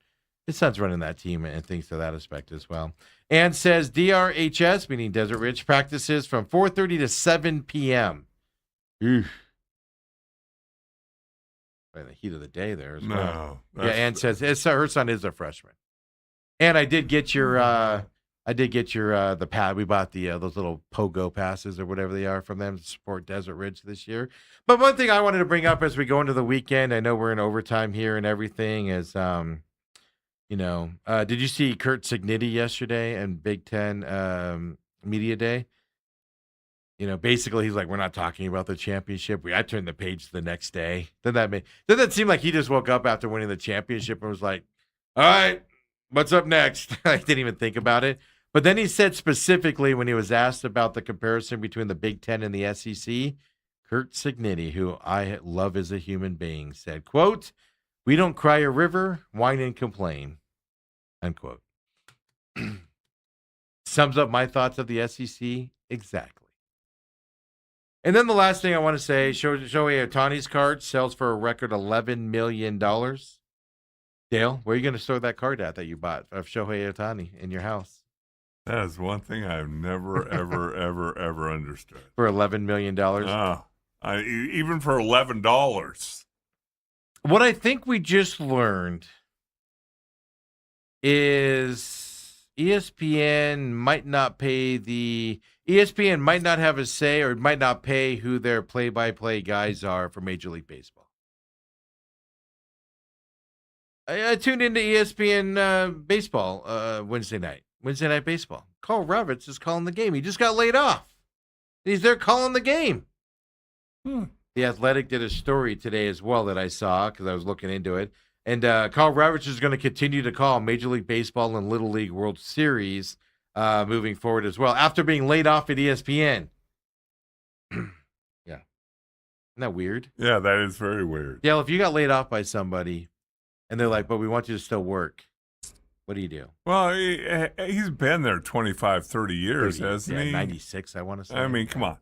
his son's running that team and things to that aspect as well. And says DRHS, meaning Desert Ridge, practices from 4:30 to 7 p.m. Oof. By the heat of the day there as well. Yeah, and says her son is a freshman. And I did get your the pad. We bought the those little pogo passes or whatever they are from them to support Desert Ridge this year. But one thing I wanted to bring up as we go into the weekend, I know we're in overtime here and everything, is did you see Kurt Signiti yesterday and Big Ten Media Day? Basically he's like, we're not talking about the championship. I turned the page the next day. Then that seem like he just woke up after winning the championship and was like, all right, what's up next? I didn't even think about it. But then he said specifically when he was asked about the comparison between the Big Ten and the SEC, Kurt Signiti, who I love as a human being, said, quote, we don't cry a river, whine and complain, unquote. Sums up my thoughts of the SEC exactly. And then the last thing I want to say, Shohei Ohtani's card sells for a record $11 million. Dale, where are you going to store that card at that you bought of Shohei Ohtani in your house? That is one thing I've never, ever, ever understood. For $11 million? Even for $11. What I think we just learned is ESPN might not have a say or might not pay who their play-by-play guys are for Major League Baseball. I tuned into ESPN baseball Wednesday Night Baseball. Carl Roberts is calling the game. He just got laid off. He's there calling the game. The Athletic did a story today as well that I saw because I was looking into it. And Carl Roberts is going to continue to call Major League Baseball and Little League World Series moving forward as well after being laid off at ESPN. Yeah. Isn't that weird? Yeah, that is very weird. Dale, if you got laid off by somebody and they're like, but we want you to still work, what do you do? Well, he's been there 25, 30 years, hasn't he? 96, I want to say. I mean, come on.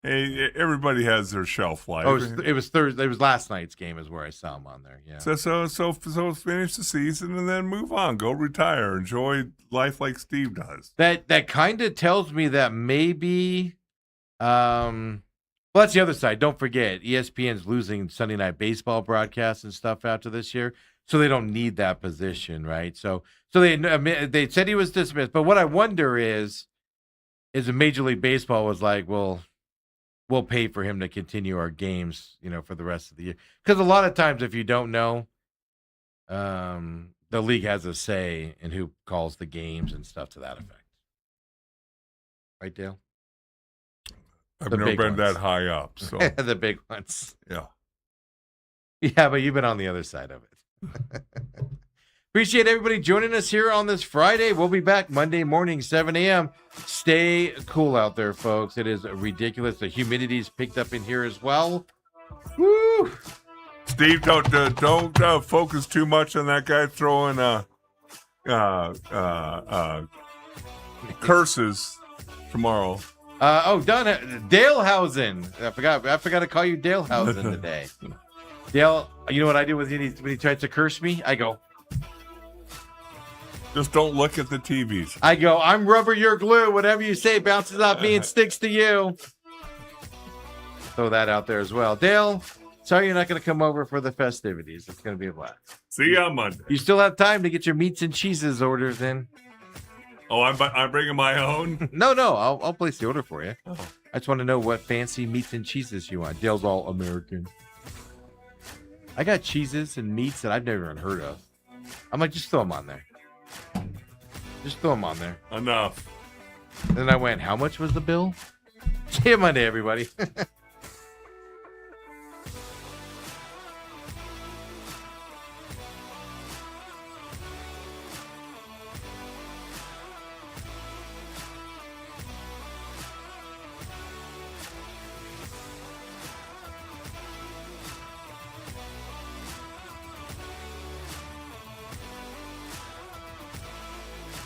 Hey, everybody has their shelf life. Oh, it was Thursday. It was last night's game is where I saw him on there. Yeah. So finish the season and then move on. Go retire. Enjoy life like Steve does. That kind of tells me that maybe, well, that's the other side. Don't forget, ESPN's losing Sunday Night Baseball broadcasts and stuff after this year. so they don't need that position, right? So they said he was dismissed. But what I wonder is if Major League Baseball was like, well, we'll pay for him to continue our games, for the rest of the year. Because a lot of times, if you don't know, the league has a say in who calls the games and stuff to that effect. Right, Dale? I've The never big been ones. that high up. So The big ones. yeah. Yeah, but you've been on the other side of it. Appreciate everybody joining us here on this Friday. We'll be back Monday morning, 7 a.m. Stay cool out there, folks. It is ridiculous. The humidity's picked up in here as well. Woo! Steve, don't focus too much on that guy throwing curses tomorrow. Dalehausen. I forgot to call you Dalehausen today. Dale, you know what I do when he tries to curse me? I go, Just don't look at the TVs. I'm rubber, you're glue. Whatever you say bounces off me and sticks to you. Throw that out there as well. Dale, sorry you're not going to come over for the festivities. It's going to be a blast. See you on Monday. You still have time to get your meats and cheeses orders in. Oh, I'm bringing my own? No, I'll place the order for you. I just want to know what fancy meats and cheeses you want. Dale's all American. I got cheeses and meats that I've never even heard of. I'm like, just throw them on there. Just throw them on there. Enough. Then I went, how much was the bill? See you Monday, everybody.